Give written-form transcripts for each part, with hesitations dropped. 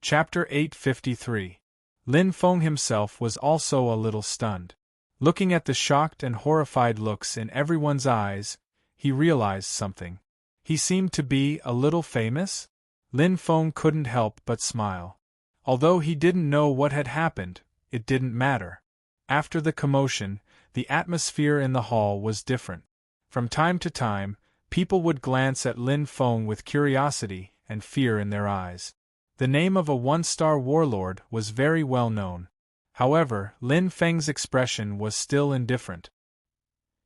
Chapter 853. Lin Feng himself was also a little stunned. Looking at the shocked and horrified looks in everyone's eyes, he realized something. He seemed to be a little famous? Lin Feng couldn't help but smile. Although he didn't know what had happened, it didn't matter. After the commotion, the atmosphere in the hall was different. From time to time, people would glance at Lin Feng with curiosity and fear in their eyes. The name of a one-star warlord was very well known. However, Lin Feng's expression was still indifferent.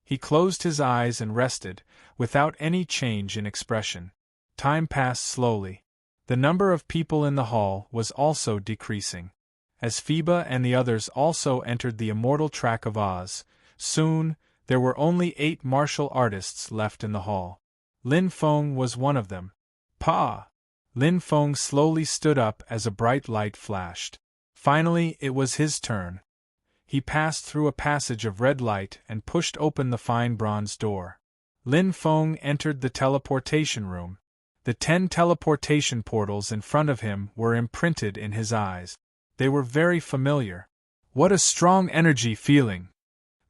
He closed his eyes and rested, without any change in expression. Time passed slowly. The number of people in the hall was also decreasing. As Phoebe and the others also entered the immortal track of Oz, soon, there were only 8 martial artists left in the hall. Lin Feng was one of them. Pa! Lin Feng slowly stood up as a bright light flashed. Finally, it was his turn. He passed through a passage of red light and pushed open the fine bronze door. Lin Feng entered the teleportation room. The 10 teleportation portals in front of him were imprinted in his eyes. They were very familiar. What a strong energy feeling!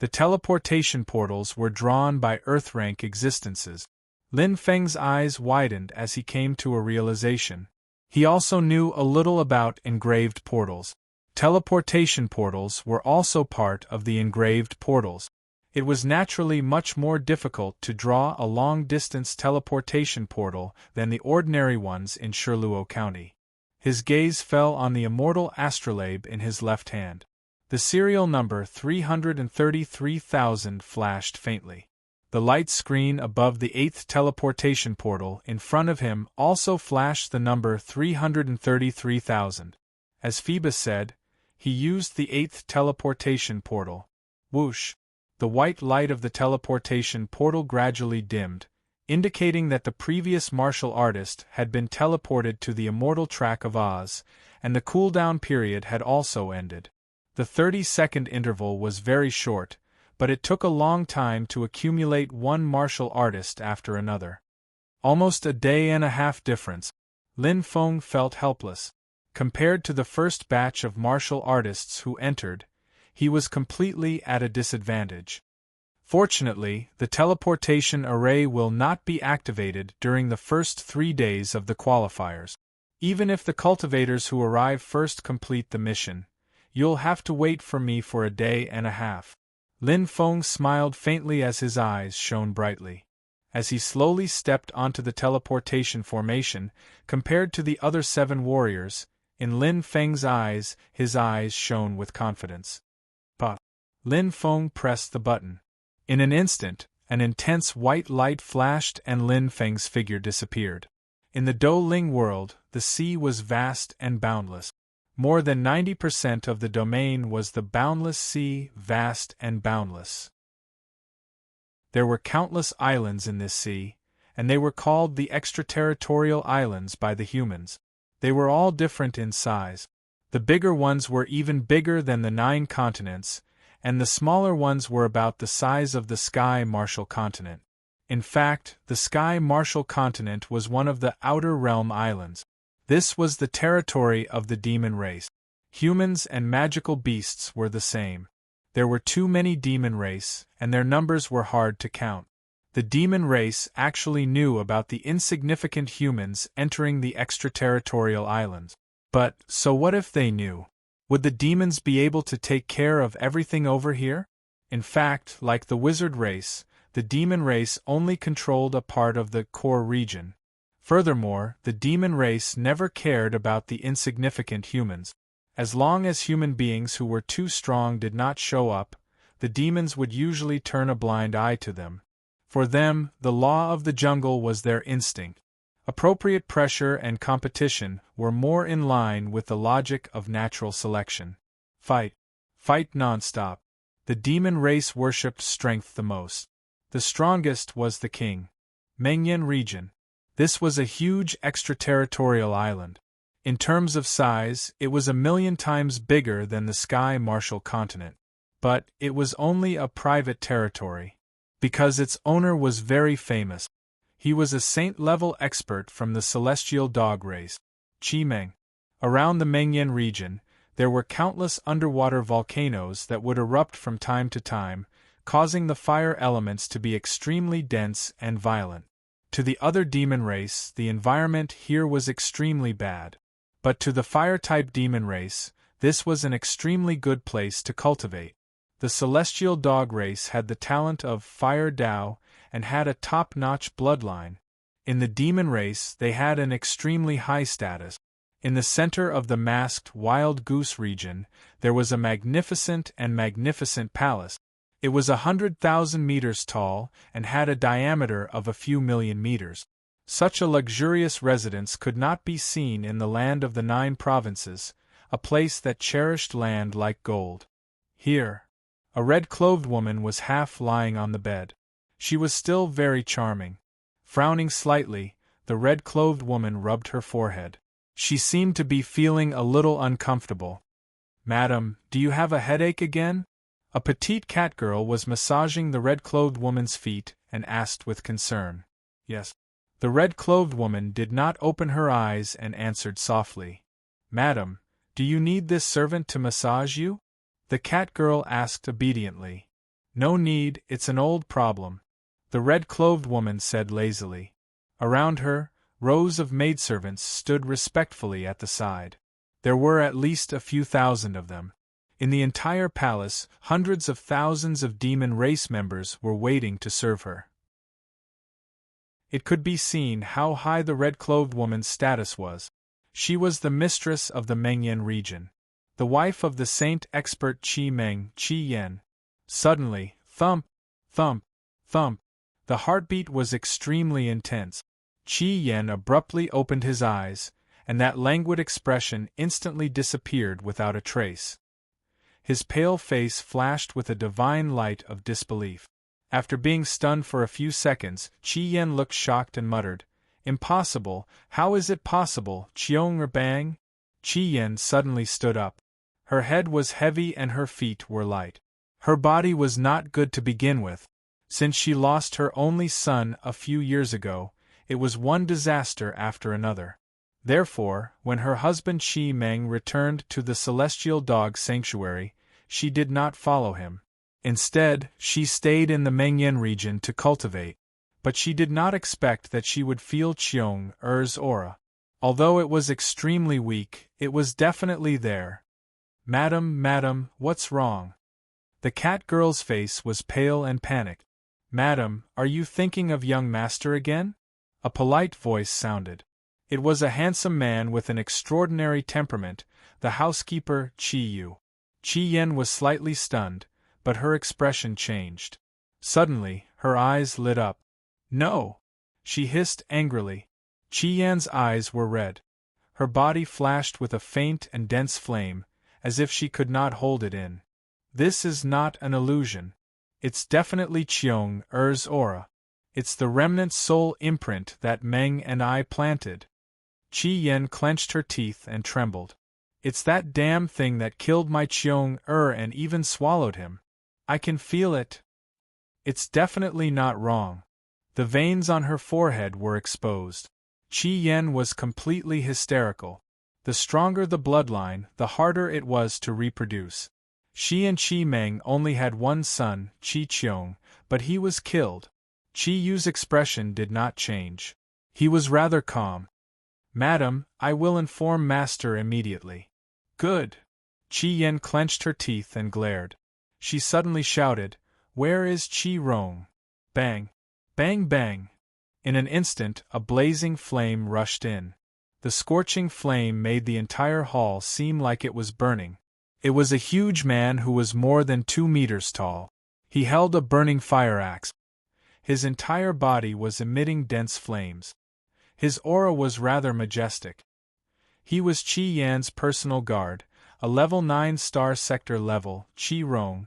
The teleportation portals were drawn by Earth-rank existences. Lin Feng's eyes widened as he came to a realization. He also knew a little about engraved portals. Teleportation portals were also part of the engraved portals. It was naturally much more difficult to draw a long-distance teleportation portal than the ordinary ones in Shirluo County. His gaze fell on the immortal astrolabe in his left hand. The serial number 333,000 flashed faintly. The light screen above the 8th teleportation portal in front of him also flashed the number 333,000. As Phoebe said, he used the 8th teleportation portal. Whoosh! The white light of the teleportation portal gradually dimmed, indicating that the previous martial artist had been teleported to the immortal track of Oz, and the cooldown period had also ended. The 30-second interval was very short, but it took a long time to accumulate one martial artist after another. Almost a day and a half difference. Lin Feng felt helpless. Compared to the first batch of martial artists who entered, he was completely at a disadvantage. Fortunately, the teleportation array will not be activated during the first 3 days of the qualifiers. Even if the cultivators who arrive first complete the mission, you'll have to wait for me for a day and a half. Lin Feng smiled faintly as his eyes shone brightly. As he slowly stepped onto the teleportation formation, compared to the other 7 warriors, in Lin Feng's eyes, his eyes shone with confidence. But Lin Feng pressed the button. In an instant, an intense white light flashed and Lin Feng's figure disappeared. In the Douling world, the sea was vast and boundless. More than 90% of the domain was the boundless sea, vast and boundless. There were countless islands in this sea, and they were called the extraterritorial islands by the humans. They were all different in size. The bigger ones were even bigger than the 9 continents, and the smaller ones were about the size of the Sky Martial Continent. In fact, the Sky Martial Continent was one of the Outer Realm Islands. This was the territory of the demon race. Humans and magical beasts were the same. There were too many demon race, and their numbers were hard to count. The demon race actually knew about the insignificant humans entering the extraterritorial islands. But, so what if they knew? Would the demons be able to take care of everything over here? In fact, like the wizard race, the demon race only controlled a part of the core region. Furthermore, the demon race never cared about the insignificant humans. As long as human beings who were too strong did not show up, the demons would usually turn a blind eye to them. For them, the law of the jungle was their instinct. Appropriate pressure and competition were more in line with the logic of natural selection. Fight. Fight non-stop. The demon race worshipped strength the most. The strongest was the king. Mengyan region. This was a huge extraterritorial island. In terms of size, it was 1,000,000 times bigger than the Sky Martial Continent. But it was only a private territory. Because its owner was very famous. He was a saint-level expert from the celestial dog race. Chi Meng. Around the Mengyan region, there were countless underwater volcanoes that would erupt from time to time, causing the fire elements to be extremely dense and violent. To the other demon race, the environment here was extremely bad. But to the fire-type demon race, this was an extremely good place to cultivate. The celestial dog race had the talent of fire Dao and had a top-notch bloodline. In the demon race, they had an extremely high status. In the center of the masked wild goose region, there was a magnificent palace. It was 100,000 meters tall and had a diameter of a few million meters. Such a luxurious residence could not be seen in the land of the 9 provinces, a place that cherished land like gold. Here, a red-clothed woman was half lying on the bed. She was still very charming. Frowning slightly, the red-clothed woman rubbed her forehead. She seemed to be feeling a little uncomfortable. "Madam, do you have a headache again?" A petite cat girl was massaging the red-clothed woman's feet and asked with concern. "Yes." The red-clothed woman did not open her eyes and answered softly. "Madam, do you need this servant to massage you?" The cat girl asked obediently. "No need, it's an old problem," the red-clothed woman said lazily. Around her, rows of maidservants stood respectfully at the side. There were at least a few thousand of them. In the entire palace, hundreds of thousands of demon race members were waiting to serve her. It could be seen how high the red-clothed woman's status was. She was the mistress of the Mengyan region, the wife of the saint expert Qi Meng, Qi Yan. Suddenly, thump, thump, thump, the heartbeat was extremely intense. Qi Yan abruptly opened his eyes, and that languid expression instantly disappeared without a trace. His pale face flashed with a divine light of disbelief. After being stunned for a few seconds, Qi Yan looked shocked and muttered, "Impossible, how is it possible, Qiong or Bang?" Qi Yan suddenly stood up. Her head was heavy and her feet were light. Her body was not good to begin with. Since she lost her only son a few years ago, it was one disaster after another. Therefore, when her husband Qi Meng returned to the Celestial Dog Sanctuary, she did not follow him. Instead, she stayed in the Mengyan region to cultivate. But she did not expect that she would feel Qiong Er's aura. Although it was extremely weak, it was definitely there. Madam, what's wrong?" The cat girl's face was pale and panicked. "Madam, are you thinking of young master again?" A polite voice sounded. It was a handsome man with an extraordinary temperament, the housekeeper, Qi Yu. Qi Yan was slightly stunned, but her expression changed. Suddenly, her eyes lit up. "No!" she hissed angrily. Qi Yan's eyes were red. Her body flashed with a faint and dense flame, as if she could not hold it in. "This is not an illusion. It's definitely Qiong Er's aura. It's the remnant soul imprint that Meng and I planted." Qi Yan clenched her teeth and trembled. "It's that damn thing that killed my Qiong and even swallowed him. I can feel it. It's definitely not wrong." The veins on her forehead were exposed. Qi Yan was completely hysterical. The stronger the bloodline, the harder it was to reproduce. She and Qi Meng only had one son, Qi Qiong, but he was killed. Qi Yu's expression did not change. He was rather calm. "Madam, I will inform master immediately." "Good." Qi Yan clenched her teeth and glared. She suddenly shouted, "Where is Qi Rong?" Bang! Bang bang! In an instant, a blazing flame rushed in. The scorching flame made the entire hall seem like it was burning. It was a huge man who was more than 2 meters tall. He held a burning fire axe. His entire body was emitting dense flames. His aura was rather majestic. He was Qi Yan's personal guard, a level 9 star sector level, Qi Rong.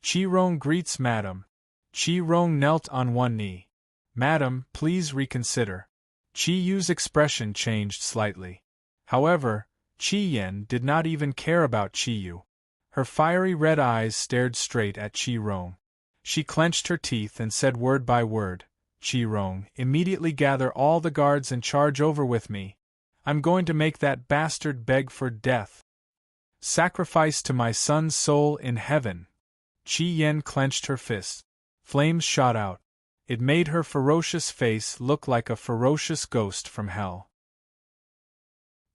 "Qi Rong greets Madam." Qi Rong knelt on one knee. "Madam, please reconsider." Qi Yu's expression changed slightly. However, Qi Yan did not even care about Qi Yu. Her fiery red eyes stared straight at Qi Rong. She clenched her teeth and said word by word, "Qi Rong, immediately gather all the guards and charge over with me. I'm going to make that bastard beg for death. Sacrifice to my son's soul in heaven. Qi Yen clenched her fists. Flames shot out. It made her ferocious face look like a ferocious ghost from hell.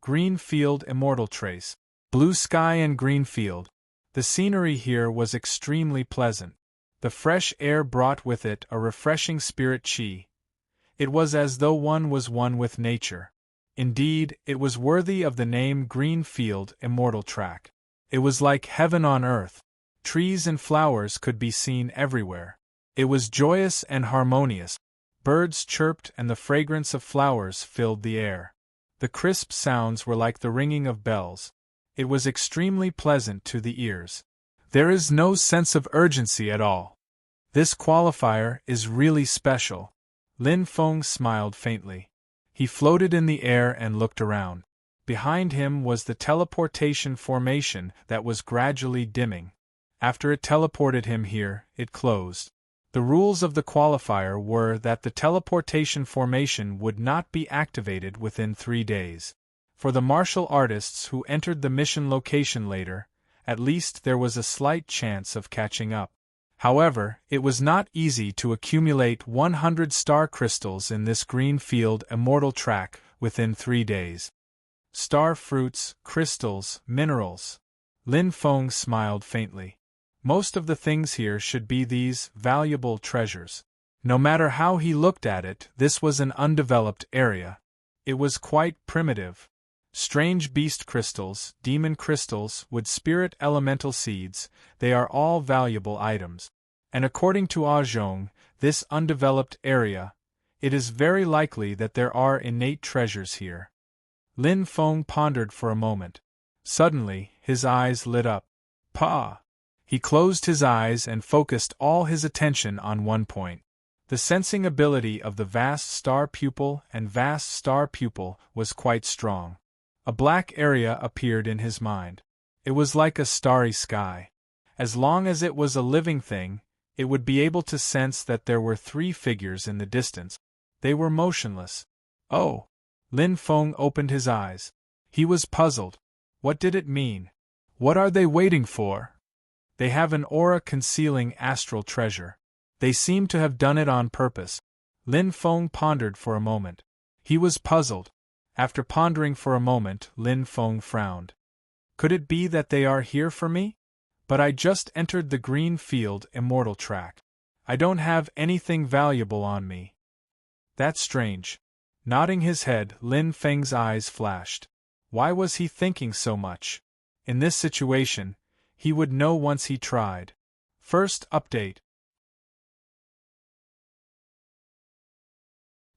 Green field, immortal trace. Blue sky and green field. The scenery here was extremely pleasant. The fresh air brought with it a refreshing spirit qi. It was as though one was one with nature. Indeed, it was worthy of the name Green Field, Immortal Track. It was like heaven on earth. Trees and flowers could be seen everywhere. It was joyous and harmonious. Birds chirped and the fragrance of flowers filled the air. The crisp sounds were like the ringing of bells. It was extremely pleasant to the ears. There is no sense of urgency at all. This qualifier is really special. Lin Feng smiled faintly. He floated in the air and looked around. Behind him was the teleportation formation that was gradually dimming. After it teleported him here, it closed. The rules of the qualifier were that the teleportation formation would not be activated within 3 days. For the martial artists who entered the mission location later, at least there was a slight chance of catching up. However, it was not easy to accumulate 100 star crystals in this green field immortal track within 3 days. Star fruits, crystals, minerals. Lin Feng smiled faintly. Most of the things here should be these valuable treasures. No matter how he looked at it, this was an undeveloped area. It was quite primitive. Strange beast crystals, demon crystals, wood spirit elemental seeds, they are all valuable items. And according to Zhong, this undeveloped area, it is very likely that there are innate treasures here. Lin Feng pondered for a moment. Suddenly, his eyes lit up. Pa! He closed his eyes and focused all his attention on one point. The sensing ability of the vast star pupil and vast star pupil was quite strong. A black area appeared in his mind. It was like a starry sky. As long as it was a living thing, it would be able to sense that there were 3 figures in the distance. They were motionless. Oh! Lin Feng opened his eyes. He was puzzled. What did it mean? What are they waiting for? They have an aura concealing astral treasure. They seem to have done it on purpose. Lin Feng pondered for a moment. He was puzzled. After pondering for a moment, Lin Feng frowned. Could it be that they are here for me? But I just entered the green field immortal track. I don't have anything valuable on me. That's strange. Nodding his head, Lin Feng's eyes flashed. Why was he thinking so much? In this situation, he would know once he tried. First update.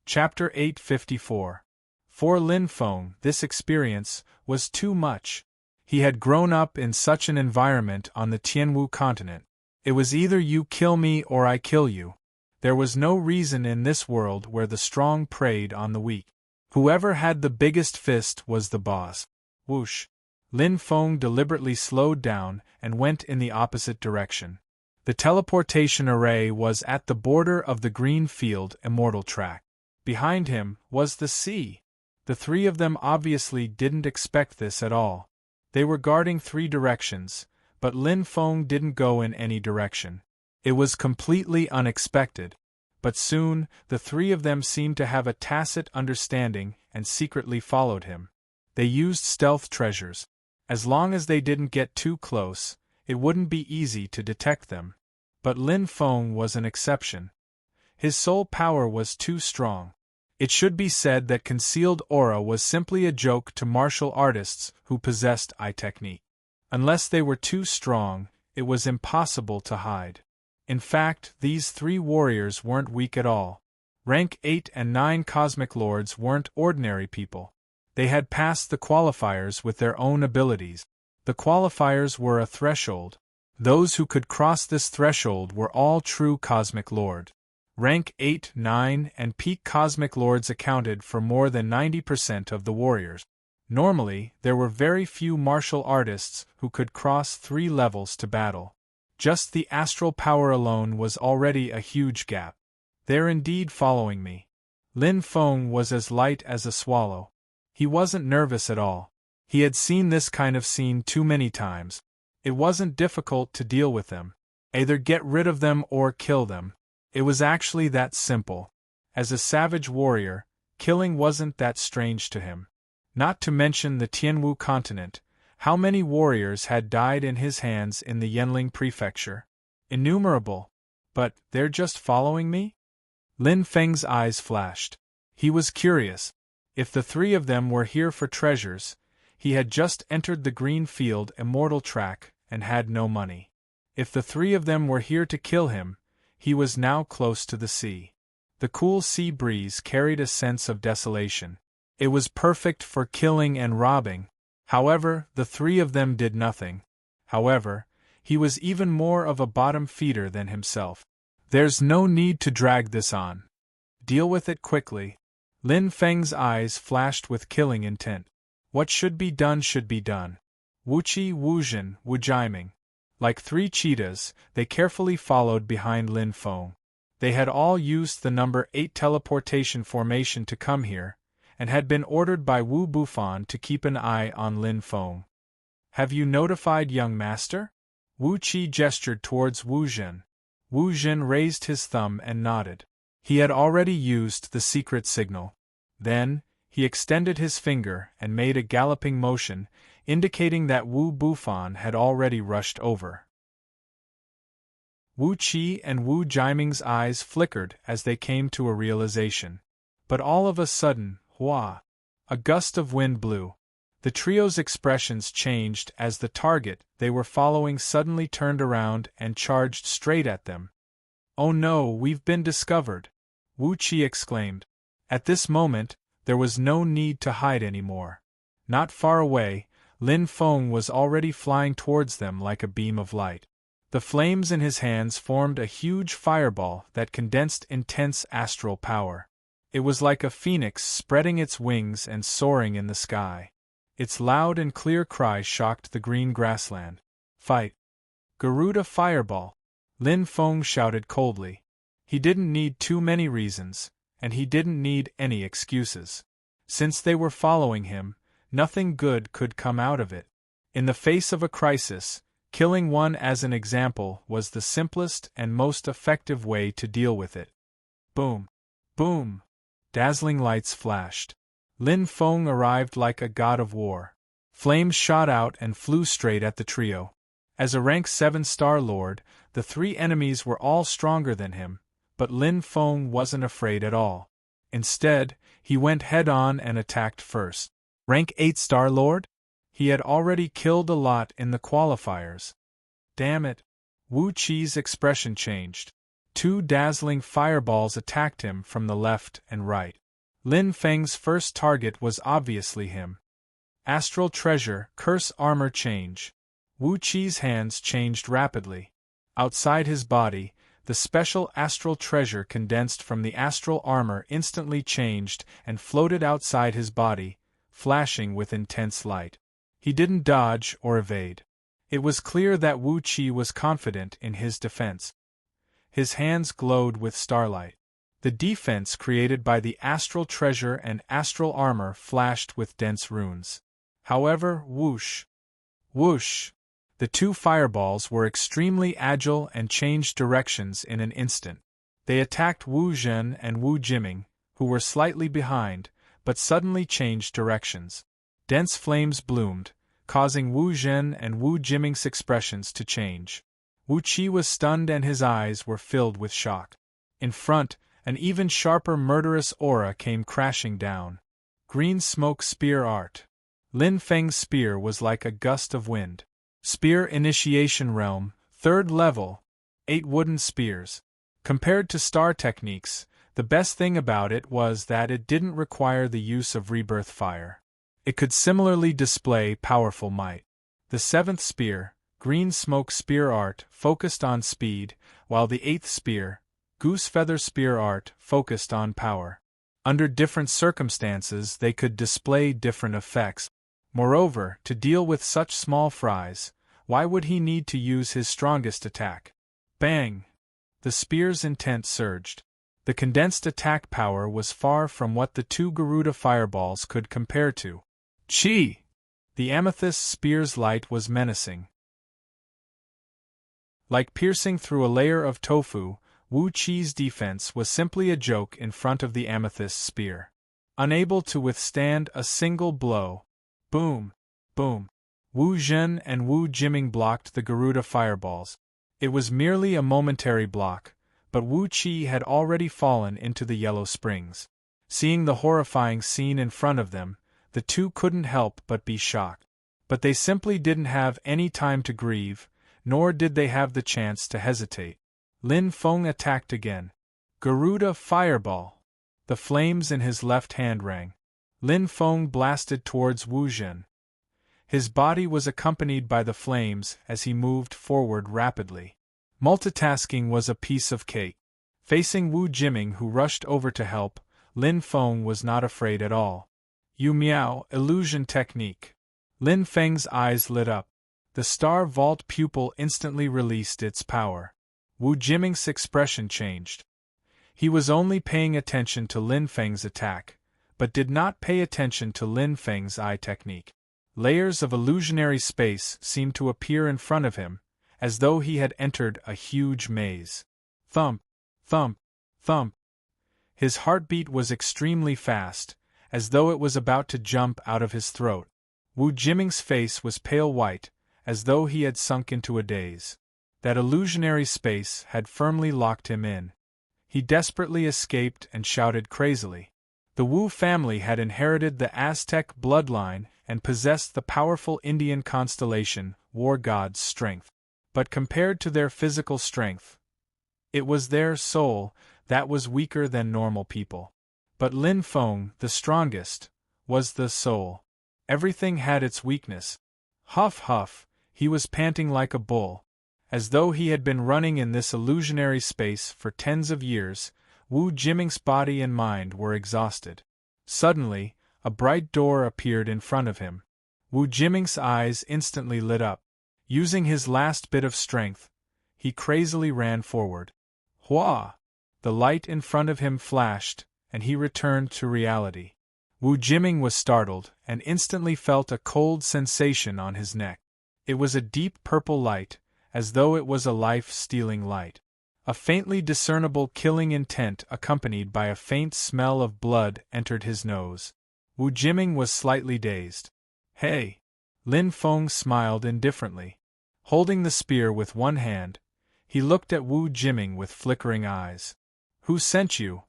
Chapter 854. For Lin Feng, this experience was too much. He had grown up in such an environment on the Tianwu continent. It was either you kill me or I kill you. There was no reason in this world where the strong preyed on the weak. Whoever had the biggest fist was the boss. Whoosh! Lin Feng deliberately slowed down and went in the opposite direction. The teleportation array was at the border of the green field immortal track. Behind him was the sea. The 3 of them obviously didn't expect this at all. They were guarding 3 directions, but Lin Feng didn't go in any direction. It was completely unexpected. But soon, the 3 of them seemed to have a tacit understanding and secretly followed him. They used stealth treasures. As long as they didn't get too close, it wouldn't be easy to detect them. But Lin Feng was an exception. His soul power was too strong. It should be said that concealed aura was simply a joke to martial artists who possessed eye technique. Unless they were too strong, it was impossible to hide. In fact, these 3 warriors weren't weak at all. Rank 8 and 9 cosmic lords weren't ordinary people. They had passed the qualifiers with their own abilities. The qualifiers were a threshold. Those who could cross this threshold were all true cosmic lord. Rank 8, 9, and peak cosmic lords accounted for more than 90% of the warriors. Normally, there were very few martial artists who could cross 3 levels to battle. Just the astral power alone was already a huge gap. They're indeed following me. Lin Feng was as light as a swallow. He wasn't nervous at all. He had seen this kind of scene too many times. It wasn't difficult to deal with them. Either get rid of them or kill them. It was actually that simple. As a savage warrior, killing wasn't that strange to him. Not to mention the Tianwu continent. How many warriors had died in his hands in the Yanling prefecture? Innumerable. But they're just following me? Lin Feng's eyes flashed. He was curious. If the three of them were here for treasures, he had just entered the green field immortal track and had no money. If the three of them were here to kill him, he was now close to the sea. The cool sea breeze carried a sense of desolation. It was perfect for killing and robbing. However, the three of them did nothing. However, he was even more of a bottom feeder than himself. There's no need to drag this on. Deal with it quickly. Lin Feng's eyes flashed with killing intent. What should be done should be done. Wuqi, Wuzhen, Wujiming. Like three cheetahs, they carefully followed behind Lin Feng. They had all used the number 8 teleportation formation to come here, and had been ordered by Wu Bufan to keep an eye on Lin Feng. Have you notified young master? Wu Qi gestured towards Wu Zhen. Wu Zhen raised his thumb and nodded. He had already used the secret signal. Then, he extended his finger and made a galloping motion, indicating that Wu Bufan had already rushed over. Wu Qi and Wu Jiming's eyes flickered as they came to a realization. But all of a sudden, hua! A gust of wind blew. The trio's expressions changed as the target they were following suddenly turned around and charged straight at them. Oh no, we've been discovered! Wu Qi exclaimed. At this moment, there was no need to hide anymore. Not far away, Lin Feng was already flying towards them like a beam of light. The flames in his hands formed a huge fireball that condensed intense astral power. It was like a phoenix spreading its wings and soaring in the sky. Its loud and clear cry shocked the green grassland. Fight! Garuda Fireball! Lin Feng shouted coldly. He didn't need too many reasons, and he didn't need any excuses. Since they were following him, nothing good could come out of it. In the face of a crisis, killing one as an example was the simplest and most effective way to deal with it. Boom! Boom! Dazzling lights flashed. Lin Feng arrived like a god of war. Flames shot out and flew straight at the trio. As a rank 7-star lord, the three enemies were all stronger than him, but Lin Feng wasn't afraid at all. Instead, he went head-on and attacked first. Rank 8-star lord? He had already killed a lot in the qualifiers. Damn it! Wu Qi's expression changed. 2 dazzling fireballs attacked him from the left and right. Lin Feng's first target was obviously him. Astral Treasure, Curse Armor Change. Wu Qi's hands changed rapidly. Outside his body, the special astral treasure condensed from the astral armor instantly changed and floated outside his body, flashing with intense light. He didn't dodge or evade. It was clear that Wu Qi was confident in his defense. His hands glowed with starlight. The defense created by the astral treasure and astral armor flashed with dense runes. However, whoosh! Whoosh! The 2 fireballs were extremely agile and changed directions in an instant. They attacked Wu Zhen and Wu Jiming, who were slightly behind, but suddenly changed directions. Dense flames bloomed, causing Wu Zhen and Wu Jiming's expressions to change. Wu Qi was stunned and his eyes were filled with shock. In front, an even sharper murderous aura came crashing down. Green smoke spear art. Lin Feng's spear was like a gust of wind. Spear Initiation Realm, 3rd level, 8 wooden spears. Compared to star techniques, the best thing about it was that it didn't require the use of rebirth fire. It could similarly display powerful might. The 7th spear, Green Smoke Spear Art, focused on speed, while the 8th spear, Goose Feather Spear Art, focused on power. Under different circumstances they could display different effects. Moreover, to deal with such small fries, why would he need to use his strongest attack? Bang! The spear's intent surged. The condensed attack power was far from what the two Garuda fireballs could compare to. Chi! The amethyst spear's light was menacing. Like piercing through a layer of tofu, Wu Qi's defense was simply a joke in front of the amethyst spear. Unable to withstand a single blow. Boom! Boom! Wu Zhen and Wu Jiming blocked the Garuda fireballs. It was merely a momentary block, but Wu Qi had already fallen into the yellow springs. Seeing the horrifying scene in front of them, the two couldn't help but be shocked. But they simply didn't have any time to grieve, nor did they have the chance to hesitate. Lin Feng attacked again. Garuda fireball! The flames in his left hand rang. Lin Feng blasted towards Wu Zhen. His body was accompanied by the flames as he moved forward rapidly. Multitasking was a piece of cake. Facing Wu Jiming, who rushed over to help, Lin Feng was not afraid at all. Yu Miao, illusion technique. Lin Feng's eyes lit up. The star vault pupil instantly released its power. Wu Jiming's expression changed. He was only paying attention to Lin Feng's attack, but did not pay attention to Lin Feng's eye technique. Layers of illusionary space seemed to appear in front of him, as though he had entered a huge maze. Thump, thump, thump. His heartbeat was extremely fast, as though it was about to jump out of his throat. Wu Jiming's face was pale white, as though he had sunk into a daze. That illusionary space had firmly locked him in. He desperately escaped and shouted crazily. The Wu family had inherited the Aztec bloodline and possessed the powerful Indian constellation, war god's strength. But compared to their physical strength, it was their soul that was weaker than normal people. But Lin Feng, the strongest, was the soul. Everything had its weakness. Huff huff, he was panting like a bull. As though he had been running in this illusionary space for tens of years, Wu Jiming's body and mind were exhausted. Suddenly, a bright door appeared in front of him. Wu Jiming's eyes instantly lit up. Using his last bit of strength, he crazily ran forward. Hua! The light in front of him flashed, and he returned to reality. Wu Jiming was startled and instantly felt a cold sensation on his neck. It was a deep purple light, as though it was a life-stealing light. A faintly discernible killing intent accompanied by a faint smell of blood entered his nose. Wu Jiming was slightly dazed. Hey! Lin Feng smiled indifferently. Holding the spear with one hand, he looked at Wu Jiming with flickering eyes. Who sent you?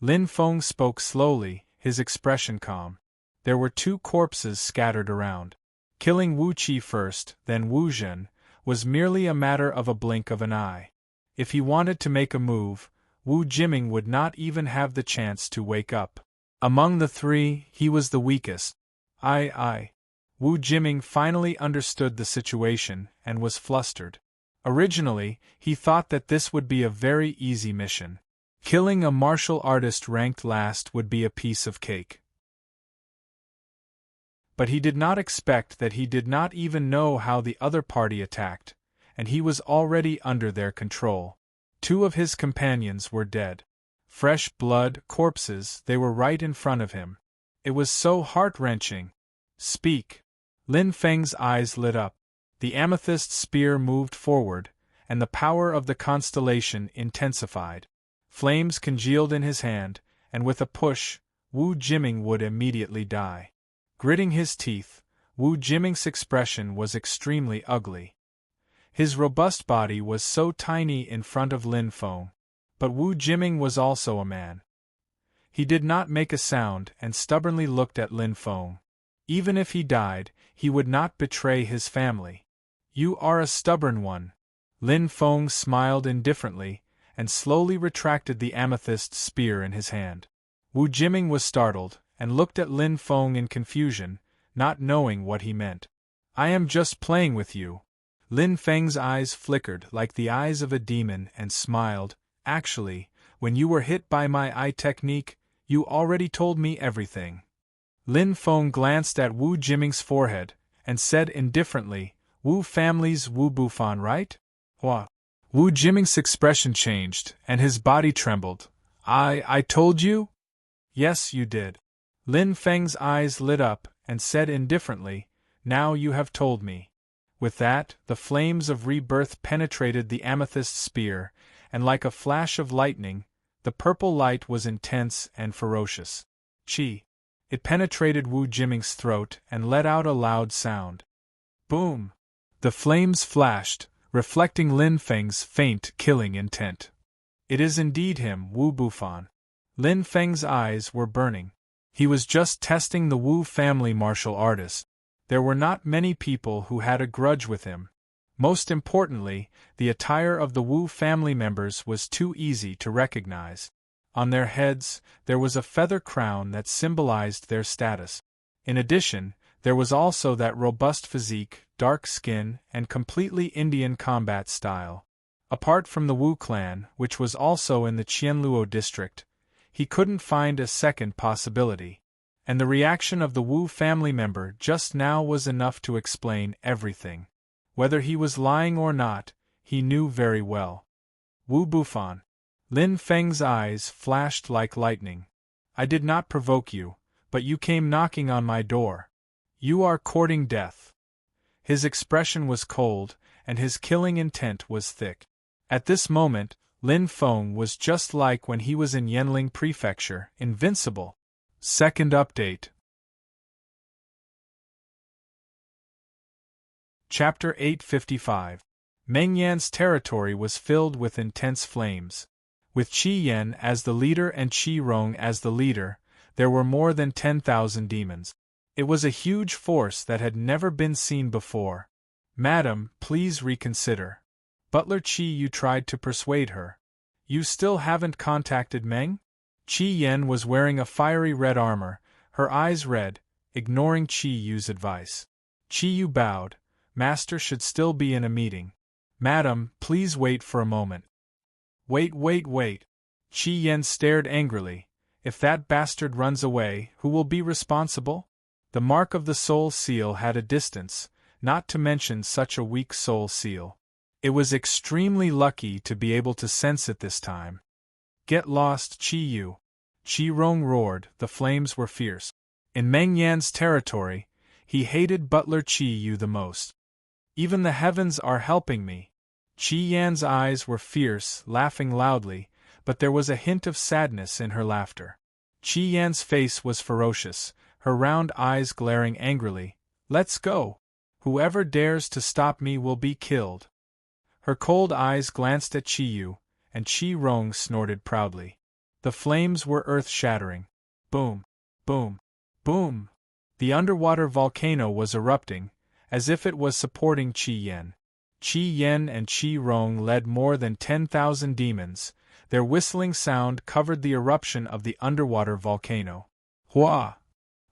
Lin Feng spoke slowly, his expression calm. There were two corpses scattered around. Killing Wu Qi first, then Wu Zhen, was merely a matter of a blink of an eye. If he wanted to make a move, Wu Jiming would not even have the chance to wake up. Among the three, he was the weakest. Wu Jiming finally understood the situation and was flustered. Originally, he thought that this would be a very easy mission. Killing a martial artist ranked last would be a piece of cake. But he did not expect that he did not even know how the other party attacked, and he was already under their control. Two of his companions were dead. Fresh blood, corpses, they were right in front of him. It was so heart-wrenching. Speak! Lin Feng's eyes lit up. The amethyst spear moved forward, and the power of the constellation intensified. Flames congealed in his hand, and with a push, Wu Jiming would immediately die. Gritting his teeth, Wu Jiming's expression was extremely ugly. His robust body was so tiny in front of Lin Feng. But Wu Jiming was also a man. He did not make a sound and stubbornly looked at Lin Feng. Even if he died, he would not betray his family. You are a stubborn one. Lin Feng smiled indifferently, and slowly retracted the amethyst spear in his hand. Wu Jiming was startled, and looked at Lin Feng in confusion, not knowing what he meant. I am just playing with you. Lin Feng's eyes flickered like the eyes of a demon and smiled. Actually, when you were hit by my eye technique, you already told me everything. Lin Feng glanced at Wu Jiming's forehead, and said indifferently, Wu family's Wu Bufan, right? Hua. Wu Jiming's expression changed, and his body trembled. I told you? Yes, you did. Lin Feng's eyes lit up and said indifferently, now you have told me. With that, the flames of rebirth penetrated the amethyst spear, and like a flash of lightning, the purple light was intense and ferocious. Chi! It penetrated Wu Jiming's throat and let out a loud sound. Boom! The flames flashed, reflecting Lin Feng's faint, killing intent. It is indeed him, Wu Bufan. Lin Feng's eyes were burning. He was just testing the Wu family martial artist. There were not many people who had a grudge with him. Most importantly, the attire of the Wu family members was too easy to recognize. On their heads, there was a feather crown that symbolized their status. In addition, there was also that robust physique, dark skin, and completely Indian combat style. Apart from the Wu clan, which was also in the Qianluo district, he couldn't find a second possibility. And the reaction of the Wu family member just now was enough to explain everything. Whether he was lying or not, he knew very well. Wu Bufan. Lin Feng's eyes flashed like lightning. I did not provoke you, but you came knocking on my door. You are courting death. His expression was cold, and his killing intent was thick. At this moment, Lin Feng was just like when he was in Yanling Prefecture, invincible. Second update. Chapter 855. Meng Yan's territory was filled with intense flames. With Qi Yan as the leader and Qi Rong as the leader, there were more than 10,000 demons. It was a huge force that had never been seen before. Madam, please reconsider. Butler Qi, you tried to persuade her. You still haven't contacted Meng? Qi Yan was wearing a fiery red armor, her eyes red, ignoring Qi Yu's advice. Qi Yu bowed. Master should still be in a meeting. Madam, please wait for a moment. Wait. Qi Yan stared angrily. If that bastard runs away, who will be responsible? The mark of the soul seal had a distance, not to mention such a weak soul seal. It was extremely lucky to be able to sense it this time. Get lost, Qi Yu. Qi Rong roared, the flames were fierce. In Meng Yan's territory, he hated Butler Qi Yu the most. Even the heavens are helping me. Qi Yan's eyes were fierce, laughing loudly, but there was a hint of sadness in her laughter. Qi Yan's face was ferocious, her round eyes glaring angrily. Let's go. Whoever dares to stop me will be killed. Her cold eyes glanced at Qi Yu, and Qi Rong snorted proudly. The flames were earth-shattering. Boom, boom, boom. The underwater volcano was erupting, as if it was supporting Qi Yan. Qi Yan and Qi Rong led more than 10,000 demons. Their whistling sound covered the eruption of the underwater volcano. Hua!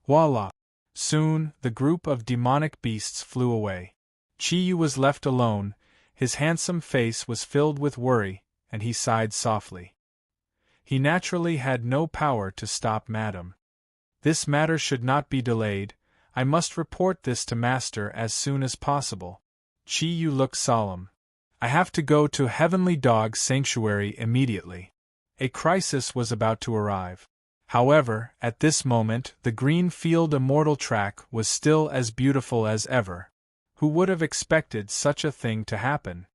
Voila! Soon, the group of demonic beasts flew away. Qi Yu was left alone. His handsome face was filled with worry, and he sighed softly. He naturally had no power to stop Madam. This matter should not be delayed. I must report this to Master as soon as possible. Qi Yu looked solemn. I have to go to Heavenly Dog Sanctuary immediately. A crisis was about to arrive. However, at this moment, the green field immortal track was still as beautiful as ever. Who would have expected such a thing to happen?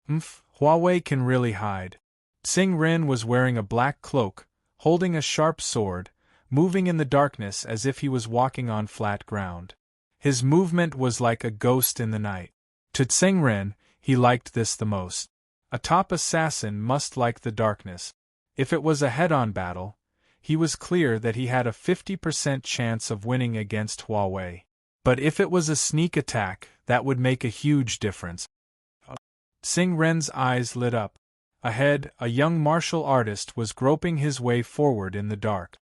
Huawei can really hide. Xing Ren was wearing a black cloak, holding a sharp sword, moving in the darkness as if he was walking on flat ground. His movement was like a ghost in the night. To Xing Ren, he liked this the most. A top assassin must like the darkness. If it was a head-on battle, he was clear that he had a 50% chance of winning against Huawei. But if it was a sneak attack, that would make a huge difference. Xing Ren's eyes lit up. Ahead, a young martial artist was groping his way forward in the dark.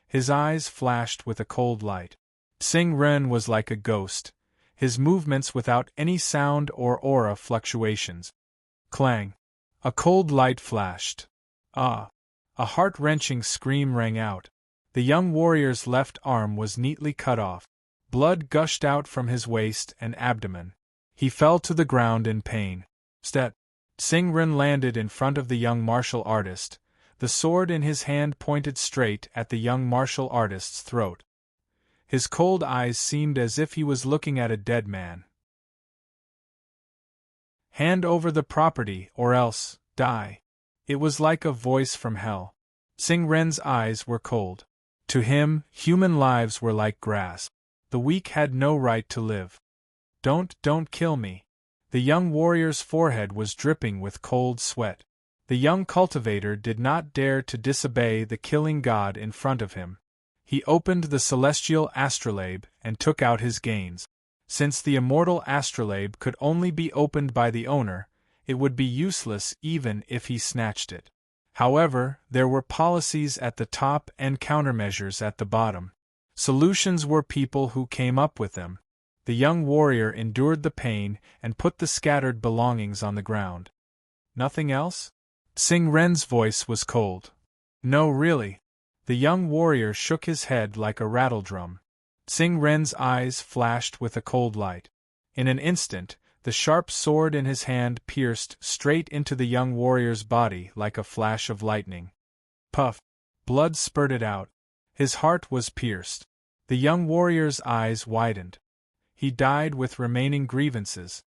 His eyes flashed with a cold light. Xing Ren was like a ghost, his movements without any sound or aura fluctuations. Clang! A cold light flashed. Ah! A heart-wrenching scream rang out. The young warrior's left arm was neatly cut off. Blood gushed out from his waist and abdomen. He fell to the ground in pain. Xing Ren landed in front of the young martial artist, The sword in his hand pointed straight at the young martial artist's throat. His cold eyes seemed as if he was looking at a dead man. "Hand over the property or else, die." It was like a voice from hell. Sing Ren's eyes were cold. To him, human lives were like grass. The weak had no right to live. Don't kill me." The young warrior's forehead was dripping with cold sweat. The young cultivator did not dare to disobey the killing god in front of him. He opened the celestial astrolabe and took out his gains. Since the immortal astrolabe could only be opened by the owner, it would be useless even if he snatched it. However, there were policies at the top and countermeasures at the bottom. Solutions were people who came up with them. The young warrior endured the pain and put the scattered belongings on the ground. "Nothing else?" Sing Ren's voice was cold. "No, really." The young warrior shook his head like a rattledrum. Sing Ren's eyes flashed with a cold light. In an instant, the sharp sword in his hand pierced straight into the young warrior's body like a flash of lightning. Puff! Blood spurted out. His heart was pierced. The young warrior's eyes widened. He died with remaining grievances.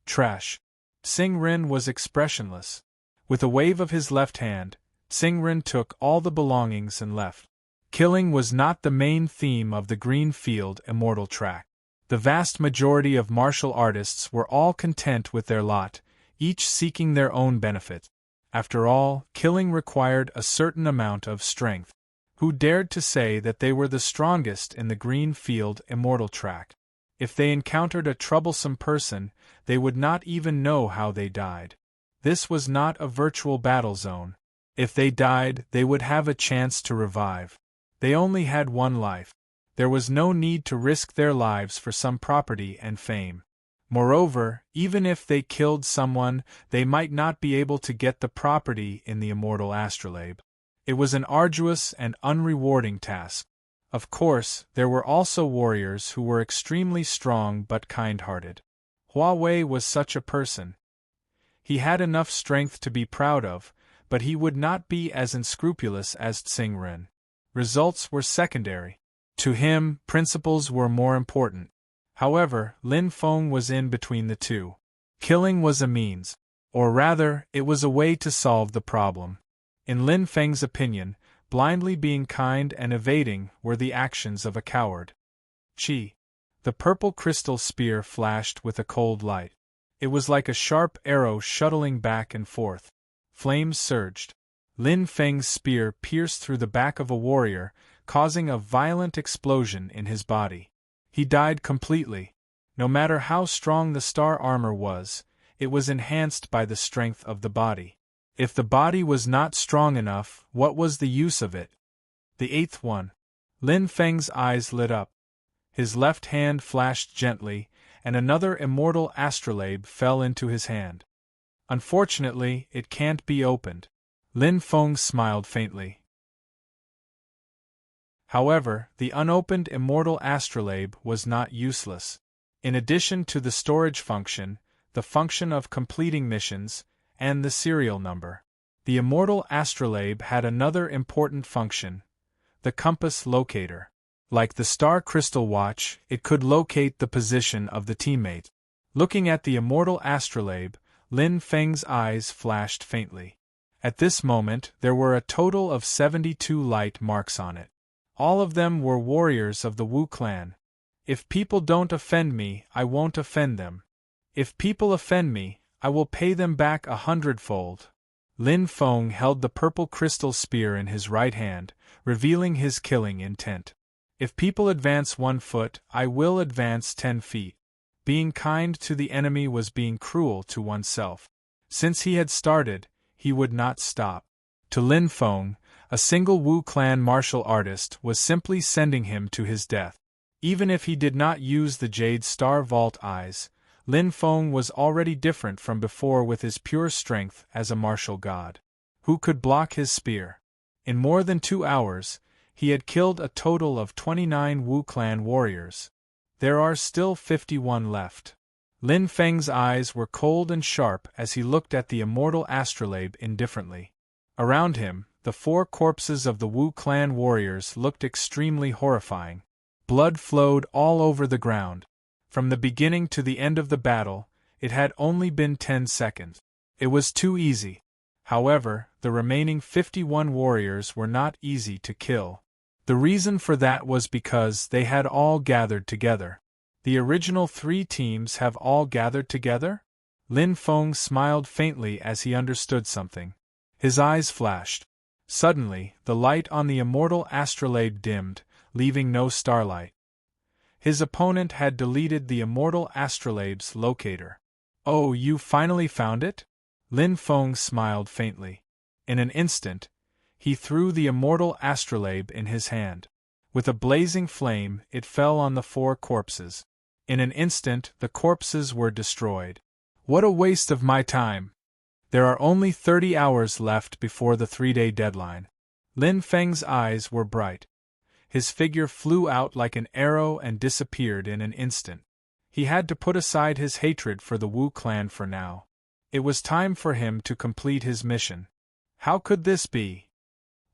Trash! Sing Ren was expressionless. With a wave of his left hand, Sing Ren took all the belongings and left. Killing was not the main theme of the Greenfield Immortal track. The vast majority of martial artists were all content with their lot, each seeking their own benefit. After all, killing required a certain amount of strength. Who dared to say that they were the strongest in the Greenfield Immortal track? If they encountered a troublesome person, they would not even know how they died. This was not a virtual battle zone. If they died, they would have a chance to revive. They only had one life. There was no need to risk their lives for some property and fame. Moreover, even if they killed someone, they might not be able to get the property in the immortal astrolabe. It was an arduous and unrewarding task. Of course, there were also warriors who were extremely strong but kind-hearted. Hua Wei was such a person. He had enough strength to be proud of, but he would not be as unscrupulous as Tsing Ren. Results were secondary. To him, principles were more important. However, Lin Feng was in between the two. Killing was a means. Or rather, it was a way to solve the problem. In Lin Feng's opinion, blindly being kind and evading were the actions of a coward. Chi. The purple crystal spear flashed with a cold light. It was like a sharp arrow shuttling back and forth. Flames surged. Lin Feng's spear pierced through the back of a warrior, causing a violent explosion in his body. He died completely. No matter how strong the star armor was, it was enhanced by the strength of the body. If the body was not strong enough, what was the use of it? The eighth one. Lin Feng's eyes lit up. His left hand flashed gently, and another immortal astrolabe fell into his hand. Unfortunately, it can't be opened. Lin Feng smiled faintly. However, the unopened immortal astrolabe was not useless. In addition to the storage function, the function of completing missions, and the serial number, the immortal astrolabe had another important function: the compass locator. Like the star crystal watch, it could locate the position of the teammate. Looking at the immortal astrolabe, Lin Feng's eyes flashed faintly. At this moment, there were a total of 72 light marks on it. All of them were warriors of the Wu clan. If people don't offend me, I won't offend them. If people offend me, I will pay them back 100-fold. Lin Feng held the purple crystal spear in his right hand, revealing his killing intent. If people advance 1 foot, I will advance 10 feet. Being kind to the enemy was being cruel to oneself. Since he had started, he would not stop. To Lin Feng, a single Wu clan martial artist was simply sending him to his death. Even if he did not use the Jade Star Vault eyes, Lin Feng was already different from before with his pure strength as a martial god. Who could block his spear? In more than 2 hours, he had killed a total of 29 Wu clan warriors. There are still 51 left. Lin Feng's eyes were cold and sharp as he looked at the immortal astrolabe indifferently. Around him, the 4 corpses of the Wu clan warriors looked extremely horrifying. Blood flowed all over the ground. From the beginning to the end of the battle, it had only been 10 seconds. It was too easy. However, the remaining 51 warriors were not easy to kill. The reason for that was because they had all gathered together. The original 3 teams have all gathered together? Lin Feng smiled faintly as he understood something. His eyes flashed. Suddenly, the light on the immortal astrolabe dimmed, leaving no starlight. His opponent had deleted the immortal astrolabe's locator. Oh, you finally found it? Lin Feng smiled faintly. In an instant, he threw the immortal astrolabe in his hand. With a blazing flame, it fell on the 4 corpses. In an instant, the corpses were destroyed. What a waste of my time! There are only 30 hours left before the 3-day deadline. Lin Feng's eyes were bright. His figure flew out like an arrow and disappeared in an instant. He had to put aside his hatred for the Wu clan for now. It was time for him to complete his mission. How could this be?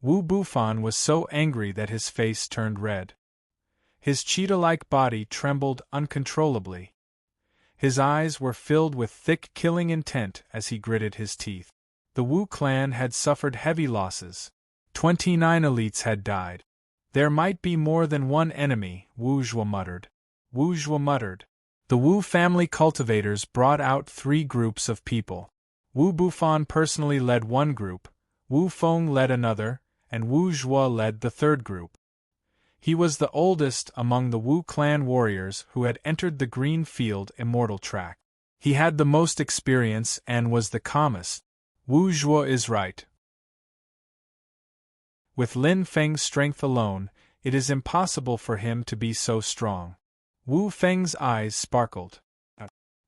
Wu Bufan was so angry that his face turned red. His cheetah-like body trembled uncontrollably. His eyes were filled with thick killing intent as he gritted his teeth. The Wu clan had suffered heavy losses. 29 elites had died. There might be more than one enemy, Wu Zhuo muttered. Wu Zhuo muttered. The Wu family cultivators brought out 3 groups of people. Wu Bufan personally led one group, Wu Feng led another, and Wu Zhuo led the 3rd group. He was the oldest among the Wu clan warriors who had entered the Green Field Immortal track. He had the most experience and was the calmest. Wu Zhuo is right. With Lin Feng's strength alone, it is impossible for him to be so strong. Wu Feng's eyes sparkled.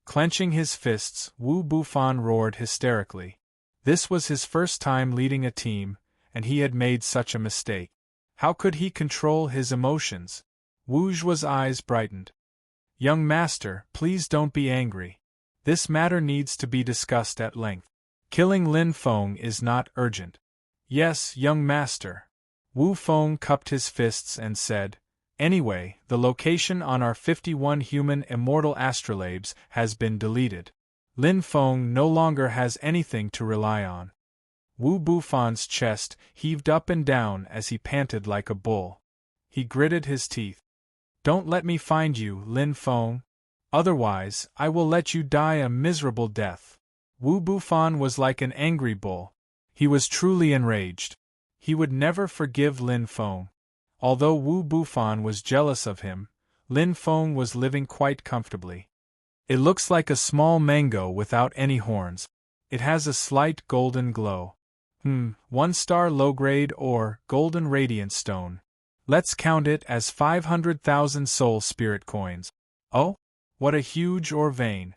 Clenching his fists, Wu Bufan roared hysterically. This was his first time leading a team, and he had made such a mistake. How could he control his emotions? Wu Zhuo's eyes brightened. Young master, please don't be angry. This matter needs to be discussed at length. Killing Lin Feng is not urgent. Yes, young master. Wu Feng cupped his fists and said, Anyway, the location on our 51 human immortal astrolabes has been deleted. Lin Feng no longer has anything to rely on. Wu Bufan's chest heaved up and down as he panted like a bull. He gritted his teeth. Don't let me find you, Lin Feng. Otherwise, I will let you die a miserable death. Wu Bufan was like an angry bull. He was truly enraged. He would never forgive Lin Feng. Although Wu Bufan was jealous of him, Lin Feng was living quite comfortably. It looks like a small mango without any horns. It has a slight golden glow. 1-star low-grade ore, golden radiant stone. Let's count it as 500,000 soul spirit coins. Oh? What a huge ore vein.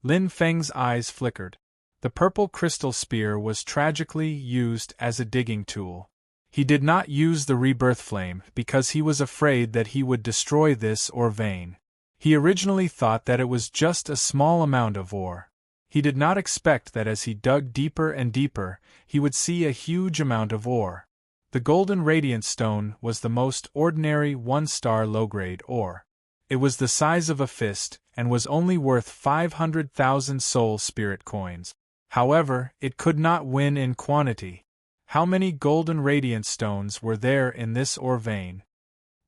Lin Feng's eyes flickered. The purple crystal spear was tragically used as a digging tool. He did not use the rebirth flame because he was afraid that he would destroy this ore vein. He originally thought that it was just a small amount of ore. He did not expect that as he dug deeper and deeper, he would see a huge amount of ore. The golden radiant stone was the most ordinary 1-star low-grade ore. It was the size of a fist and was only worth 500,000 soul spirit coins. However, it could not win in quantity. How many golden radiant stones were there in this ore vein?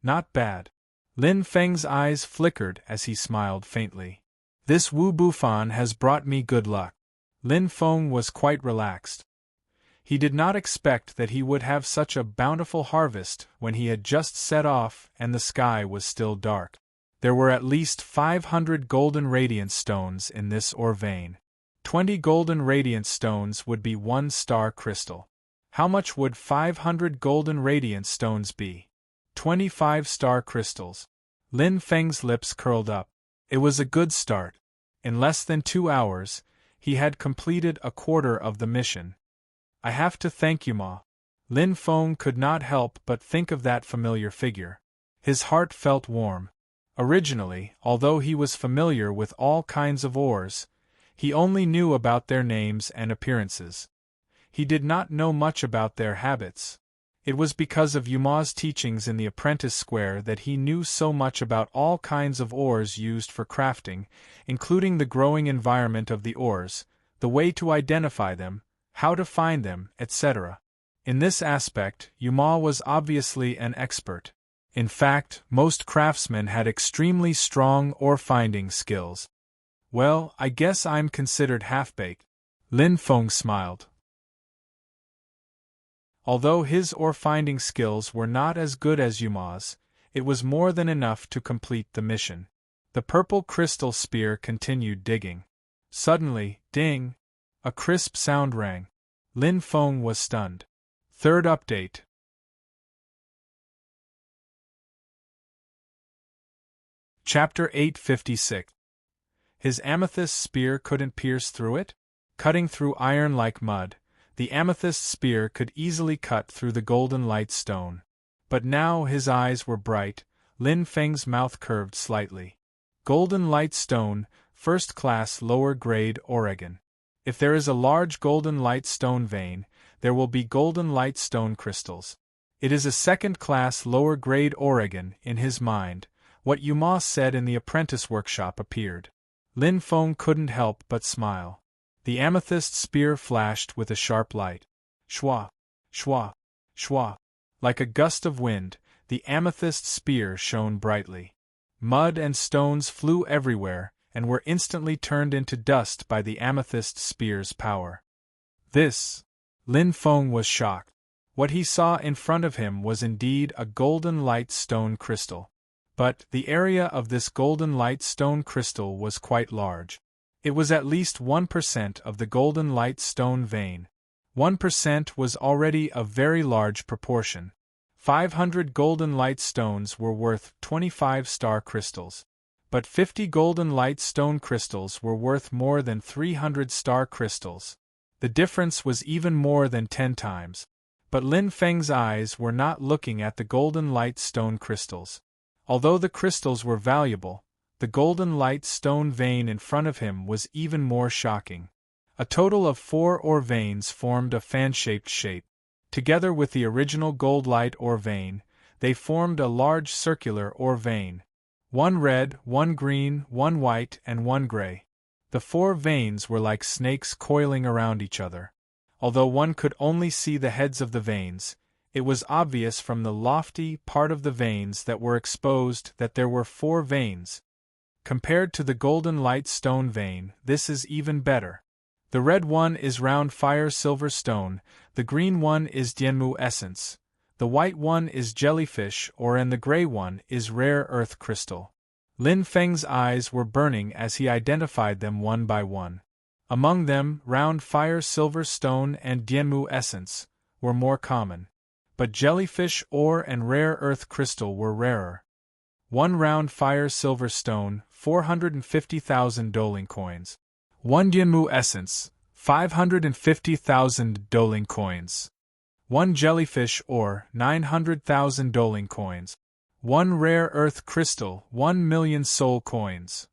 Not bad. Lin Feng's eyes flickered as he smiled faintly. This Wu Bufan has brought me good luck. Lin Feng was quite relaxed. He did not expect that he would have such a bountiful harvest when he had just set off and the sky was still dark. There were at least 500 golden radiant stones in this ore vein. 20 golden radiant stones would be 1-star crystal. How much would 500 golden radiant stones be? 25-star crystals. Lin Feng's lips curled up. It was a good start. In less than 2 hours, he had completed a quarter of the mission. I have to thank you, Ma. Lin Feng could not help but think of that familiar figure. His heart felt warm. Originally, although he was familiar with all kinds of ores, he only knew about their names and appearances. He did not know much about their habits. It was because of Yuma's teachings in the apprentice square that he knew so much about all kinds of ores used for crafting, including the growing environment of the ores, the way to identify them, how to find them, etc. In this aspect, Yuma was obviously an expert. In fact, most craftsmen had extremely strong ore-finding skills. Well, I guess I'm considered half-baked. Lin Feng smiled. Although his ore-finding skills were not as good as Yuma's, it was more than enough to complete the mission. The purple crystal spear continued digging. Suddenly, ding! A crisp sound rang. Lin Feng was stunned. Third update. Chapter 856. His amethyst spear couldn't pierce through it? Cutting through iron like mud, the amethyst spear could easily cut through the golden light stone. But now his eyes were bright, Lin Feng's mouth curved slightly. Golden light stone, first class lower grade Oregon. If there is a large golden light stone vein, there will be golden light stone crystals. It is a second class lower grade Oregon in his mind. What Yuma said in the apprentice workshop appeared. Lin Feng couldn't help but smile. The amethyst spear flashed with a sharp light. Shwa! Shwa! Shwa! Like a gust of wind, the amethyst spear shone brightly. Mud and stones flew everywhere, and were instantly turned into dust by the amethyst spear's power. Lin Feng was shocked. What he saw in front of him was indeed a golden light stone crystal. But the area of this golden light stone crystal was quite large. It was at least 1% of the golden light stone vein. 1% was already a very large proportion. 500 golden light stones were worth 25 star crystals. But 50 golden light stone crystals were worth more than 300 star crystals. The difference was even more than 10 times. But Lin Feng's eyes were not looking at the golden light stone crystals. Although the crystals were valuable, the golden light stone vein in front of him was even more shocking. A total of 4 ore veins formed a fan-shaped shape. Together with the original gold light ore vein, they formed a large circular ore vein. 1 red, 1 green, 1 white, and 1 gray. The 4 veins were like snakes coiling around each other. Although one could only see the heads of the veins, it was obvious from the lofty part of the veins that were exposed that there were 4 veins. Compared to the golden light stone vein, this is even better. The red one is round fire silver stone, the green one is Dianmu essence, the white one is jellyfish ore, and the gray one is rare earth crystal. Lin Feng's eyes were burning as he identified them one by one. Among them, round fire silver stone and Dianmu essence were more common. But jellyfish ore and rare earth crystal were rarer. 1 round fire silver stone, 450,000 doling coins. 1 Dianmu essence, 550,000 doling coins. 1 jellyfish ore, 900,000 doling coins. 1 rare earth crystal, 1 million soul coins.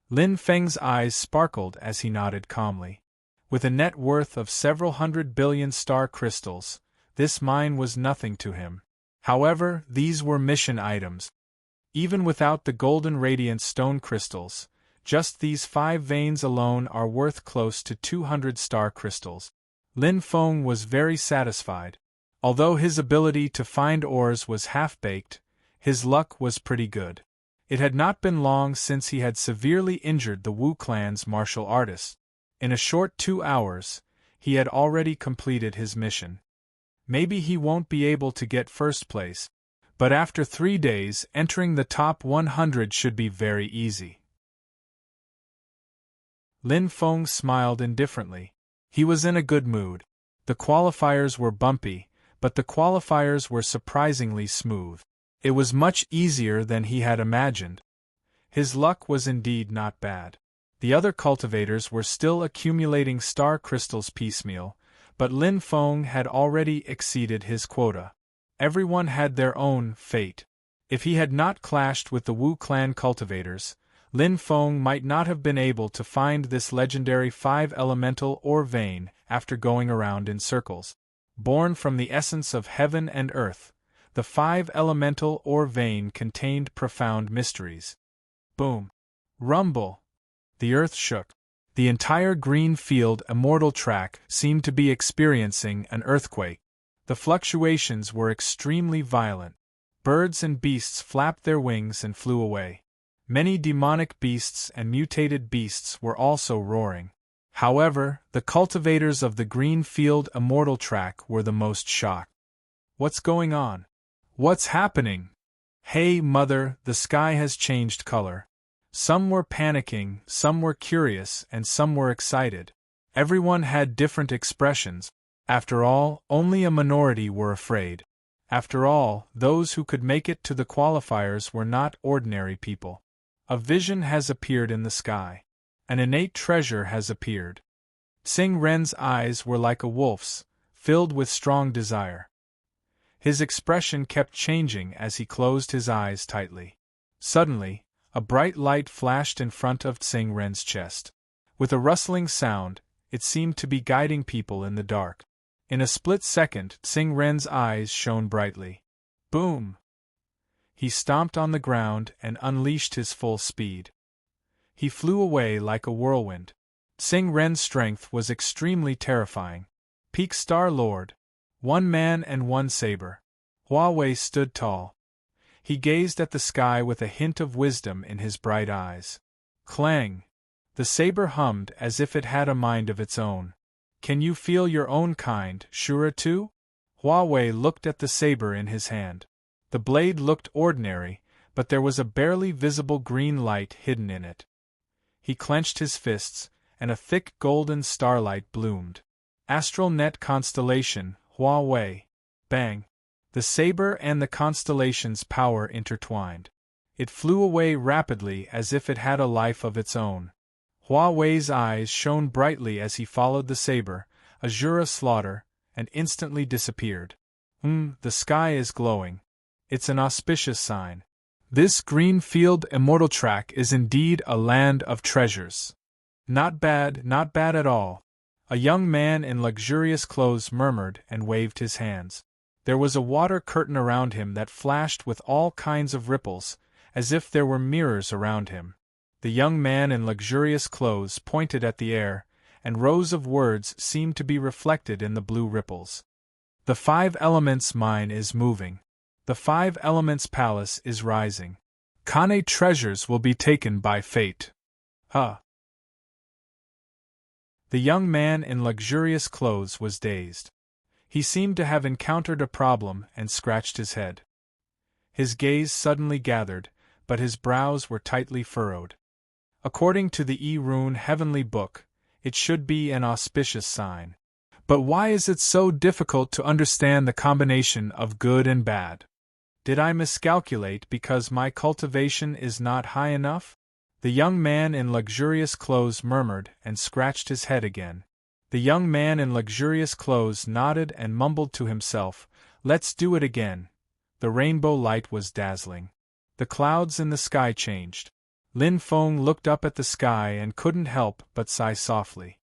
Lin Feng's eyes sparkled as he nodded calmly. With a net worth of several hundred billion star crystals, this mine was nothing to him. However, these were mission items. Even without the golden radiant stone crystals, just these 5 veins alone are worth close to 200 star crystals. Lin Feng was very satisfied. Although his ability to find ores was half-baked, his luck was pretty good. It had not been long since he had severely injured the Wu clan's martial artist. In a short 2 hours, he had already completed his mission. Maybe he won't be able to get first place, but after 3 days, entering the top 100 should be very easy. Lin Feng smiled indifferently. He was in a good mood. The qualifiers were bumpy, but the qualifiers were surprisingly smooth. It was much easier than he had imagined. His luck was indeed not bad. The other cultivators were still accumulating star crystals piecemeal, but Lin Feng had already exceeded his quota. Everyone had their own fate. If he had not clashed with the Wu clan cultivators, Lin Feng might not have been able to find this legendary 5-elemental ore vein after going around in circles. Born from the essence of heaven and earth, the 5-elemental ore vein contained profound mysteries. Boom! Rumble! The earth shook. The entire green field immortal track seemed to be experiencing an earthquake. The fluctuations were extremely violent. Birds and beasts flapped their wings and flew away. Many demonic beasts and mutated beasts were also roaring. However, the cultivators of the green field immortal track were the most shocked. What's going on? What's happening? Hey, mother, the sky has changed color. Some were panicking, some were curious, and some were excited. Everyone had different expressions. After all, only a minority were afraid. After all, those who could make it to the qualifiers were not ordinary people. A vision has appeared in the sky. An innate treasure has appeared. Tsing Ren's eyes were like a wolf's, filled with strong desire. His expression kept changing as he closed his eyes tightly. Suddenly, a bright light flashed in front of Tsing Ren's chest. With a rustling sound, it seemed to be guiding people in the dark. In a split second, Tsing Ren's eyes shone brightly. Boom! He stomped on the ground and unleashed his full speed. He flew away like a whirlwind. Tsing Ren's strength was extremely terrifying. Peak Star Lord. One man and one saber. Huawei stood tall. He gazed at the sky with a hint of wisdom in his bright eyes. Clang! The saber hummed as if it had a mind of its own. Can you feel your own kind, Shura too? Huawei looked at the saber in his hand. The blade looked ordinary, but there was a barely visible green light hidden in it. He clenched his fists, and a thick golden starlight bloomed. Astral Net Constellation, Huawei. Bang! The saber and the constellation's power intertwined. It flew away rapidly as if it had a life of its own. Huawei's eyes shone brightly as he followed the saber, Azura slaughter, and instantly disappeared. The sky is glowing. It's an auspicious sign. This green field immortal track is indeed a land of treasures. Not bad at all. A young man in luxurious clothes murmured and waved his hands. There was a water curtain around him that flashed with all kinds of ripples, as if there were mirrors around him. The young man in luxurious clothes pointed at the air, and rows of words seemed to be reflected in the blue ripples. The 5 Elements mine is moving. The 5 Elements palace is rising. Kane treasures will be taken by fate. Huh. The young man in luxurious clothes was dazed. He seemed to have encountered a problem and scratched his head. His gaze suddenly gathered, but his brows were tightly furrowed. According to the E-Rune Heavenly Book, it should be an auspicious sign. But why is it so difficult to understand the combination of good and bad? Did I miscalculate because my cultivation is not high enough? The young man in luxurious clothes murmured and scratched his head again. The young man in luxurious clothes nodded and mumbled to himself, "Let's do it again." The rainbow light was dazzling. The clouds in the sky changed. Lin Feng looked up at the sky and couldn't help but sigh softly.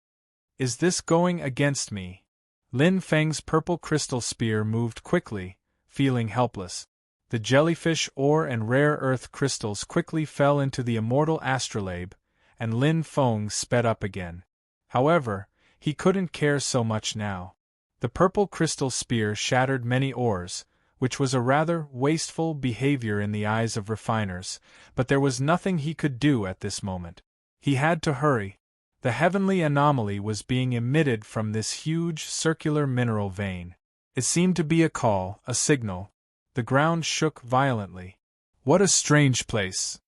Is this going against me? Lin Feng's purple crystal spear moved quickly, feeling helpless. The jellyfish ore and rare earth crystals quickly fell into the immortal astrolabe, and Lin Feng sped up again. However, he couldn't care so much now. The purple crystal spear shattered many ores, which was a rather wasteful behavior in the eyes of refiners, but there was nothing he could do at this moment. He had to hurry. The heavenly anomaly was being emitted from this huge circular mineral vein. It seemed to be a call, a signal. The ground shook violently. What a strange place!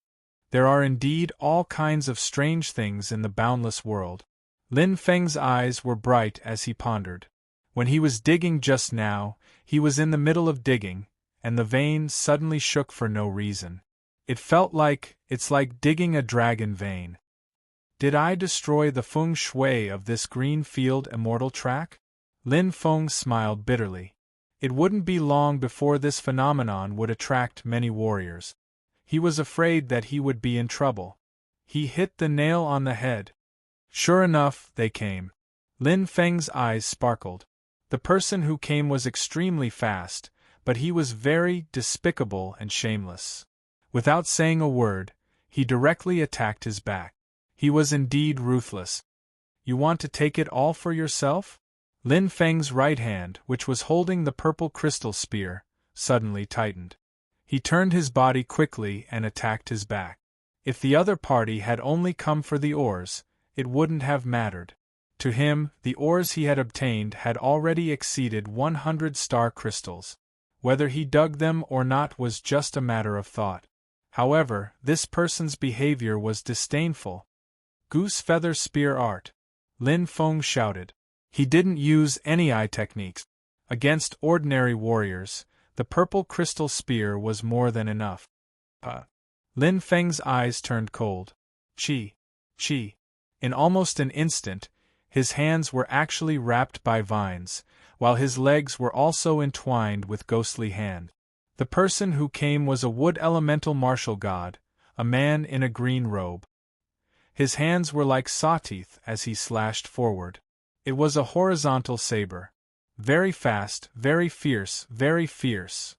There are indeed all kinds of strange things in the boundless world. Lin Feng's eyes were bright as he pondered. When he was digging just now, he was in the middle of digging, and the vein suddenly shook for no reason. It's like digging a dragon vein. Did I destroy the feng shui of this green field immortal track? Lin Feng smiled bitterly. It wouldn't be long before this phenomenon would attract many warriors. He was afraid that he would be in trouble. He hit the nail on the head. Sure enough, they came. Lin Feng's eyes sparkled. The person who came was extremely fast, but he was very despicable and shameless. Without saying a word, he directly attacked his back. He was indeed ruthless. You want to take it all for yourself? Lin Feng's right hand, which was holding the purple crystal spear, suddenly tightened. He turned his body quickly and attacked his back. If the other party had only come for the ores, it wouldn't have mattered. To him, the ores he had obtained had already exceeded 100 star crystals. Whether he dug them or not was just a matter of thought. However, this person's behavior was disdainful. Goose feather spear art. Lin Feng shouted. He didn't use any eye techniques. Against ordinary warriors, the purple crystal spear was more than enough. Lin Feng's eyes turned cold. Chi. In almost an instant, his hands were actually wrapped by vines, while his legs were also entwined with ghostly hand. The person who came was a wood elemental martial god, a man in a green robe. His hands were like saw teeth as he slashed forward. It was a horizontal saber. Very fast, very fierce, very fierce.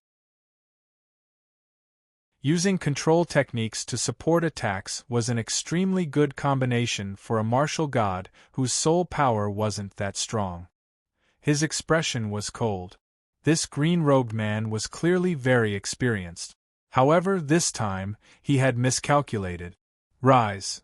Using control techniques to support attacks was an extremely good combination for a martial god whose soul power wasn't that strong. His expression was cold. This green-robed man was clearly very experienced. However, this time, he had miscalculated. Rise!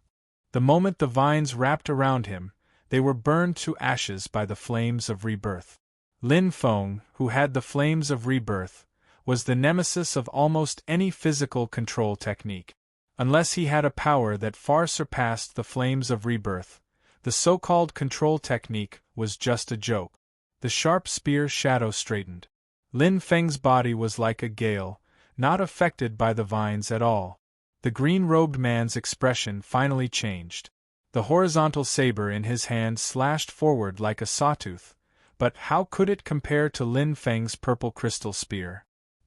The moment the vines wrapped around him, they were burned to ashes by the flames of rebirth. Lin Feng, who had the flames of rebirth, was the nemesis of almost any physical control technique. Unless he had a power that far surpassed the flames of rebirth, the so-called control technique was just a joke. The sharp spear shadow straightened. Lin Feng's body was like a gale, not affected by the vines at all. The green-robed man's expression finally changed. The horizontal saber in his hand slashed forward like a sawtooth, but how could it compare to Lin Feng's purple crystal spear?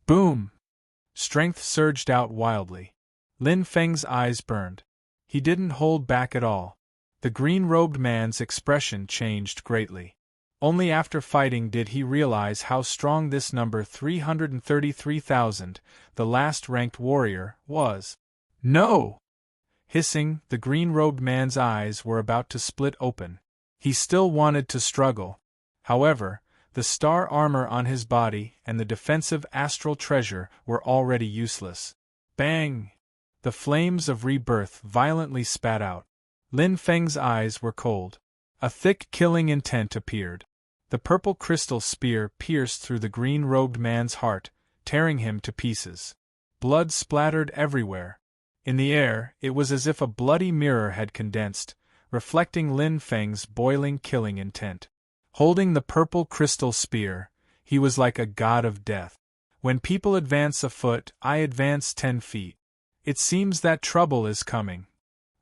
Boom! Strength surged out wildly. Lin Feng's eyes burned. He didn't hold back at all. The green-robed man's expression changed greatly. Only after fighting did he realize how strong this number 333,000, the last-ranked warrior, was. No! Hissing, the green-robed man's eyes were about to split open. He still wanted to struggle. However, the star armor on his body and the defensive astral treasure were already useless. Bang! The flames of rebirth violently spat out. Lin Feng's eyes were cold. A thick killing intent appeared. The purple crystal spear pierced through the green-robed man's heart, tearing him to pieces. Blood splattered everywhere. In the air, it was as if a bloody mirror had condensed, reflecting Lin Feng's boiling killing intent. Holding the purple crystal spear, he was like a god of death. When people advance a foot, I advance 10 feet. It seems that trouble is coming.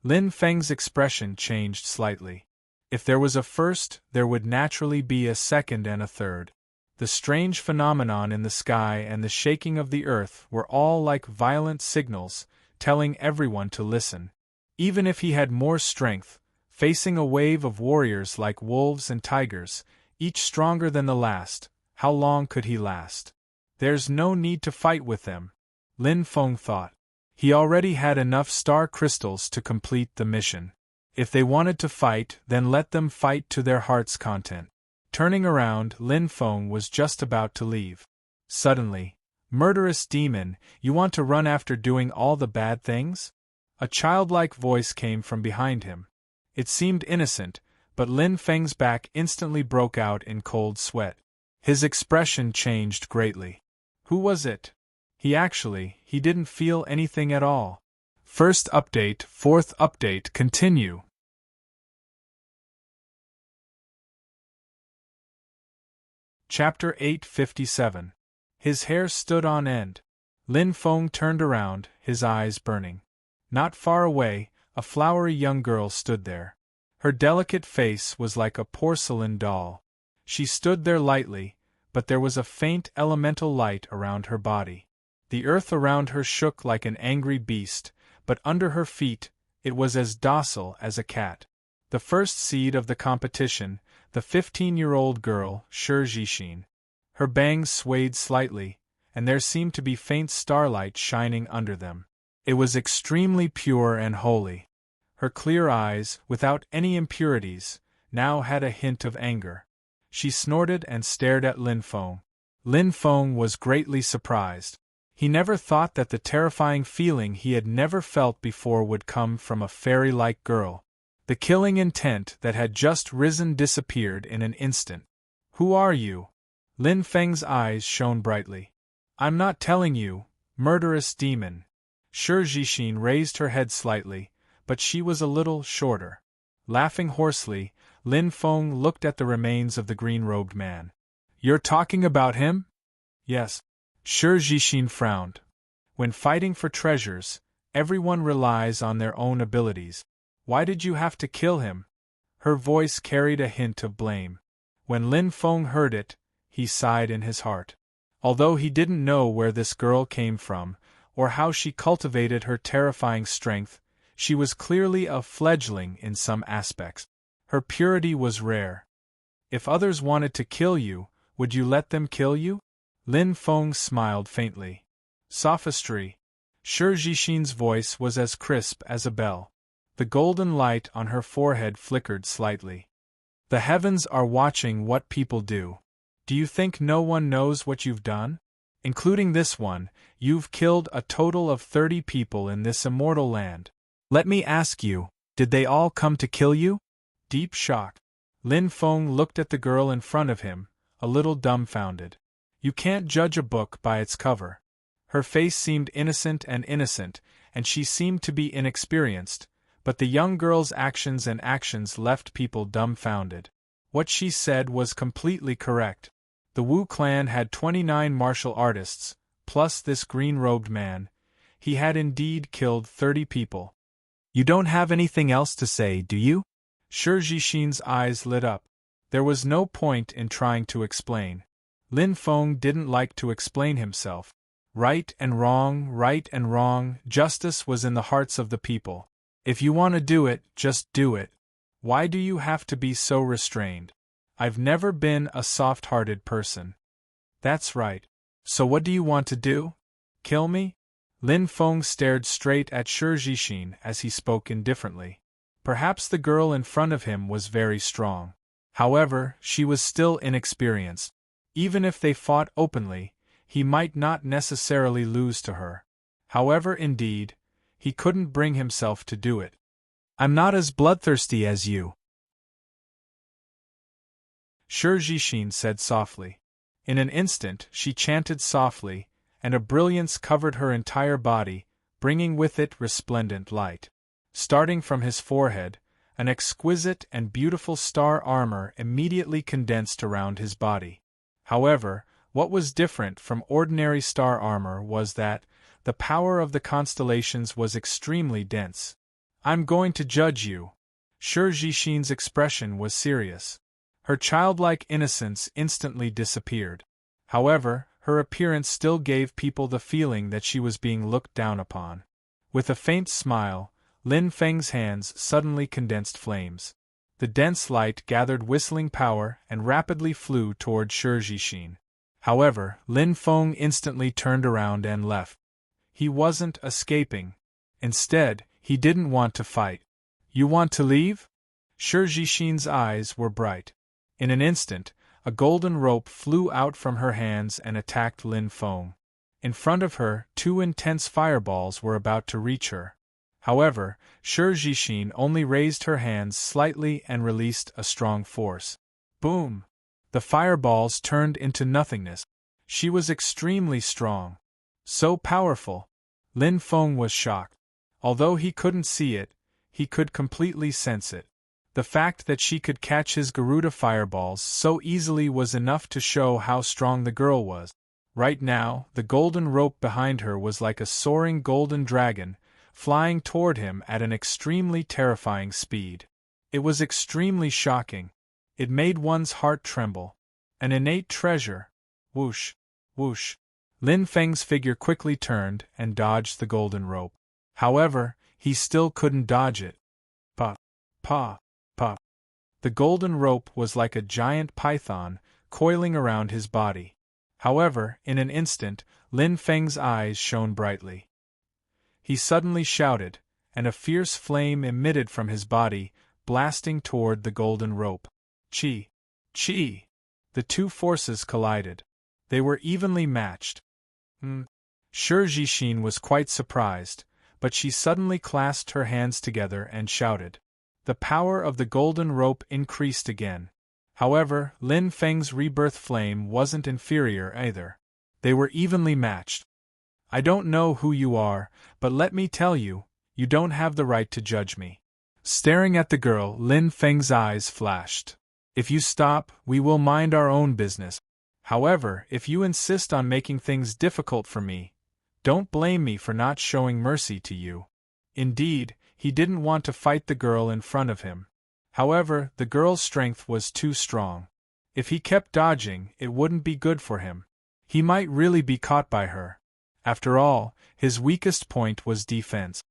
Lin Feng's expression changed slightly. If there was a first, there would naturally be a second and a third. The strange phenomenon in the sky and the shaking of the earth were all like violent signals, telling everyone to listen. Even if he had more strength, facing a wave of warriors like wolves and tigers, each stronger than the last, how long could he last? There's no need to fight with them, Lin Feng thought. He already had enough star crystals to complete the mission. If they wanted to fight, then let them fight to their heart's content. Turning around, Lin Feng was just about to leave. Suddenly, "Murderous demon, you want to run after doing all the bad things?" A childlike voice came from behind him. It seemed innocent, but Lin Feng's back instantly broke out in cold sweat. His expression changed greatly. Who was it? He didn't feel anything at all. First update, fourth update, continue. Chapter 857. His hair stood on end. Lin Feng turned around, his eyes burning. Not far away, a flowery young girl stood there. Her delicate face was like a porcelain doll. She stood there lightly, but there was a faint elemental light around her body. The earth around her shook like an angry beast, but under her feet, It was as docile as a cat. The first seed of the competition, the 15-year-old girl, Shirjishin. Her bangs swayed slightly, and there seemed to be faint starlight shining under them. It was extremely pure and holy. Her clear eyes, without any impurities, now had a hint of anger. She snorted and stared at Lin Feng. Lin Feng was greatly surprised. He never thought that the terrifying feeling he had never felt before would come from a fairy-like girl. The killing intent that had just risen disappeared in an instant. "Who are you?" Lin Feng's eyes shone brightly. "I'm not telling you, murderous demon." Shirjishin raised her head slightly, but she was a little shorter. Laughing hoarsely, Lin Feng looked at the remains of the green-robed man. "You're talking about him?" "Yes." Shirjishin frowned. "When fighting for treasures, everyone relies on their own abilities. Why did you have to kill him?" Her voice carried a hint of blame. When Lin Feng heard it, he sighed in his heart. Although he didn't know where this girl came from, or how she cultivated her terrifying strength, she was clearly a fledgling in some aspects. Her purity was rare. "If others wanted to kill you, would you let them kill you?" Lin Feng smiled faintly. "Sophistry." Shirjishin's voice was as crisp as a bell. The golden light on her forehead flickered slightly. "The heavens are watching what people do. Do you think no one knows what you've done? Including this one, you've killed a total of 30 people in this immortal land. Let me ask you, did they all come to kill you?" Deep shocked, Lin Feng looked at the girl in front of him, a little dumbfounded. You can't judge a book by its cover. Her face seemed innocent, and she seemed to be inexperienced, but the young girl's actions left people dumbfounded. What she said was completely correct. The Wu clan had 29 martial artists, plus this green-robed man. He had indeed killed 30 people. "You don't have anything else to say, do you?" Shirjishin's eyes lit up. There was no point in trying to explain. Lin Feng didn't like to explain himself. Right and wrong, justice was in the hearts of the people. If you want to do it, just do it. Why do you have to be so restrained? I've never been a soft-hearted person. That's right. So what do you want to do? Kill me? Lin Feng stared straight at Shirjishin as he spoke indifferently. Perhaps the girl in front of him was very strong. However, she was still inexperienced. Even if they fought openly, he might not necessarily lose to her. However, indeed, he couldn't bring himself to do it. "I'm not as bloodthirsty as you," Shirjishin said softly. In an instant she chanted softly, and a brilliance covered her entire body, bringing with it resplendent light. Starting from his forehead, an exquisite and beautiful star armor immediately condensed around his body. However, what was different from ordinary star armor was that the power of the constellations was extremely dense. "I'm going to judge you." Shirjishin's expression was serious. Her childlike innocence instantly disappeared. However, her appearance still gave people the feeling that she was being looked down upon. With a faint smile, Lin Feng's hands suddenly condensed flames. The dense light gathered whistling power and rapidly flew toward Shirjishin. However, Lin Feng instantly turned around and left. He wasn't escaping. Instead, he didn't want to fight. "You want to leave?" Shirjishin's eyes were bright. In an instant, a golden rope flew out from her hands and attacked Lin Feng. In front of her, 2 intense fireballs were about to reach her. However, Shirjishin only raised her hands slightly and released a strong force. Boom! The fireballs turned into nothingness. She was extremely strong. So powerful. Lin Feng was shocked. Although he couldn't see it, he could completely sense it. The fact that she could catch his Garuda fireballs so easily was enough to show how strong the girl was. Right now, the golden rope behind her was like a soaring golden dragon, flying toward him at an extremely terrifying speed. It was extremely shocking. It made one's heart tremble. An innate treasure. Whoosh, whoosh. Lin Feng's figure quickly turned and dodged the golden rope. However, he still couldn't dodge it. Pa, pa, pa. The golden rope was like a giant python, coiling around his body. However, in an instant, Lin Feng's eyes shone brightly. He suddenly shouted, and a fierce flame emitted from his body, blasting toward the golden rope. Chi! Chi! The two forces collided. They were evenly matched. Shi Jixin was quite surprised, but she suddenly clasped her hands together and shouted. The power of the golden rope increased again. However, Lin Feng's rebirth flame wasn't inferior either. They were evenly matched. I don't know who you are, but let me tell you, you don't have the right to judge me. Staring at the girl, Lin Feng's eyes flashed. If you stop, we will mind our own business. However, if you insist on making things difficult for me, don't blame me for not showing mercy to you. Indeed, he didn't want to fight the girl in front of him. However, the girl's strength was too strong. If he kept dodging, it wouldn't be good for him. He might really be caught by her. After all, his weakest point was defense.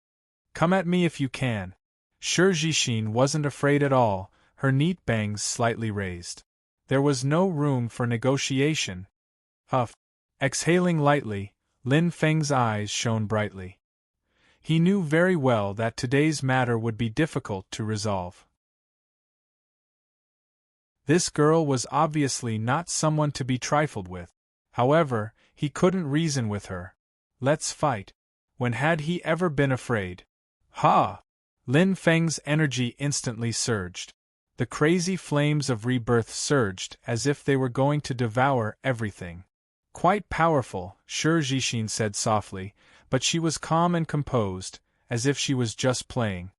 Come at me if you can. Shi Jixin wasn't afraid at all, her neat bangs slightly raised. There was no room for negotiation. Huff. Exhaling lightly, Lin Feng's eyes shone brightly. He knew very well that today's matter would be difficult to resolve. This girl was obviously not someone to be trifled with. However, he couldn't reason with her. Let's fight. When had he ever been afraid? Ha! Lin Feng's energy instantly surged. The crazy flames of rebirth surged as if they were going to devour everything. Quite powerful, Shi Jixin said softly, but she was calm and composed, as if she was just playing.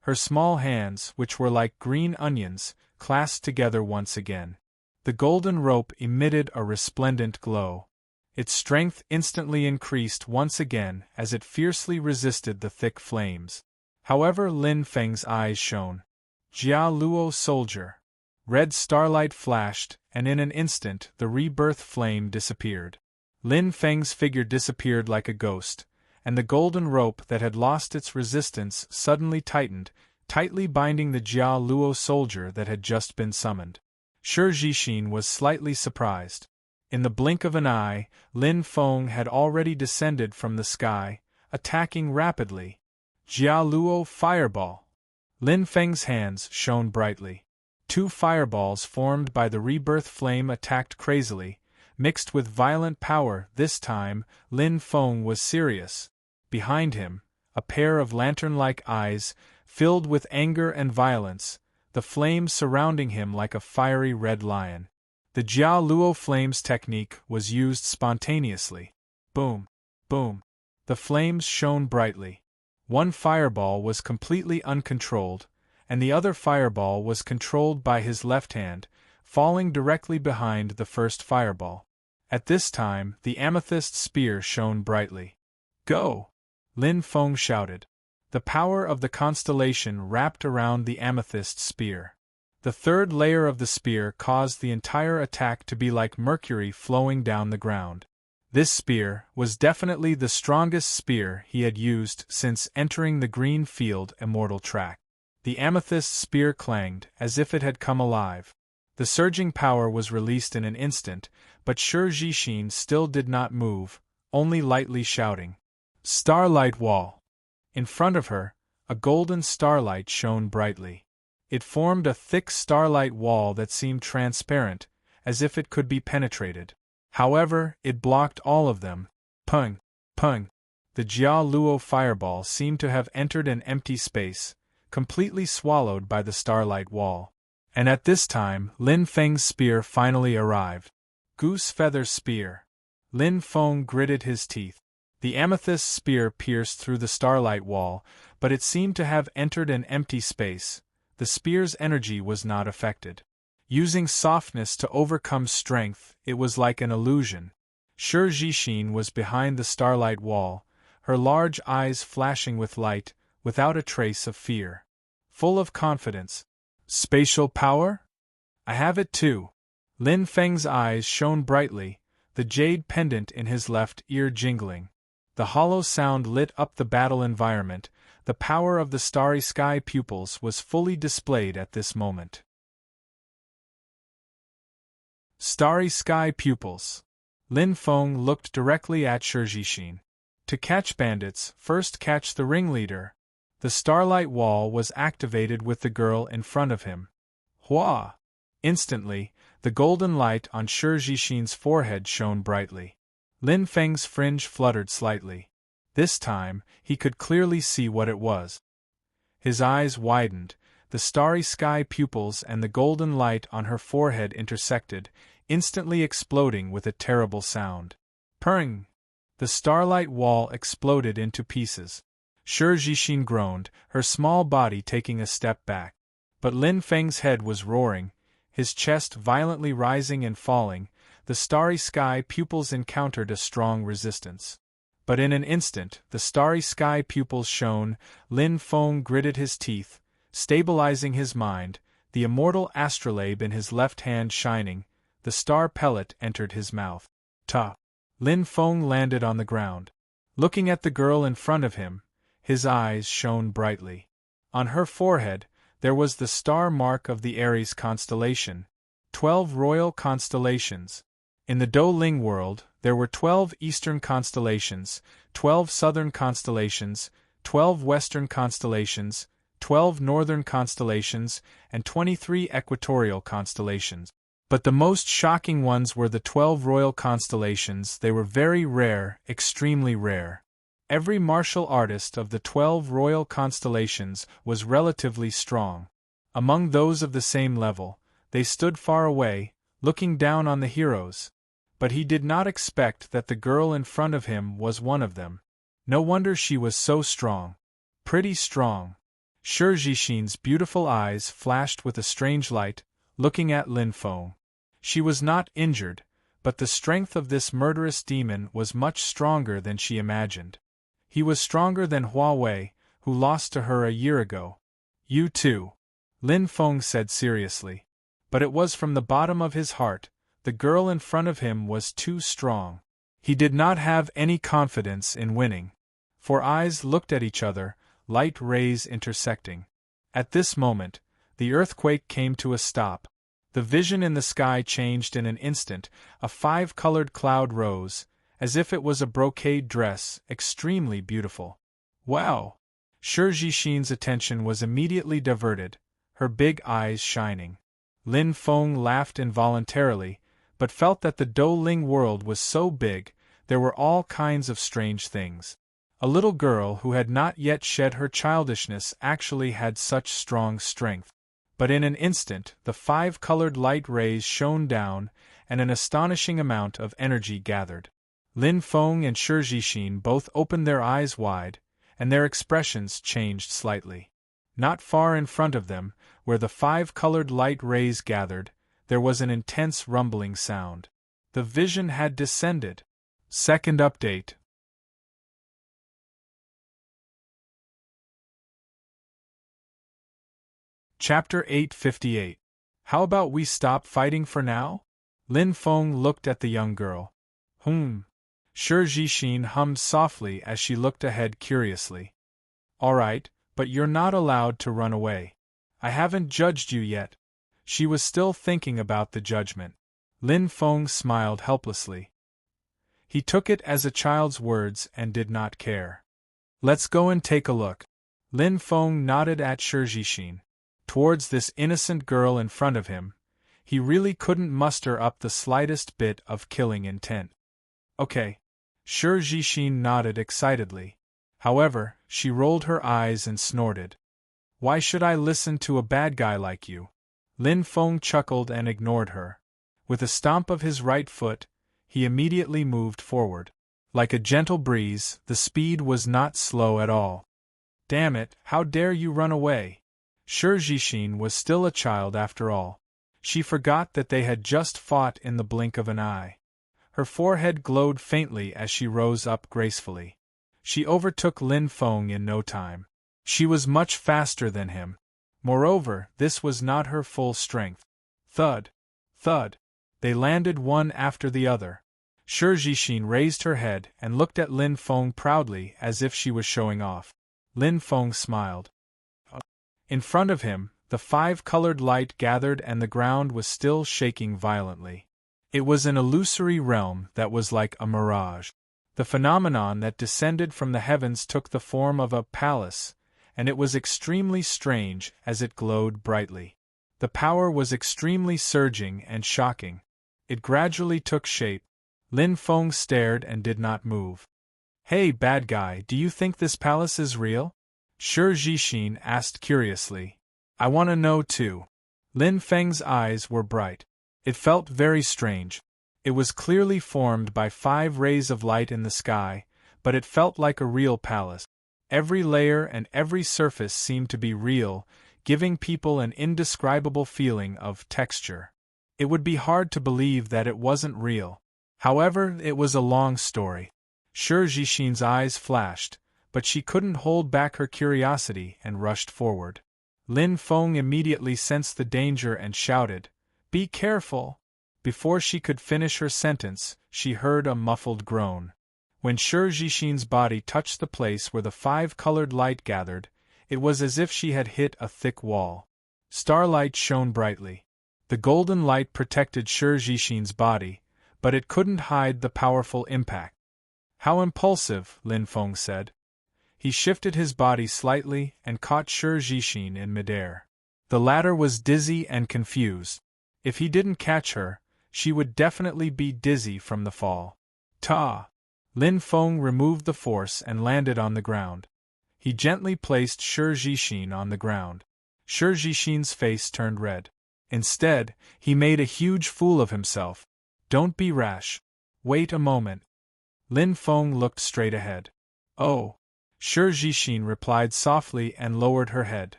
Her small hands, which were like green onions, clasped together once again. The golden rope emitted a resplendent glow. Its strength instantly increased once again as it fiercely resisted the thick flames. However, Lin Feng's eyes shone. Jia Luo soldier. Red starlight flashed, and in an instant the rebirth flame disappeared. Lin Feng's figure disappeared like a ghost, and the golden rope that had lost its resistance suddenly tightened, tightly binding the Jia Luo soldier that had just been summoned. Shi Jixin was slightly surprised. In the blink of an eye, Lin Feng had already descended from the sky, attacking rapidly. Jia Luo fireball. Lin Feng's hands shone brightly. Two fireballs formed by the rebirth flame attacked crazily, mixed with violent power. This time, Lin Feng was serious. Behind him, a pair of lantern-like eyes, filled with anger and violence, the flames surrounding him like a fiery red lion. The Jia Luo flames technique was used spontaneously. Boom, boom. The flames shone brightly. One fireball was completely uncontrolled, and the other fireball was controlled by his left hand, falling directly behind the first fireball. At this time, the amethyst spear shone brightly. Go! Lin Feng shouted. The power of the constellation wrapped around the amethyst spear. The third layer of the spear caused the entire attack to be like mercury flowing down the ground. This spear was definitely the strongest spear he had used since entering the green field immortal track. The amethyst spear clanged as if it had come alive. The surging power was released in an instant, but Shi Jixin still did not move, only lightly shouting. Starlight wall. In front of her, a golden starlight shone brightly. It formed a thick starlight wall that seemed transparent, as if it could be penetrated. However, it blocked all of them. Pung! Pung! The Jia Luo fireball seemed to have entered an empty space, completely swallowed by the starlight wall. And at this time, Lin Feng's spear finally arrived. Goose feather spear. Lin Feng gritted his teeth. The amethyst spear pierced through the starlight wall, but it seemed to have entered an empty space. The spear's energy was not affected. Using softness to overcome strength, it was like an illusion. Shi Jixin was behind the starlight wall, her large eyes flashing with light, without a trace of fear. Full of confidence. Spatial power? I have it too. Lin Feng's eyes shone brightly, the jade pendant in his left ear jingling. The hollow sound lit up the battle environment, The power of the starry sky pupils was fully displayed at this moment. Starry sky pupils. Lin Feng looked directly at Shijishin. To catch bandits, first catch the ringleader. The starlight wall was activated with the girl in front of him. Hua! Instantly, the golden light on Shijishin's forehead shone brightly. Lin Feng's fringe fluttered slightly. This time, he could clearly see what it was. His eyes widened, the starry sky pupils and the golden light on her forehead intersected, instantly exploding with a terrible sound. Purring! The starlight wall exploded into pieces. Shijishin groaned, her small body taking a step back. But Lin Feng's head was roaring, his chest violently rising and falling. The starry sky pupils encountered a strong resistance. But in an instant, the starry sky pupils shone. Lin Feng gritted his teeth, stabilizing his mind, the immortal astrolabe in his left hand shining. The star pellet entered his mouth. Ta! Lin Feng landed on the ground. Looking at the girl in front of him, his eyes shone brightly. On her forehead, there was the star mark of the Aries constellation. 12 royal constellations. In the Do Ling world, there were 12 eastern constellations, 12 southern constellations, 12 western constellations, 12 northern constellations, and 23 equatorial constellations. But the most shocking ones were the 12 royal constellations. They were very rare, extremely rare. Every martial artist of the 12 royal constellations was relatively strong. Among those of the same level, they stood far away, looking down on the heroes. But he did not expect that the girl in front of him was one of them. No wonder she was so strong. Pretty strong. Shijishin's beautiful eyes flashed with a strange light, looking at Lin Feng. She was not injured, but the strength of this murderous demon was much stronger than she imagined. He was stronger than Huawei, who lost to her a year ago. You too, Lin Feng said seriously. But it was from the bottom of his heart. The girl in front of him was too strong. He did not have any confidence in winning. For eyes looked at each other, light rays intersecting. At this moment, the earthquake came to a stop. The vision in the sky changed in an instant. A 5-colored cloud rose, as if it was a brocade dress, extremely beautiful. Wow! Shijishin's attention was immediately diverted, her big eyes shining. Lin Feng laughed involuntarily, but felt that the Do Ling world was so big, there were all kinds of strange things. A little girl who had not yet shed her childishness actually had such strong strength. But in an instant, the 5-colored light rays shone down, and an astonishing amount of energy gathered. Lin Feng and Shijishin both opened their eyes wide, and their expressions changed slightly. Not far in front of them, where the 5-colored light rays gathered, there was an intense rumbling sound. The vision had descended. Second update. Chapter 858. How about we stop fighting for now? Lin Feng looked at the young girl. Shijishin hummed softly as she looked ahead curiously. Alright, but you're not allowed to run away. I haven't judged you yet. She was still thinking about the judgment. Lin Feng smiled helplessly. He took it as a child's words and did not care. Let's go and take a look. Lin Feng nodded at Shijishin. Towards this innocent girl in front of him, he really couldn't muster up the slightest bit of killing intent. Okay. Shijishin nodded excitedly. However, she rolled her eyes and snorted. Why should I listen to a bad guy like you? Lin Feng chuckled and ignored her. With a stomp of his right foot, he immediately moved forward. Like a gentle breeze, the speed was not slow at all. Damn it, how dare you run away? Shijishin was still a child after all. She forgot that they had just fought in the blink of an eye. Her forehead glowed faintly as she rose up gracefully. She overtook Lin Feng in no time. She was much faster than him. Moreover, this was not her full strength. Thud! Thud! They landed one after the other. Shijishin raised her head and looked at Lin Feng proudly as if she was showing off. Lin Feng smiled. In front of him, the five-colored light gathered and the ground was still shaking violently. It was an illusory realm that was like a mirage. The phenomenon that descended from the heavens took the form of a palace, and it was extremely strange as it glowed brightly. The power was extremely surging and shocking. It gradually took shape. Lin Feng stared and did not move. "Hey, bad guy, do you think this palace is real?" Shi Jixin asked curiously. "I want to know too." Lin Feng's eyes were bright. It felt very strange. It was clearly formed by 5 rays of light in the sky, but it felt like a real palace. Every layer and every surface seemed to be real, giving people an indescribable feeling of texture. It would be hard to believe that it wasn't real. However, it was a long story. Shi Jixin's eyes flashed, but she couldn't hold back her curiosity and rushed forward. Lin Feng immediately sensed the danger and shouted, "Be careful!" Before she could finish her sentence, she heard a muffled groan. When Shi Jixin's body touched the place where the 5-colored light gathered, it was as if she had hit a thick wall. Starlight shone brightly. The golden light protected Shi Jixin's body, but it couldn't hide the powerful impact. "How impulsive," Lin Feng said. He shifted his body slightly and caught Shi Jixin in midair. The latter was dizzy and confused. If he didn't catch her, she would definitely be dizzy from the fall. Ta! Lin Feng removed the force and landed on the ground. He gently placed Shi Jixin on the ground. Shi Jixin's face turned red. Instead, he made a huge fool of himself. "Don't be rash. Wait a moment." Lin Feng looked straight ahead. "Oh." Shi Jixin replied softly and lowered her head.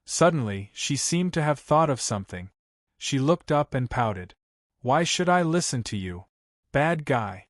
Suddenly, she seemed to have thought of something. She looked up and pouted. "Why should I listen to you, bad guy?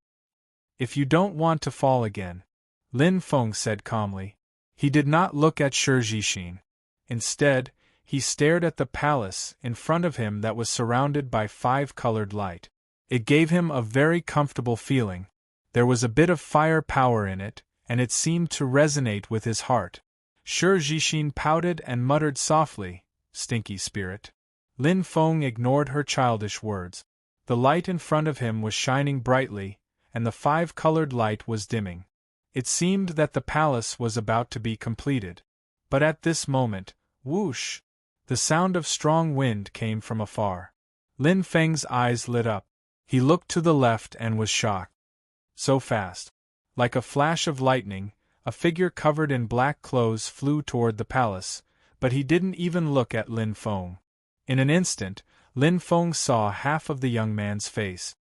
If you don't want to fall again," Lin Feng said calmly. He did not look at Shi Jixin. Instead, he stared at the palace in front of him that was surrounded by 5-colored light. It gave him a very comfortable feeling. There was a bit of fire power in it, and it seemed to resonate with his heart. Shi Jixin pouted and muttered softly, "Stinky spirit." Lin Feng ignored her childish words. The light in front of him was shining brightly, and the 5-colored light was dimming. It seemed that the palace was about to be completed. But at this moment, whoosh! The sound of strong wind came from afar. Lin Feng's eyes lit up. He looked to the left and was shocked. So fast. Like a flash of lightning, a figure covered in black clothes flew toward the palace, but he didn't even look at Lin Feng. In an instant, Lin Feng saw half of the young man's face.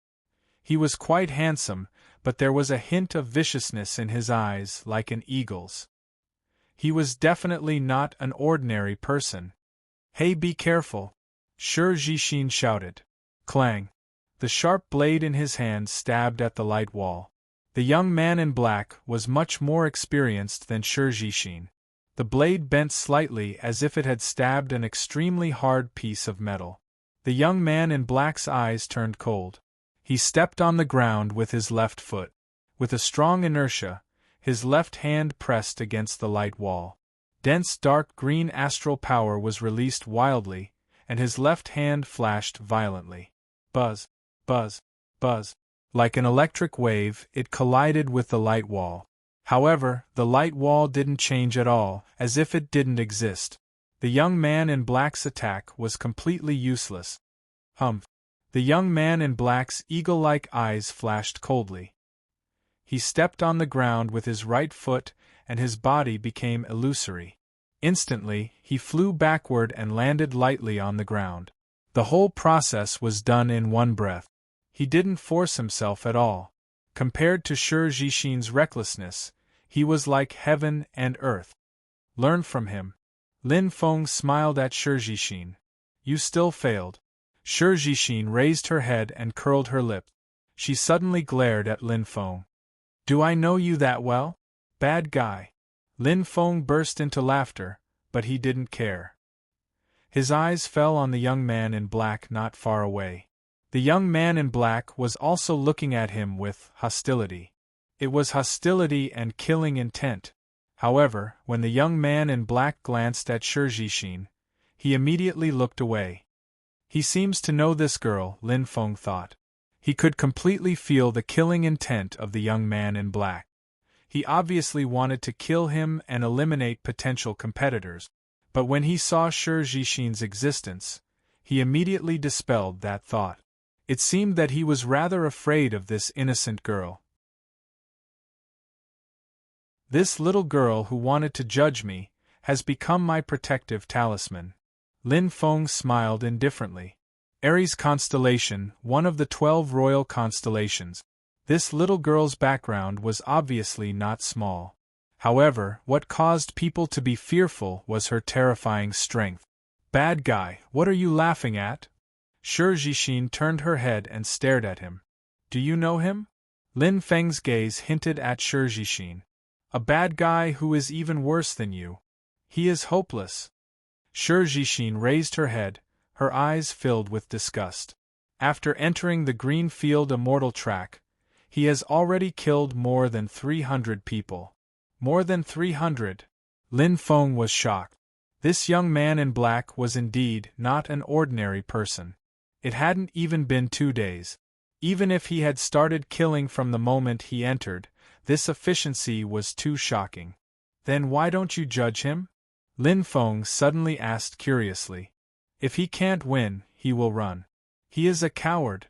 He was quite handsome, but there was a hint of viciousness in his eyes like an eagle's. He was definitely not an ordinary person. "Hey, be careful!" Shi Jixin shouted. Clang! The sharp blade in his hand stabbed at the light wall. The young man in black was much more experienced than Shi Jixin. The blade bent slightly as if it had stabbed an extremely hard piece of metal. The young man in black's eyes turned cold. He stepped on the ground with his left foot. With a strong inertia, his left hand pressed against the light wall. Dense dark green astral power was released wildly, and his left hand flashed violently. Buzz! Buzz! Buzz! Like an electric wave, it collided with the light wall. However, the light wall didn't change at all, as if it didn't exist. The young man in black's attack was completely useless. Humph! The young man in black's eagle-like eyes flashed coldly. He stepped on the ground with his right foot, and his body became illusory. Instantly, he flew backward and landed lightly on the ground. The whole process was done in one breath. He didn't force himself at all. Compared to Shi Jixin's recklessness, he was like heaven and earth. Learn from him. Lin Feng smiled at Shi Jixin. "You still failed." Shi Jixin raised her head and curled her lip. She suddenly glared at Lin Feng. "Do I know you that well, bad guy?" Lin Feng burst into laughter, but he didn't care. His eyes fell on the young man in black not far away. The young man in black was also looking at him with hostility. It was hostility and killing intent. However, when the young man in black glanced at Shizhishin, he immediately looked away. He seems to know this girl, Lin Feng thought. He could completely feel the killing intent of the young man in black. He obviously wanted to kill him and eliminate potential competitors, but when he saw Shizhishin's existence, he immediately dispelled that thought. It seemed that he was rather afraid of this innocent girl. This little girl who wanted to judge me has become my protective talisman. Lin Feng smiled indifferently. Aries constellation, one of the 12 royal constellations. This little girl's background was obviously not small. However, what caused people to be fearful was her terrifying strength. Bad guy, what are you laughing at? Shizhishin turned her head and stared at him. Do you know him? Lin Feng's gaze hinted at Shizhishin. A bad guy who is even worse than you. He is hopeless. Shizhishin raised her head, her eyes filled with disgust. After entering the Greenfield Immortal track, he has already killed more than 300 people. More than 300? Lin Feng was shocked. This young man in black was indeed not an ordinary person. It hadn't even been 2 days. Even if he had started killing from the moment he entered, this efficiency was too shocking. Then why don't you judge him? Lin Feng suddenly asked curiously. If he can't win, he will run. He is a coward.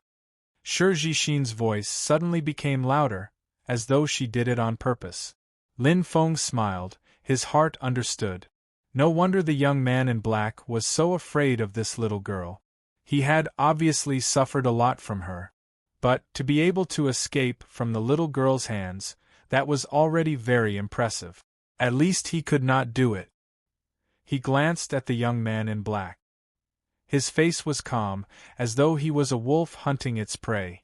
Shizhishin's voice suddenly became louder, as though she did it on purpose. Lin Feng smiled, his heart understood. No wonder the young man in black was so afraid of this little girl. He had obviously suffered a lot from her. But, to be able to escape from the little girl's hands, that was already very impressive. At least he could not do it. He glanced at the young man in black. His face was calm, as though he was a wolf hunting its prey.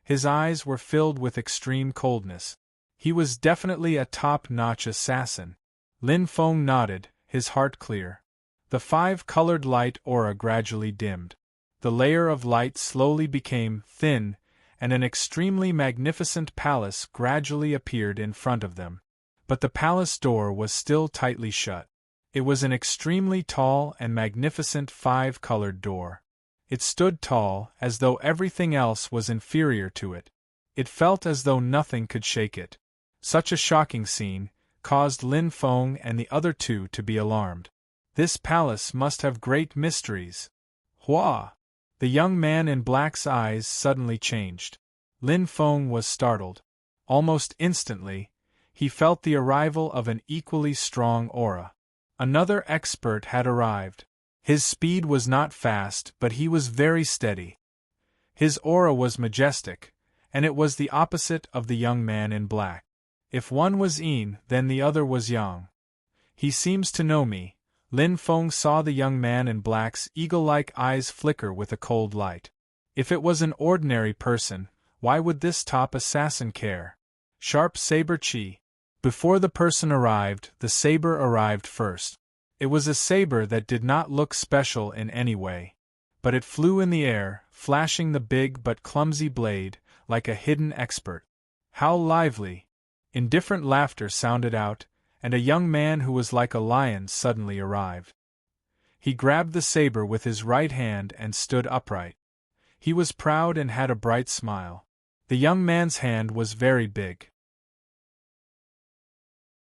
His eyes were filled with extreme coldness. He was definitely a top-notch assassin. Lin Feng nodded, his heart clear. The 5-colored light aura gradually dimmed. The layer of light slowly became thin, and an extremely magnificent palace gradually appeared in front of them. But the palace door was still tightly shut. It was an extremely tall and magnificent 5-colored door. It stood tall, as though everything else was inferior to it. It felt as though nothing could shake it. Such a shocking scene caused Lin Feng and the other two to be alarmed. This palace must have great mysteries. Hua! The young man in black's eyes suddenly changed. Lin Feng was startled. Almost instantly, he felt the arrival of an equally strong aura. Another expert had arrived. His speed was not fast, but he was very steady. His aura was majestic, and it was the opposite of the young man in black. If one was yin, then the other was yang. He seems to know me. Lin Feng saw the young man in black's eagle-like eyes flicker with a cold light. If it was an ordinary person, why would this top assassin care? Sharp saber chi. Before the person arrived, the saber arrived first. It was a saber that did not look special in any way. But it flew in the air, flashing the big but clumsy blade, like a hidden expert. How lively! Indifferent laughter sounded out, and a young man who was like a lion suddenly arrived. He grabbed the saber with his right hand and stood upright. He was proud and had a bright smile. The young man's hand was very big.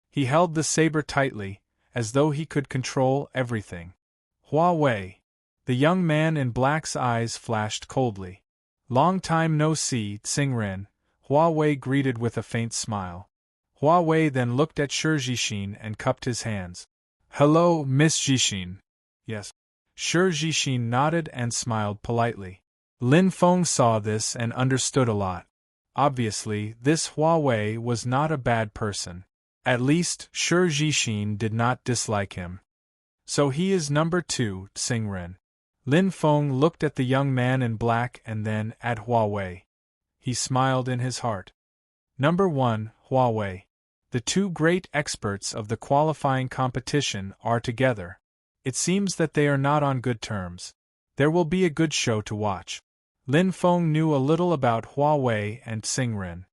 He held the saber tightly, as though he could control everything. Hua Wei. The young man in black's eyes flashed coldly. Long time no see, Tsingren, Hua Wei greeted with a faint smile. Hua Wei then looked at Shizhishin and cupped his hands. Hello, Miss Zhishin. Yes. Shizhishin nodded and smiled politely. Lin Feng saw this and understood a lot. Obviously, this Hua Wei was not a bad person. At least, Shizhishin did not dislike him. So he is number 2, Tsingren. Lin Feng looked at the young man in black and then at Hua Wei. He smiled in his heart. Number 1, Hua Wei. The two great experts of the qualifying competition are together. It seems that they are not on good terms. There will be a good show to watch. Lin Feng knew a little about Hua Wei and Tsingren.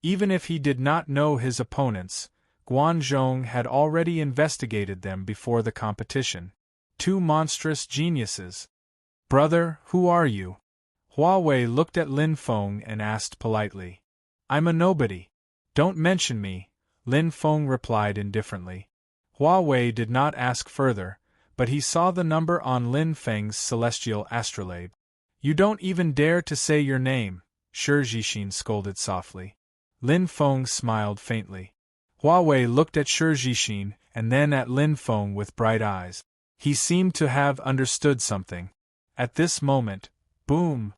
Even if he did not know his opponents, Guanzhong had already investigated them before the competition. Two monstrous geniuses. Brother, who are you? Huawei looked at Lin Feng and asked politely. I'm a nobody. Don't mention me, Lin Feng replied indifferently. Huawei did not ask further, but he saw the number on Lin Feng's celestial astrolabe. You don't even dare to say your name, Shi Jixin scolded softly. Lin Feng smiled faintly. Huawei looked at Shi Jixin and then at Lin Feng with bright eyes. He seemed to have understood something. At this moment, boom!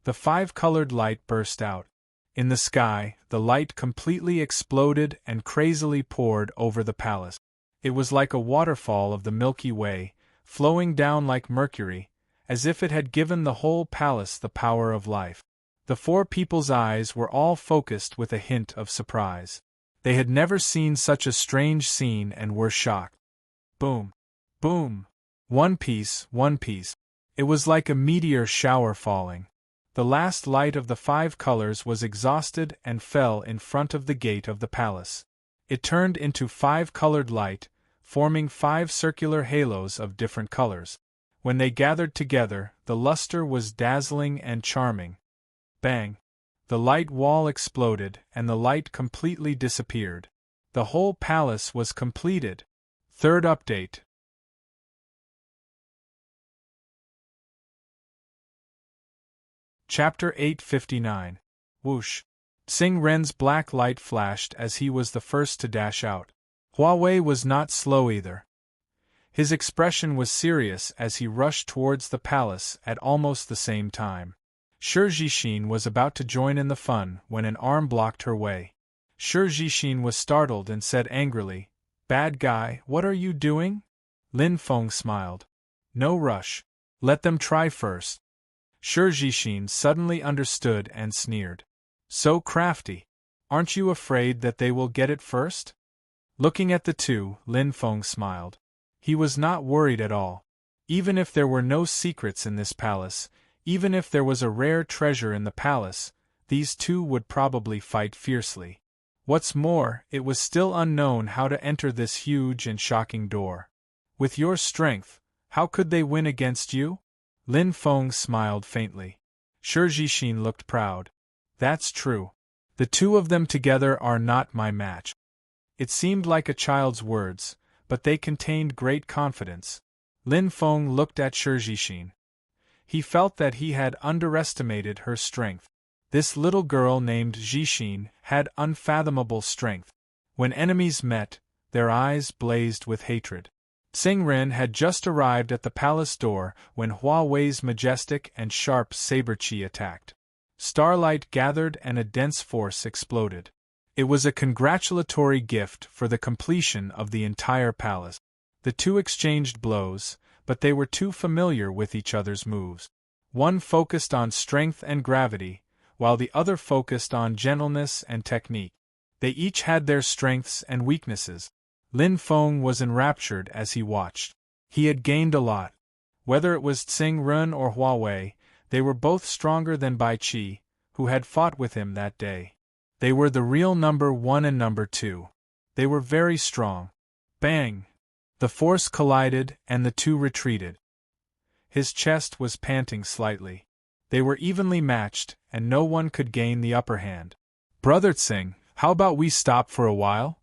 The five-colored light burst out. In the sky, the light completely exploded and crazily poured over the palace. It was like a waterfall of the Milky Way, flowing down like mercury, as if it had given the whole palace the power of life. The four people's eyes were all focused with a hint of surprise. They had never seen such a strange scene and were shocked. Boom! Boom! One piece, one piece. It was like a meteor shower falling. The last light of the five colors was exhausted and fell in front of the gate of the palace. It turned into five-colored light, forming five circular halos of different colors. When they gathered together, the luster was dazzling and charming. Bang! The light wall exploded and the light completely disappeared. The whole palace was completed. Third update. Chapter 859. Whoosh! Xing Ren's black light flashed as he was the first to dash out. Huawei was not slow either. His expression was serious as he rushed towards the palace at almost the same time. Shi Jixin was about to join in the fun when an arm blocked her way. Shi Jixin was startled and said angrily, "Bad guy, what are you doing?" Lin Feng smiled. "No rush. Let them try first." Shi Jixin suddenly understood and sneered. "So crafty. Aren't you afraid that they will get it first?" Looking at the two, Lin Feng smiled. He was not worried at all. Even if there were no secrets in this palace, even if there was a rare treasure in the palace, these two would probably fight fiercely. What's more, it was still unknown how to enter this huge and shocking door. With your strength, how could they win against you? Lin Feng smiled faintly. Shi Jixin looked proud. That's true. The two of them together are not my match. It seemed like a child's words, but they contained great confidence. Lin Feng looked at Shi Jixin. He felt that he had underestimated her strength. This little girl named Jixin had unfathomable strength. When enemies met, their eyes blazed with hatred. Xing Ren had just arrived at the palace door when Huawei's majestic and sharp saber qi attacked. Starlight gathered and a dense force exploded. It was a congratulatory gift for the completion of the entire palace. The two exchanged blows, but they were too familiar with each other's moves. One focused on strength and gravity, while the other focused on gentleness and technique. They each had their strengths and weaknesses. Lin Feng was enraptured as he watched. He had gained a lot. Whether it was Xing Ren or Huawei, they were both stronger than Bai Qi, who had fought with him that day. They were the real number one and number two. They were very strong. Bang! The force collided and the two retreated. His chest was panting slightly. They were evenly matched, and no one could gain the upper hand. Brother Xing, how about we stop for a while?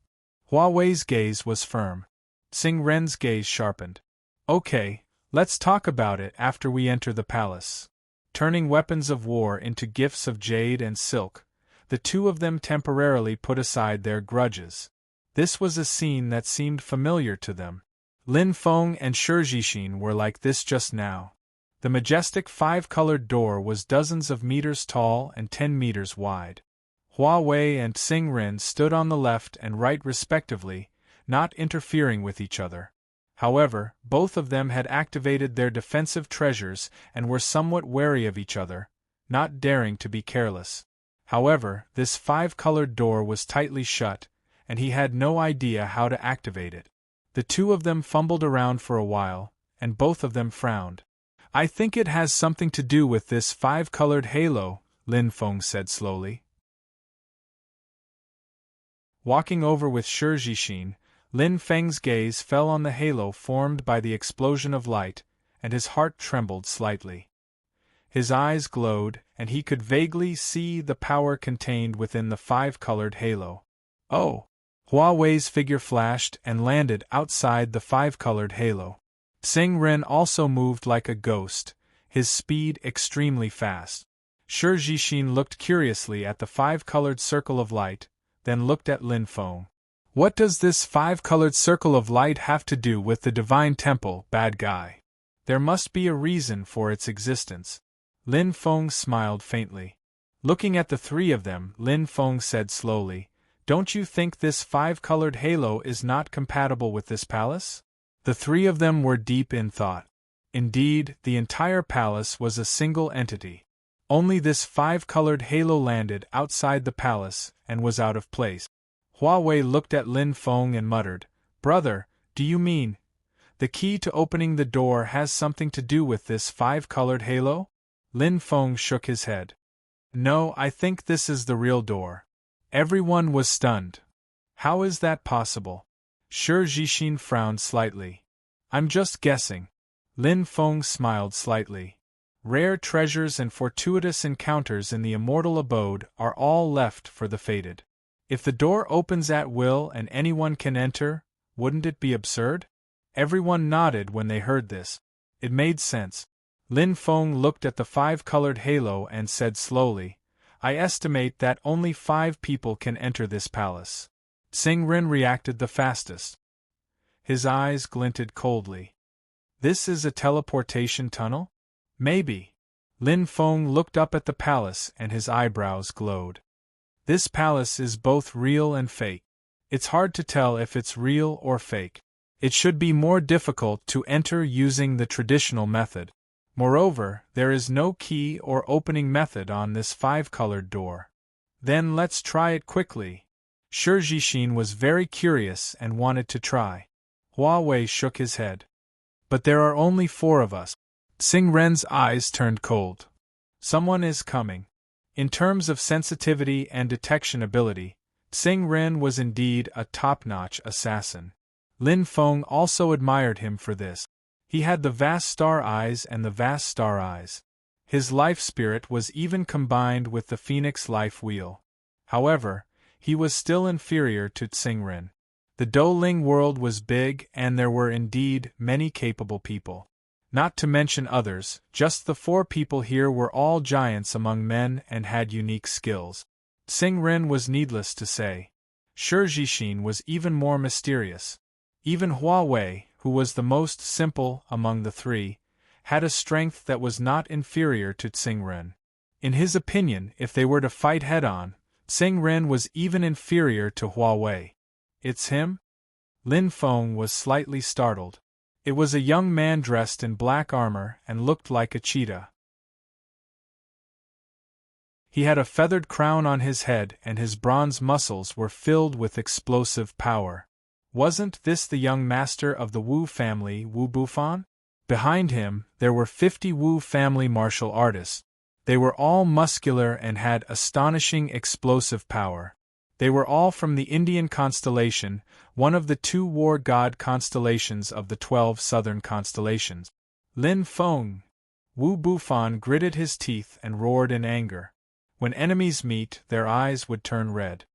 Huawei's gaze was firm. Xing Ren's gaze sharpened. Okay, let's talk about it after we enter the palace. Turning weapons of war into gifts of jade and silk, the two of them temporarily put aside their grudges. This was a scene that seemed familiar to them. Lin Feng and Shi Jixin were like this just now. The majestic five-colored door was dozens of meters tall and 10 meters wide. Huawei and Xing Ren stood on the left and right respectively, not interfering with each other. However, both of them had activated their defensive treasures and were somewhat wary of each other, not daring to be careless. However, this five-colored door was tightly shut, and he had no idea how to activate it. The two of them fumbled around for a while, and both of them frowned. I think it has something to do with this five-colored halo, Lin Feng said slowly. Walking over with Shi Zhixin, Lin Feng's gaze fell on the halo formed by the explosion of light, and his heart trembled slightly. His eyes glowed, and he could vaguely see the power contained within the five-colored halo. Oh! Hua Wei's figure flashed and landed outside the five-colored halo. Xing Ren also moved like a ghost, his speed extremely fast. Shi Zhixin looked curiously at the five-colored circle of light, then looked at Lin Feng. What does this five-colored circle of light have to do with the Divine Temple, bad guy? There must be a reason for its existence. Lin Feng smiled faintly. Looking at the three of them, Lin Feng said slowly, "Don't you think this five-colored halo is not compatible with this palace?" The three of them were deep in thought. Indeed, the entire palace was a single entity. Only this five-colored halo landed outside the palace and was out of place. Hua Wei looked at Lin Feng and muttered, "Brother, do you mean the key to opening the door has something to do with this five-colored halo?" Lin Feng shook his head. "No, I think this is the real door." Everyone was stunned. "How is that possible?" Shi Zhixin frowned slightly. "I'm just guessing." Lin Feng smiled slightly. "Rare treasures and fortuitous encounters in the immortal abode are all left for the fated. If the door opens at will and anyone can enter, wouldn't it be absurd?" Everyone nodded when they heard this. It made sense. Lin Feng looked at the five-colored halo and said slowly, "I estimate that only 5 people can enter this palace." Xing Ren reacted the fastest. His eyes glinted coldly. "This is a teleportation tunnel? Maybe." Lin Feng looked up at the palace and his eyebrows glowed. "This palace is both real and fake. It's hard to tell if it's real or fake. It should be more difficult to enter using the traditional method. Moreover, there is no key or opening method on this five-colored door." "Then let's try it quickly." Shi Zhixin was very curious and wanted to try. Hua Wei shook his head. "But there are only 4 of us." Xing Ren's eyes turned cold. "Someone is coming." In terms of sensitivity and detection ability, Xing Ren was indeed a top-notch assassin. Lin Feng also admired him for this. He had the vast star eyes and the vast star eyes. His life spirit was even combined with the phoenix life wheel. However, he was still inferior to Xing Ren. The Douling world was big and there were indeed many capable people. Not to mention others, just the 4 people here were all giants among men and had unique skills. Xing Ren was needless to say. Shi Zhixin was even more mysterious. Even Hua Wei, who was the most simple among the 3, had a strength that was not inferior to Xing Ren. In his opinion, if they were to fight head-on, Xing Ren was even inferior to Hua Wei. "It's him?" Lin Feng was slightly startled. It was a young man dressed in black armor and looked like a cheetah. He had a feathered crown on his head and his bronze muscles were filled with explosive power. Wasn't this the young master of the Wu family, Wu Bufan? Behind him, there were 50 Wu family martial artists. They were all muscular and had astonishing explosive power. They were all from the Indian constellation, one of the 2 war god constellations of the 12 southern constellations. Lin Feng! Wu Bufan gritted his teeth and roared in anger. When enemies meet, their eyes would turn red.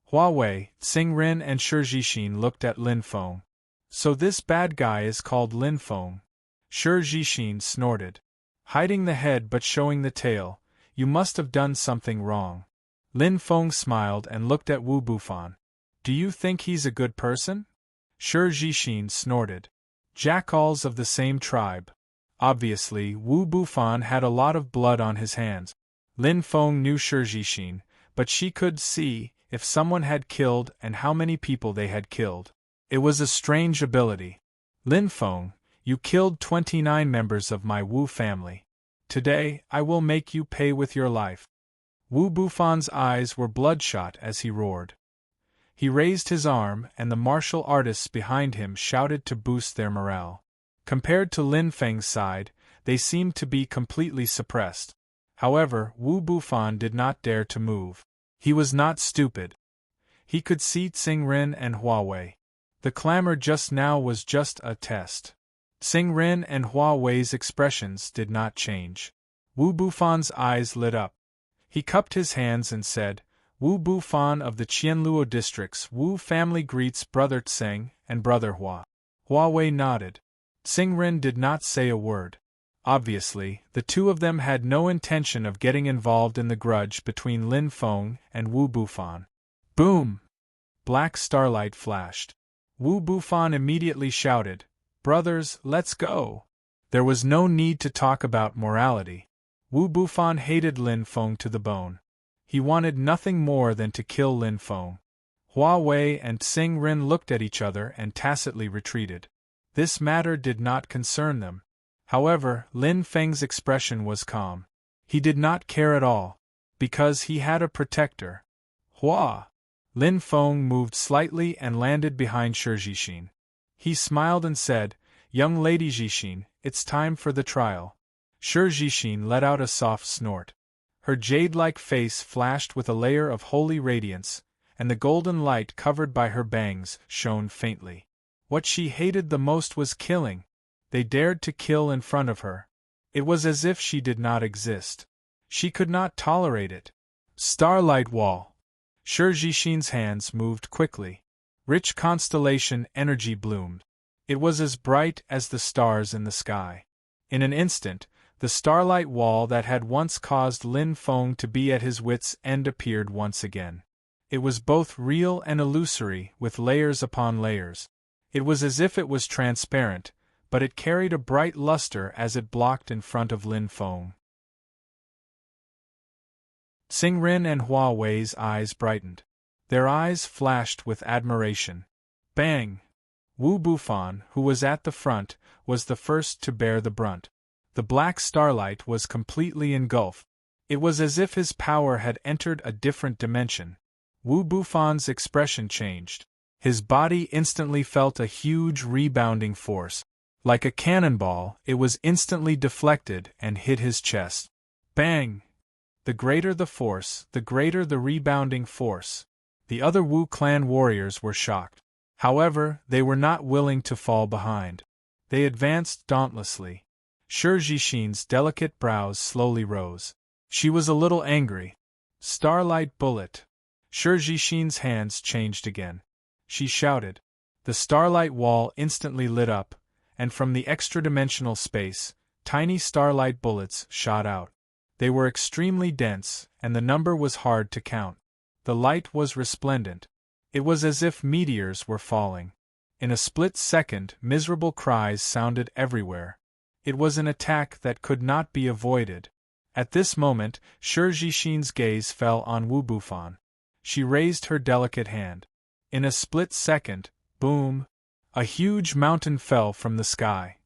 Hua Wei, Xing Ren and Shi Zhixin looked at Lin Feng. "So this bad guy is called Lin Feng?" Shi Zhixin snorted. "Hiding the head but showing the tail, you must have done something wrong." Lin Feng smiled and looked at Wu Bufan. "Do you think he's a good person?" Shi Zhixin snorted. "Jackals of the same tribe." Obviously, Wu Bufan had a lot of blood on his hands. Lin Feng knew Shi Zhixin, but she could see if someone had killed and how many people they had killed. It was a strange ability. "Lin Feng, you killed 29 members of my Wu family. Today, I will make you pay with your life." Wu Bufan's eyes were bloodshot as he roared. He raised his arm and the martial artists behind him shouted to boost their morale. Compared to Lin Feng's side, they seemed to be completely suppressed. However, Wu Bufan did not dare to move. He was not stupid. He could see Tsing-Rin and Huawei. The clamor just now was just a test. Tsing-Rin and Huawei's expressions did not change. Wu Bufan's eyes lit up. He cupped his hands and said, Wu Bufan of the Qianluo districts, Wu family greets Brother Tseng and Brother Hua. Huawei nodded. Tsing-Rin did not say a word. Obviously, the two of them had no intention of getting involved in the grudge between Lin Feng and Wu Bufan. Boom! Black starlight flashed. Wu Bufan immediately shouted, Brothers, let's go! There was no need to talk about morality. Wu Bufan hated Lin Feng to the bone. He wanted nothing more than to kill Lin Feng. Huawei and Tsing-Rin looked at each other and tacitly retreated. This matter did not concern them. However, Lin Feng's expression was calm. He did not care at all, because he had a protector. Hua! Lin Feng moved slightly and landed behind Shi Jixin. He smiled and said, Young Lady Jixin, it's time for the trial. Shi Jixin let out a soft snort. Her jade-like face flashed with a layer of holy radiance, and the golden light covered by her bangs shone faintly. What she hated the most was killing. They dared to kill in front of her. It was as if she did not exist. She could not tolerate it. Starlight Wall. Shi Jixin's hands moved quickly. Rich constellation energy bloomed. It was as bright as the stars in the sky. In an instant, the starlight wall that had once caused Lin Feng to be at his wits' end appeared once again. It was both real and illusory, with layers upon layers. It was as if it was transparent, but it carried a bright luster as it blocked in front of Lin Feng. Tsing-Rin and Huawei's eyes brightened. Their eyes flashed with admiration. Bang! Wu Bufan, who was at the front, was the first to bear the brunt. The black starlight was completely engulfed. It was as if his power had entered a different dimension. Wu Bufan's expression changed. His body instantly felt a huge rebounding force. Like a cannonball, it was instantly deflected and hit his chest. Bang! The greater the force, the greater the rebounding force. The other Wu clan warriors were shocked. However, they were not willing to fall behind. They advanced dauntlessly. Shi Jixin's delicate brows slowly rose. She was a little angry. Starlight bullet. Shi Jixin's hands changed again. She shouted. The starlight wall instantly lit up, and from the extra-dimensional space, tiny starlight bullets shot out. They were extremely dense, and the number was hard to count. The light was resplendent. It was as if meteors were falling. In a split second, miserable cries sounded everywhere. It was an attack that could not be avoided. At this moment, Shi Jixin's gaze fell on Wu Bufan. She raised her delicate hand. In a split second, boom! A huge mountain fell from the sky.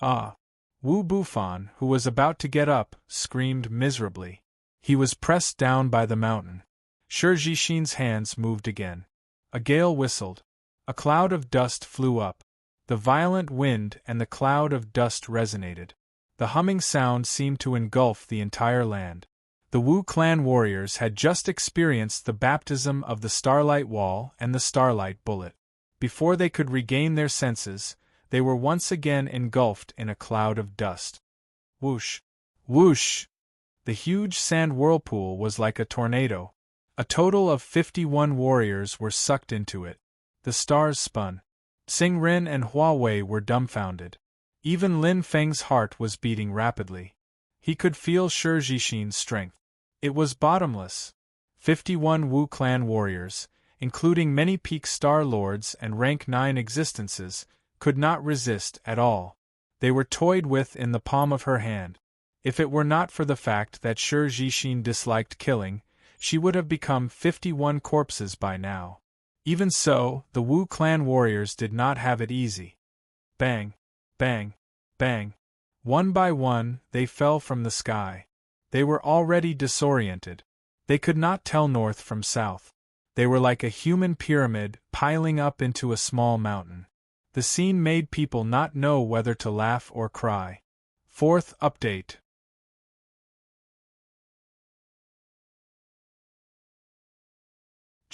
Ah! Wu Bufan, who was about to get up, screamed miserably. He was pressed down by the mountain. Shi Jixin's hands moved again. A gale whistled. A cloud of dust flew up. The violent wind and the cloud of dust resonated. The humming sound seemed to engulf the entire land. The Wu clan warriors had just experienced the baptism of the Starlight Wall and the Starlight Bullet. Before they could regain their senses, they were once again engulfed in a cloud of dust. Whoosh! Whoosh! The huge sand whirlpool was like a tornado. A total of 51 warriors were sucked into it. The stars spun. Tsing-Rin and Huawei were dumbfounded. Even Lin Feng's heart was beating rapidly. He could feel Shi Jixin's strength. It was bottomless. 51 Wu clan warriors, including many peak star lords and rank 9 existences, could not resist at all. They were toyed with in the palm of her hand. If it were not for the fact that Shi Jixin disliked killing, she would have become 51 corpses by now. Even so, the Wu clan warriors did not have it easy. Bang! Bang! Bang! One by one, they fell from the sky. They were already disoriented. They could not tell north from south. They were like a human pyramid piling up into a small mountain. The scene made people not know whether to laugh or cry. Fourth update.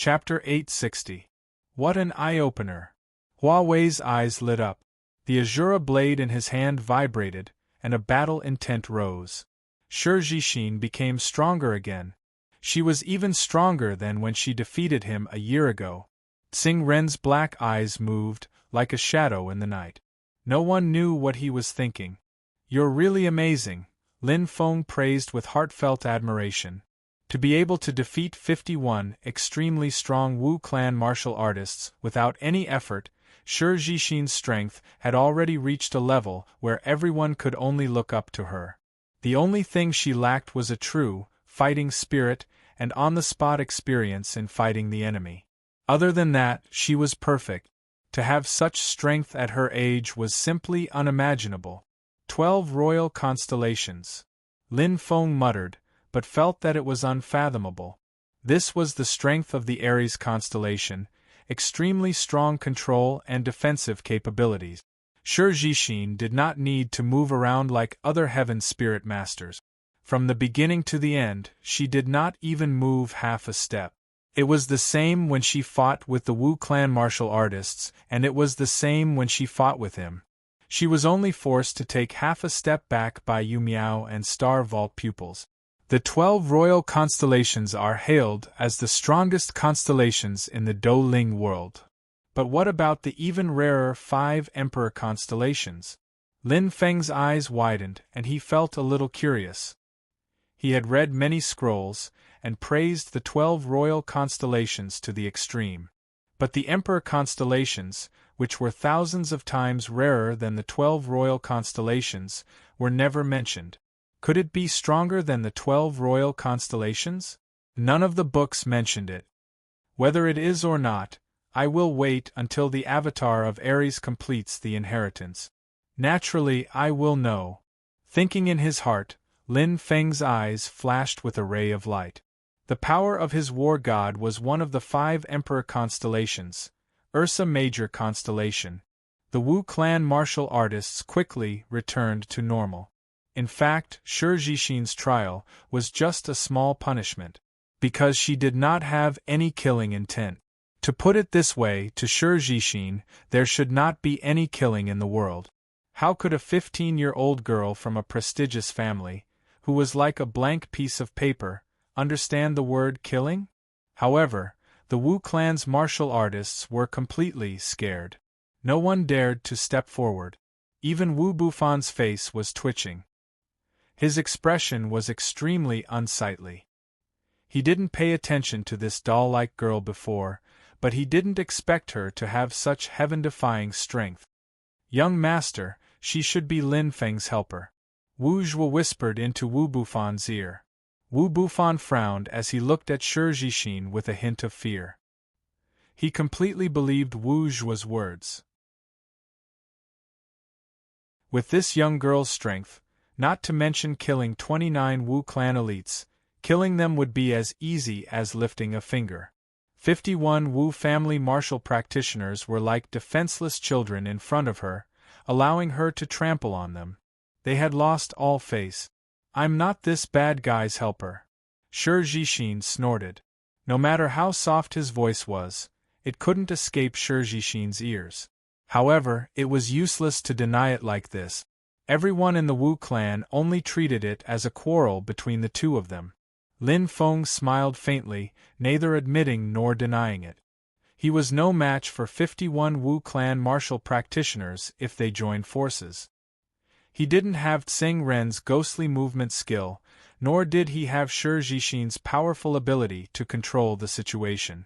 Chapter 860. What an eye-opener! Huawei's eyes lit up. The Azura blade in his hand vibrated, and a battle intent rose. Shi Jixin became stronger again. She was even stronger than when she defeated him a year ago. Xing Ren's black eyes moved, like a shadow in the night. No one knew what he was thinking. "You're really amazing," Lin Feng praised with heartfelt admiration. To be able to defeat 51 extremely strong Wu clan martial artists without any effort, Shi Jixin's strength had already reached a level where everyone could only look up to her. The only thing she lacked was a true, fighting spirit and on-the-spot experience in fighting the enemy. Other than that, she was perfect. To have such strength at her age was simply unimaginable. 12 royal constellations. Lin Feng muttered, but felt that it was unfathomable. This was the strength of the Aries constellation, extremely strong control and defensive capabilities. Shi Jixin did not need to move around like other heaven spirit masters. From the beginning to the end, she did not even move half a step. It was the same when she fought with the Wu clan martial artists, and it was the same when she fought with him. She was only forced to take half a step back by Yu Miao and Star Vault pupils. The 12 royal constellations are hailed as the strongest constellations in the Douling world. But what about the even rarer 5 emperor constellations? Lin Feng's eyes widened, and he felt a little curious. He had read many scrolls, and praised the 12 royal constellations to the extreme. But the emperor constellations, which were thousands of times rarer than the 12 royal constellations, were never mentioned. Could it be stronger than the 12 royal constellations? None of the books mentioned it. Whether it is or not, I will wait until the avatar of Aries completes the inheritance. Naturally, I will know. Thinking in his heart, Lin Feng's eyes flashed with a ray of light. The power of his war god was one of the 5 emperor constellations, Ursa Major constellation. The Wu clan martial artists quickly returned to normal. In fact, Shi Jixin's trial was just a small punishment, because she did not have any killing intent. To put it this way, to Shi Jixin, there should not be any killing in the world. How could a 15-year-old girl from a prestigious family, who was like a blank piece of paper, understand the word killing? However, the Wu clan's martial artists were completely scared. No one dared to step forward. Even Wu Bufan's face was twitching. His expression was extremely unsightly. He didn't pay attention to this doll-like girl before, but he didn't expect her to have such heaven-defying strength. "Young master, she should be Lin Feng's helper," Wu Zhuo whispered into Wu Bufan's ear. Wu Bufan frowned as he looked at Shi Jixin with a hint of fear. He completely believed Wu Zhuo's words. With this young girl's strength, not to mention killing 29 Wu clan elites, killing them would be as easy as lifting a finger. 51 Wu family martial practitioners were like defenseless children in front of her, allowing her to trample on them. They had lost all face. "I'm not this bad guy's helper," Shi Jixin snorted. No matter how soft his voice was, it couldn't escape Shi Jixin's ears. However, it was useless to deny it like this. Everyone in the Wu clan only treated it as a quarrel between the two of them. Lin Feng smiled faintly, neither admitting nor denying it. He was no match for 51 Wu clan martial practitioners if they joined forces. He didn't have Xing Ren's ghostly movement skill, nor did he have Shi Jixin's powerful ability to control the situation.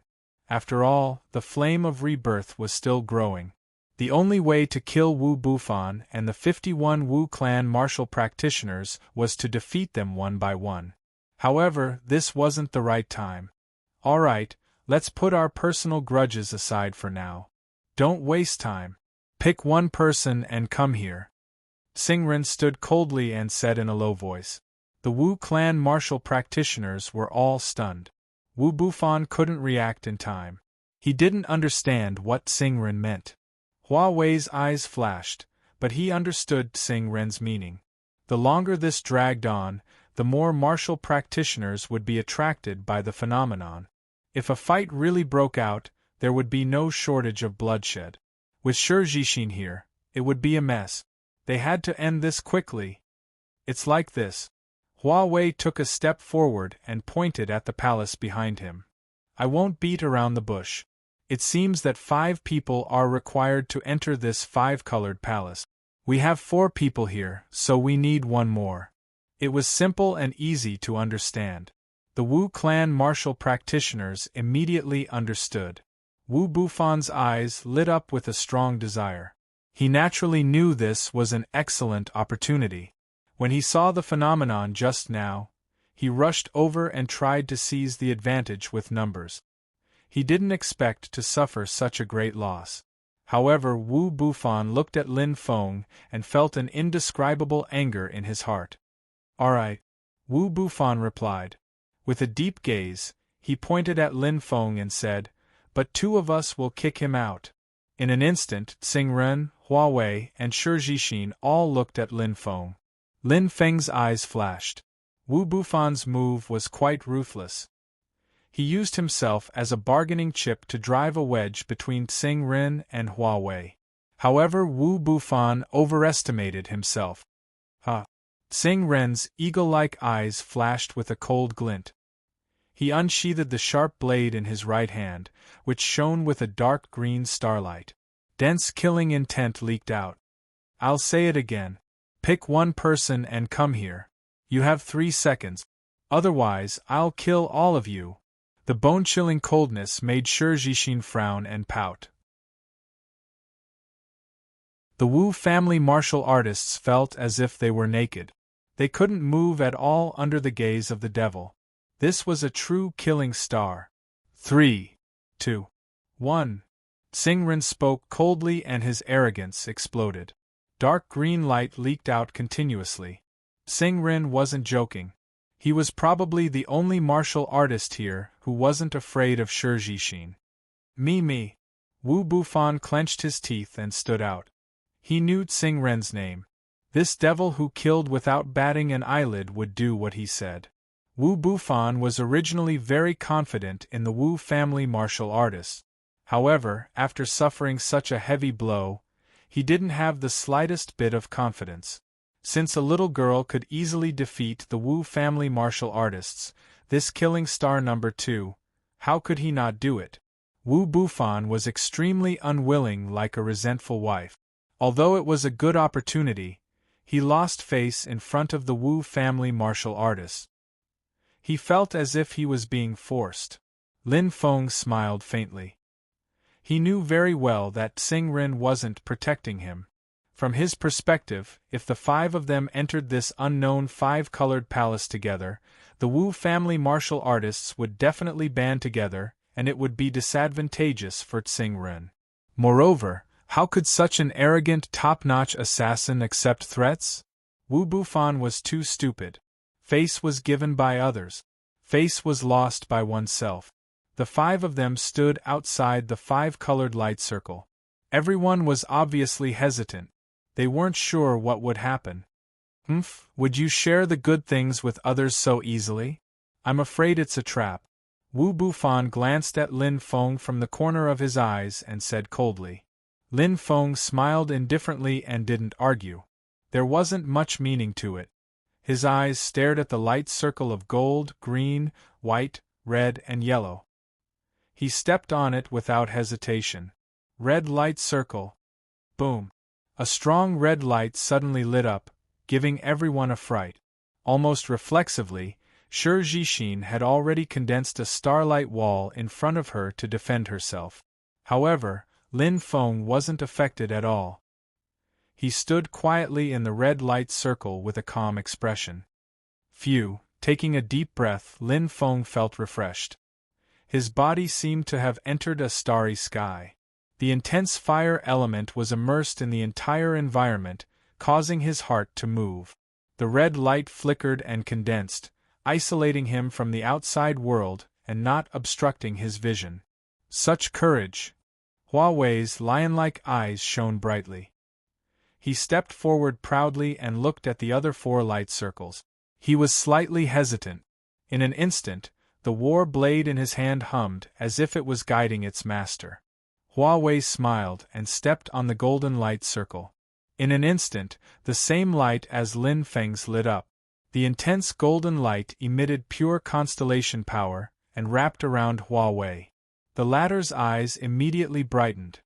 After all, the flame of rebirth was still growing. The only way to kill Wu Bufan and the 51 Wu clan martial practitioners was to defeat them one by one. However, this wasn't the right time. "All right, let's put our personal grudges aside for now. Don't waste time. Pick one person and come here." Xing Ren stood coldly and said in a low voice. The Wu clan martial practitioners were all stunned. Wu Bufan couldn't react in time. He didn't understand what Xing Ren meant. Huawei's eyes flashed, but he understood Xing Ren's meaning. The longer this dragged on, the more martial practitioners would be attracted by the phenomenon. If a fight really broke out, there would be no shortage of bloodshed. With Shurjishin here, it would be a mess. They had to end this quickly. It's like this. Huawei took a step forward and pointed at the palace behind him. I won't beat around the bush. It seems that 5 people are required to enter this 5-colored palace. We have 4 people here, so we need 1 more. It was simple and easy to understand. The Wu clan martial practitioners immediately understood. Wu Bufan's eyes lit up with a strong desire. He naturally knew this was an excellent opportunity. When he saw the phenomenon just now, he rushed over and tried to seize the advantage with numbers. He didn't expect to suffer such a great loss. However, Wu Bufan looked at Lin Feng and felt an indescribable anger in his heart. "All right," Wu Bufan replied. With a deep gaze, he pointed at Lin Feng and said, "But 2 of us will kick him out." In an instant, Xingren, Huawei, and Shurjishin all looked at Lin Feng. Lin Feng's eyes flashed. Wu Bufan's move was quite ruthless. He used himself as a bargaining chip to drive a wedge between Xingren and Huawei. However, Wu Bufan overestimated himself. Xingren's eagle-like eyes flashed with a cold glint. He unsheathed the sharp blade in his right hand, which shone with a dark green starlight. Dense killing intent leaked out. "I'll say it again. Pick 1 person and come here. You have 3 seconds. Otherwise, I'll kill all of you." The bone-chilling coldness made Shurjishin frown and pout. The Wu family martial artists felt as if they were naked. They couldn't move at all under the gaze of the devil. This was a true killing star. 3, 2, 1. Xingren spoke coldly and his arrogance exploded. Dark green light leaked out continuously. Xingren wasn't joking. He was probably the only martial artist here who wasn't afraid of Shurjishin. Me. Wu Bufan clenched his teeth and stood out. He knew Xingren's name. This devil who killed without batting an eyelid would do what he said. Wu Bufan was originally very confident in the Wu family martial artists. However, after suffering such a heavy blow, he didn't have the slightest bit of confidence. Since a little girl could easily defeat the Wu family martial artists, this killing star number 2, how could he not do it? Wu Bufan was extremely unwilling, like a resentful wife. Although it was a good opportunity, he lost face in front of the Wu family martial artists. He felt as if he was being forced. Lin Feng smiled faintly. He knew very well that Xingren wasn't protecting him. From his perspective, if the 5 of them entered this unknown 5-colored palace together, the Wu family martial artists would definitely band together, and it would be disadvantageous for Xingren. Moreover, how could such an arrogant, top-notch assassin accept threats? Wu Bufan was too stupid. Face was given by others. Face was lost by oneself. The 5 of them stood outside the 5-colored light circle. Everyone was obviously hesitant. They weren't sure what would happen. Would you share the good things with others so easily? I'm afraid it's a trap. Wu Bufan glanced at Lin Feng from the corner of his eyes and said coldly. Lin Feng smiled indifferently and didn't argue. There wasn't much meaning to it. His eyes stared at the light circle of gold, green, white, red, and yellow. He stepped on it without hesitation. Red light circle. Boom. A strong red light suddenly lit up, giving everyone a fright. Almost reflexively, Shurjishin had already condensed a starlight wall in front of her to defend herself. However, Lin Feng wasn't affected at all. He stood quietly in the red light circle with a calm expression. Phew, taking a deep breath, Lin Feng felt refreshed. His body seemed to have entered a starry sky. The intense fire element was immersed in the entire environment, causing his heart to move. The red light flickered and condensed, isolating him from the outside world and not obstructing his vision. Such courage! Huawei's lion-like eyes shone brightly. He stepped forward proudly and looked at the other 4 light circles. He was slightly hesitant. In an instant, The war blade in his hand hummed as if it was guiding its master. Hua Wei smiled and stepped on the golden light circle. In an instant, the same light as Lin Feng's lit up. The intense golden light emitted pure constellation power and wrapped around Hua Wei. The latter's eyes immediately brightened.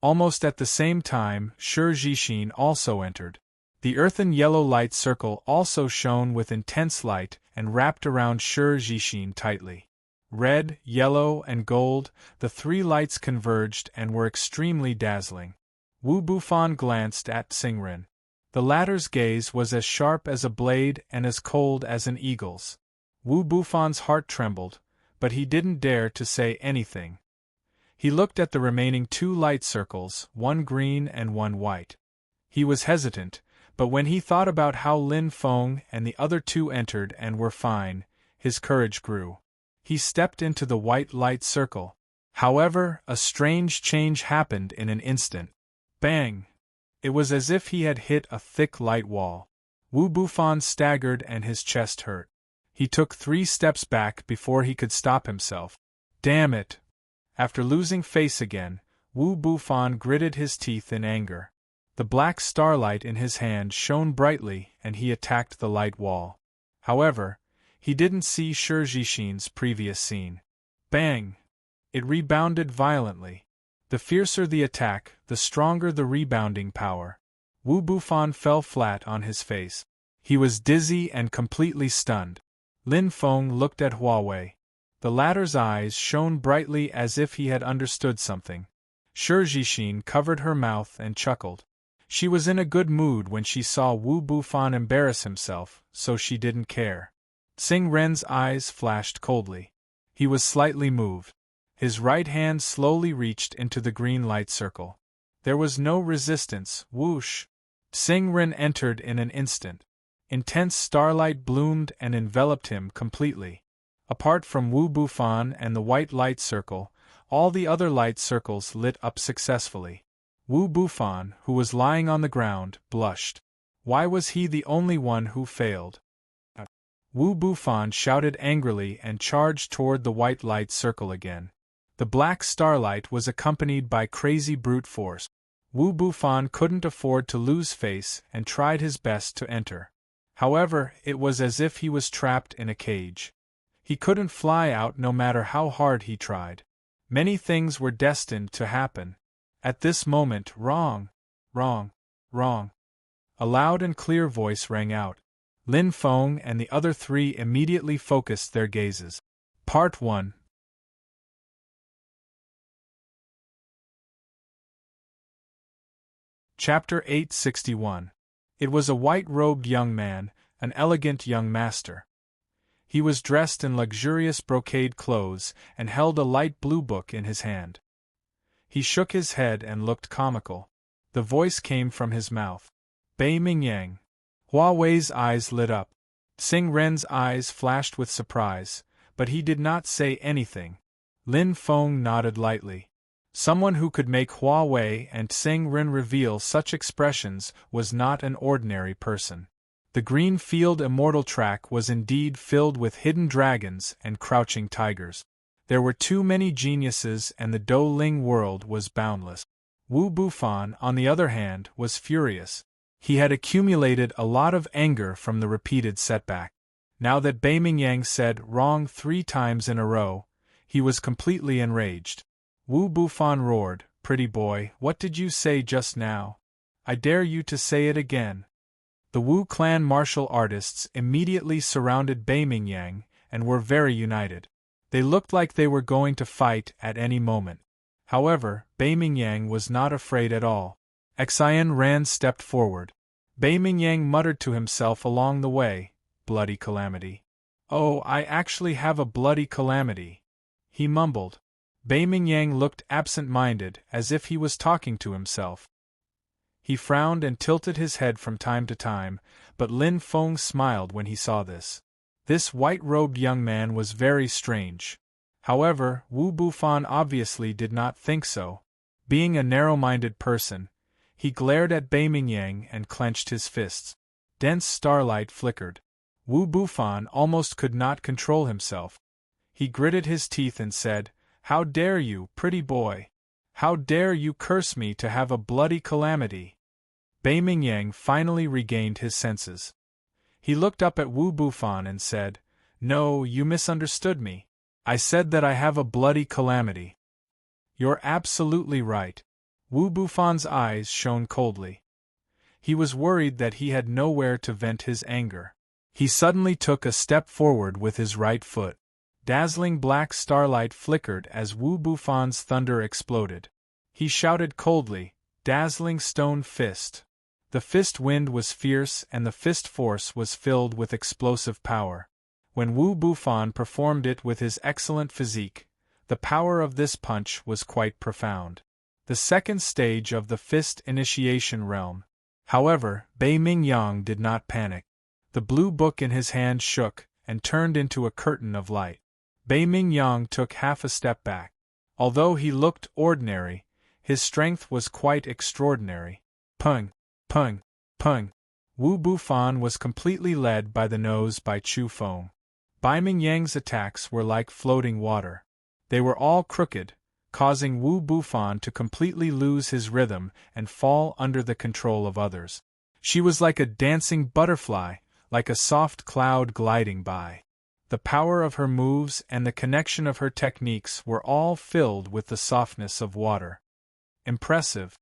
Almost at the same time, Shi Jixin also entered. The earthen yellow light circle also shone with intense light and wrapped around Shi Jixin tightly. Red, yellow, and gold, the three lights converged and were extremely dazzling. Wu Bufan glanced at Xingren. The latter's gaze was as sharp as a blade and as cold as an eagle's. Wu Bufan's heart trembled, but he didn't dare to say anything. He looked at the remaining two light circles, one green and one white. He was hesitant, but when he thought about how Lin Feng and the other two entered and were fine, his courage grew. He stepped into the white light circle. However, a strange change happened in an instant. Bang! It was as if he had hit a thick light wall. Wu Bufan staggered and his chest hurt. He took 3 steps back before he could stop himself. Damn it! After losing face again, Wu Bufan gritted his teeth in anger. The black starlight in his hand shone brightly and he attacked the light wall. However, he didn't see Shi Jixin's previous scene. Bang! It rebounded violently. The fiercer the attack, the stronger the rebounding power. Wu Bufan fell flat on his face. He was dizzy and completely stunned. Lin Feng looked at Hua Wei. The latter's eyes shone brightly as if he had understood something. Shi Jixin covered her mouth and chuckled. She was in a good mood when she saw Wu Bufan embarrass himself, so she didn't care. Xingren's eyes flashed coldly. He was slightly moved. His right hand slowly reached into the green light circle. There was no resistance. Whoosh! Xingren entered in an instant. Intense starlight bloomed and enveloped him completely. Apart from Wu Bufan and the white light circle, all the other light circles lit up successfully. Wu Bufan, who was lying on the ground, blushed. Why was he the only one who failed? Wu Bufan shouted angrily and charged toward the white light circle again. The black starlight was accompanied by crazy brute force. Wu Bufan couldn't afford to lose face and tried his best to enter. However, it was as if he was trapped in a cage. He couldn't fly out no matter how hard he tried. Many things were destined to happen. At this moment, wrong. A loud and clear voice rang out. Lin Feng and the other 3 immediately focused their gazes. Part 1. Chapter 861. It was a white-robed young man, an elegant young master. He was dressed in luxurious brocade clothes and held a light blue book in his hand. He shook his head and looked comical. The voice came from his mouth. Bei Mingyang. Hua Wei's eyes lit up. Xingren's eyes flashed with surprise, but he did not say anything. Lin Feng nodded lightly. Someone who could make Hua Wei and Xingren reveal such expressions was not an ordinary person. The green field immortal track was indeed filled with hidden dragons and crouching tigers. There were too many geniuses and the Dou Ling world was boundless. Wu Bufan, on the other hand, was furious. He had accumulated a lot of anger from the repeated setback. Now that Bei Mingyang said wrong 3 times in a row, he was completely enraged. Wu Bufan roared, "Pretty boy, what did you say just now? I dare you to say it again." The Wu clan martial artists immediately surrounded Bei Mingyang and were very united. They looked like they were going to fight at any moment. However, Bei Mingyang was not afraid at all. Xian Ran stepped forward. Bei Mingyang muttered to himself along the way, "Bloody calamity. Oh, I actually have a bloody calamity," he mumbled. Bei Mingyang looked absent-minded, as if he was talking to himself. He frowned and tilted his head from time to time, but Lin Feng smiled when he saw this. This white-robed young man was very strange. However, Wu Bufan obviously did not think so. Being a narrow-minded person, he glared at Bei Mingyang and clenched his fists. Dense starlight flickered. Wu Bufan almost could not control himself. He gritted his teeth and said, "How dare you, pretty boy? How dare you curse me to have a bloody calamity?" Bei Mingyang finally regained his senses. He looked up at Wu Bufan and said, "No, you misunderstood me. I said that I have a bloody calamity." "You're absolutely right." Wu Bufan's eyes shone coldly. He was worried that he had nowhere to vent his anger. He suddenly took a step forward with his right foot. Dazzling black starlight flickered as Wu Bufan's thunder exploded. He shouted coldly, "Dazzling stone fist." The fist wind was fierce and the fist force was filled with explosive power. When Wu Bufan performed it with his excellent physique, the power of this punch was quite profound. The second stage of the fist initiation realm. However, Bei Mingyang did not panic. The blue book in his hand shook and turned into a curtain of light. Bei Mingyang took half a step back. Although he looked ordinary, his strength was quite extraordinary. Pung! Pung! Pung! Wu Bufan was completely led by the nose by Chu Feng. Bei Mingyang's attacks were like floating water. They were all crooked, causing Wu Bufan to completely lose his rhythm and fall under the control of others. She was like a dancing butterfly, like a soft cloud gliding by. The power of her moves and the connection of her techniques were all filled with the softness of water. Impressive.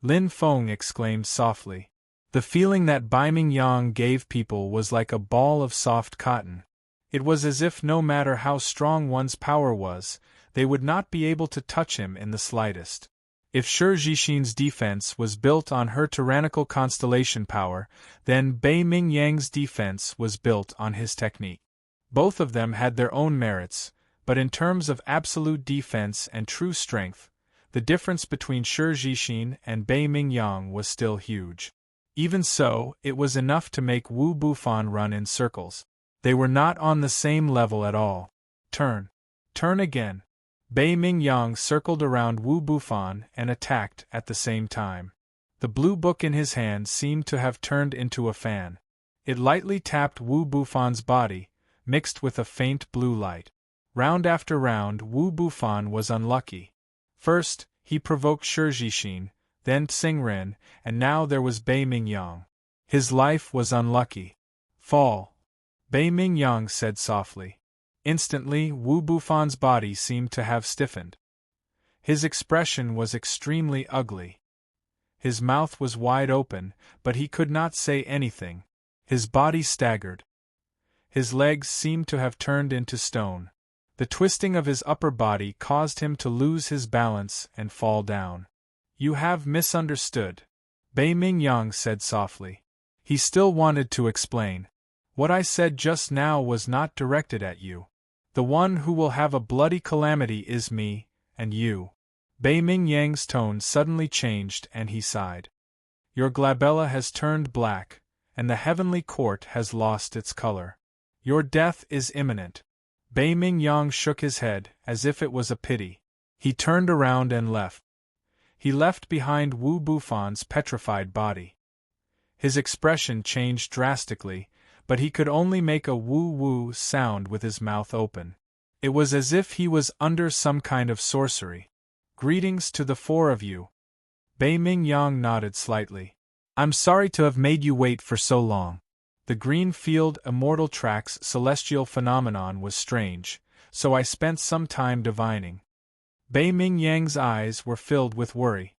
Lin Feng exclaimed softly. The feeling that Bei Mingyang gave people was like a ball of soft cotton. It was as if no matter how strong one's power was, they would not be able to touch him in the slightest. If Shi Jixin's defense was built on her tyrannical constellation power, then Bei Mingyang's defense was built on his technique. Both of them had their own merits, but in terms of absolute defense and true strength, the difference between Shi Jixin and Bei Mingyang was still huge. Even so, it was enough to make Wu Bufan run in circles. They were not on the same level at all. Turn. Turn again. Bei Mingyang circled around Wu Bufan and attacked at the same time. The blue book in his hand seemed to have turned into a fan. It lightly tapped Wu Bufan's body, mixed with a faint blue light. Round after round, Wu Bufan was unlucky. First, he provoked Shi Jixin, then Xingren, and now there was Bei Mingyang. His life was unlucky. Fall. Bei Mingyang said softly. Instantly, Wu Bufan's body seemed to have stiffened. His expression was extremely ugly. His mouth was wide open, but he could not say anything. His body staggered. His legs seemed to have turned into stone. The twisting of his upper body caused him to lose his balance and fall down. You have misunderstood, Bei Mingyang said softly. He still wanted to explain. What I said just now was not directed at you. The one who will have a bloody calamity is me, and you. Bei Mingyang's tone suddenly changed and he sighed. Your glabella has turned black, and the heavenly court has lost its color. Your death is imminent. Bei Mingyang shook his head, as if it was a pity. He turned around and left. He left behind Wu Bufan's petrified body. His expression changed drastically, but he could only make a woo-woo sound with his mouth open. It was as if he was under some kind of sorcery. Greetings to the four of you. Bei Mingyang nodded slightly. I'm sorry to have made you wait for so long. The green field immortal track's celestial phenomenon was strange, so I spent some time divining. Bei Mingyang's eyes were filled with worry.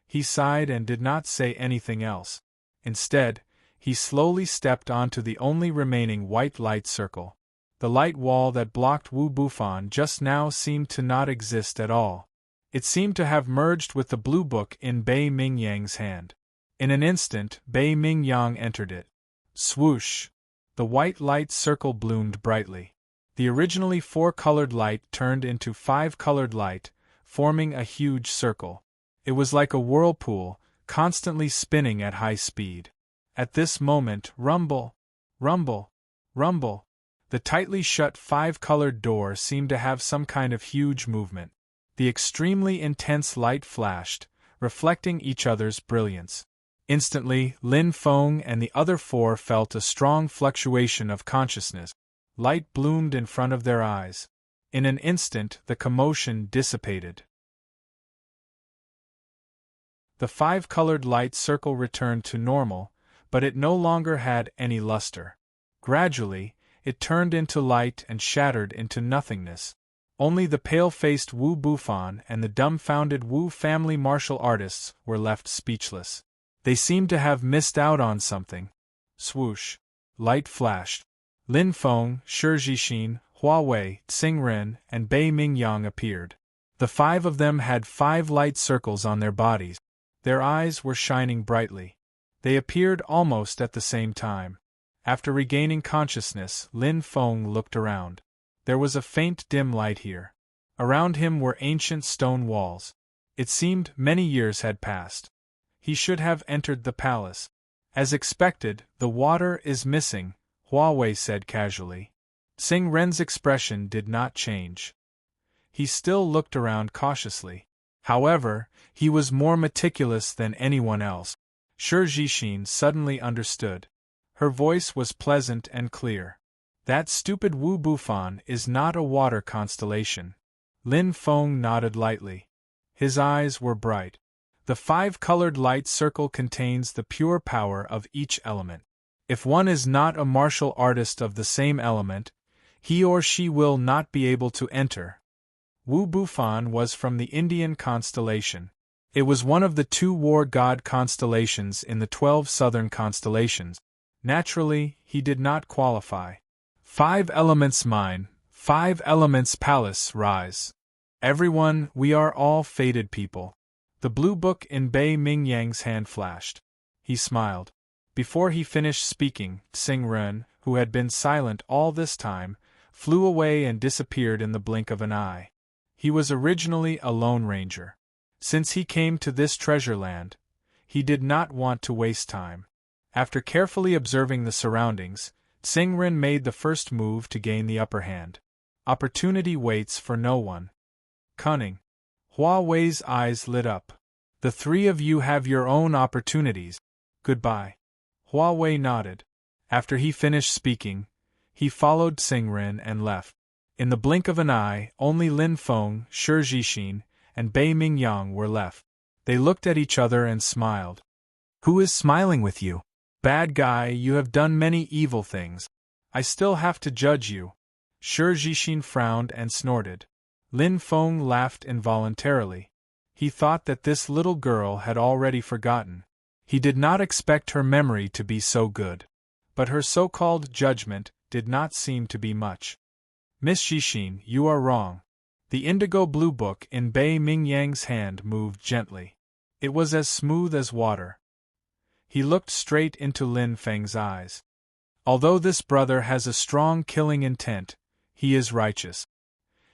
He sighed and did not say anything else. Instead, he slowly stepped onto the only remaining white light circle. The light wall that blocked Wu Bufan just now seemed to not exist at all. It seemed to have merged with the blue book in Bei Mingyang's hand. In an instant, Bei Mingyang entered it. Swoosh! The white light circle bloomed brightly. The originally four-colored light turned into five-colored light, forming a huge circle. It was like a whirlpool, constantly spinning at high speed. At this moment, rumble, rumble, rumble. The tightly shut five-colored door seemed to have some kind of huge movement. The extremely intense light flashed, reflecting each other's brilliance. Instantly, Lin Feng and the other four felt a strong fluctuation of consciousness. Light bloomed in front of their eyes. In an instant, the commotion dissipated. The five-colored light circle returned to normal, but it no longer had any luster. Gradually, it turned into light and shattered into nothingness. Only the pale-faced Wu Bufan and the dumbfounded Wu family martial artists were left speechless. They seemed to have missed out on something. Swoosh. Light flashed. Lin Feng, Shi Jixin, Hua Wei, Tsing Ren, and Bei Mingyang appeared. The five of them had 5 light circles on their bodies. Their eyes were shining brightly. They appeared almost at the same time. After regaining consciousness, Lin Feng looked around. There was a faint dim light here. Around him were ancient stone walls. It seemed many years had passed. He should have entered the palace. As expected, the water is missing, Hua Wei said casually. Tsing Ren's expression did not change. He still looked around cautiously. However, he was more meticulous than anyone else. Shi Jixin suddenly understood. Her voice was pleasant and clear. That stupid Wu Bufan is not a water constellation. Lin Feng nodded lightly. His eyes were bright. The 5-colored light circle contains the pure power of each element. If one is not a martial artist of the same element, he or she will not be able to enter. Wu Bufan was from the Indian constellation. It was one of the 2 war god constellations in the 12 southern constellations. Naturally, he did not qualify. 5 elements mine, 5 elements palace rise. Everyone, we are all fated people. The blue book in Bei Mingyang's hand flashed. He smiled. Before he finished speaking, Tsing Ren, who had been silent all this time, flew away and disappeared in the blink of an eye. He was originally a lone ranger. Since he came to this treasure land, he did not want to waste time. After carefully observing the surroundings, Tsing Ren made the first move to gain the upper hand. Opportunity waits for no one. Cunning. Hua Wei's eyes lit up. The 3 of you have your own opportunities. Goodbye. Hua Wei nodded. After he finished speaking, he followed Tsing Ren and left. In the blink of an eye, only Lin Feng, Shi Jixin, and Bei Mingyang were left. They looked at each other and smiled. Who is smiling with you? Bad guy, you have done many evil things. I still have to judge you. Shi Jixin frowned and snorted. Lin Feng laughed involuntarily. He thought that this little girl had already forgotten. He did not expect her memory to be so good. But her so-called judgment did not seem to be much. Miss Jixin, you are wrong. The indigo blue book in Bei Mingyang's hand moved gently. It was as smooth as water. He looked straight into Lin Feng's eyes. Although this brother has a strong killing intent, he is righteous.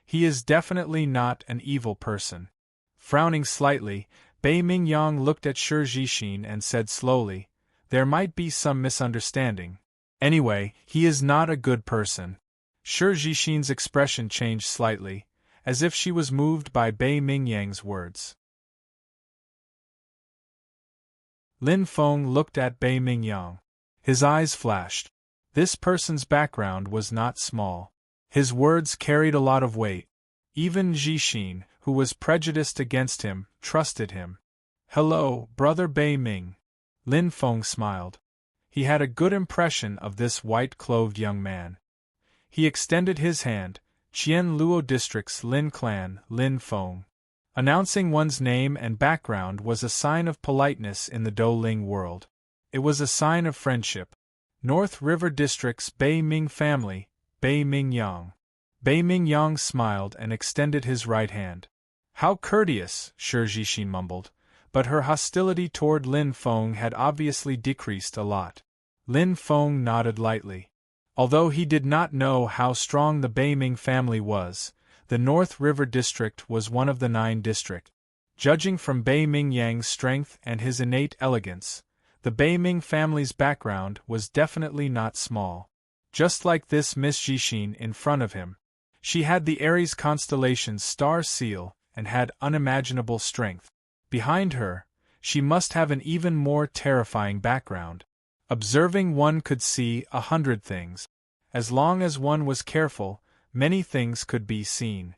He is definitely not an evil person. Frowning slightly, Bei Mingyang looked at Shi Jixin and said slowly, there might be some misunderstanding. Anyway, he is not a good person. Shi Jixin's expression changed slightly, as if she was moved by Bei Mingyang's words. Lin Feng looked at Bei Mingyang. His eyes flashed. This person's background was not small. His words carried a lot of weight. Even Jixin, who was prejudiced against him, trusted him. Hello, Brother Bei Ming. Lin Feng smiled. He had a good impression of this white-clothed young man. He extended his hand, Qian Luo District's Lin Clan, Lin Feng. Announcing one's name and background was a sign of politeness in the Douling world. It was a sign of friendship. North River District's Bei Ming family, Bei Mingyang. Bei Mingyang smiled and extended his right hand. How courteous, Shi Jixin mumbled, but her hostility toward Lin Feng had obviously decreased a lot. Lin Feng nodded lightly. Although he did not know how strong the Bei Ming family was, the North River District was one of the 9 districts. Judging from Bei Mingyang's strength and his innate elegance, the Bei Ming family's background was definitely not small. Just like this Miss Jixin in front of him, she had the Aries constellation's star seal and had unimaginable strength. Behind her, she must have an even more terrifying background. Observing, one could see 100 things. As long as one was careful, many things could be seen.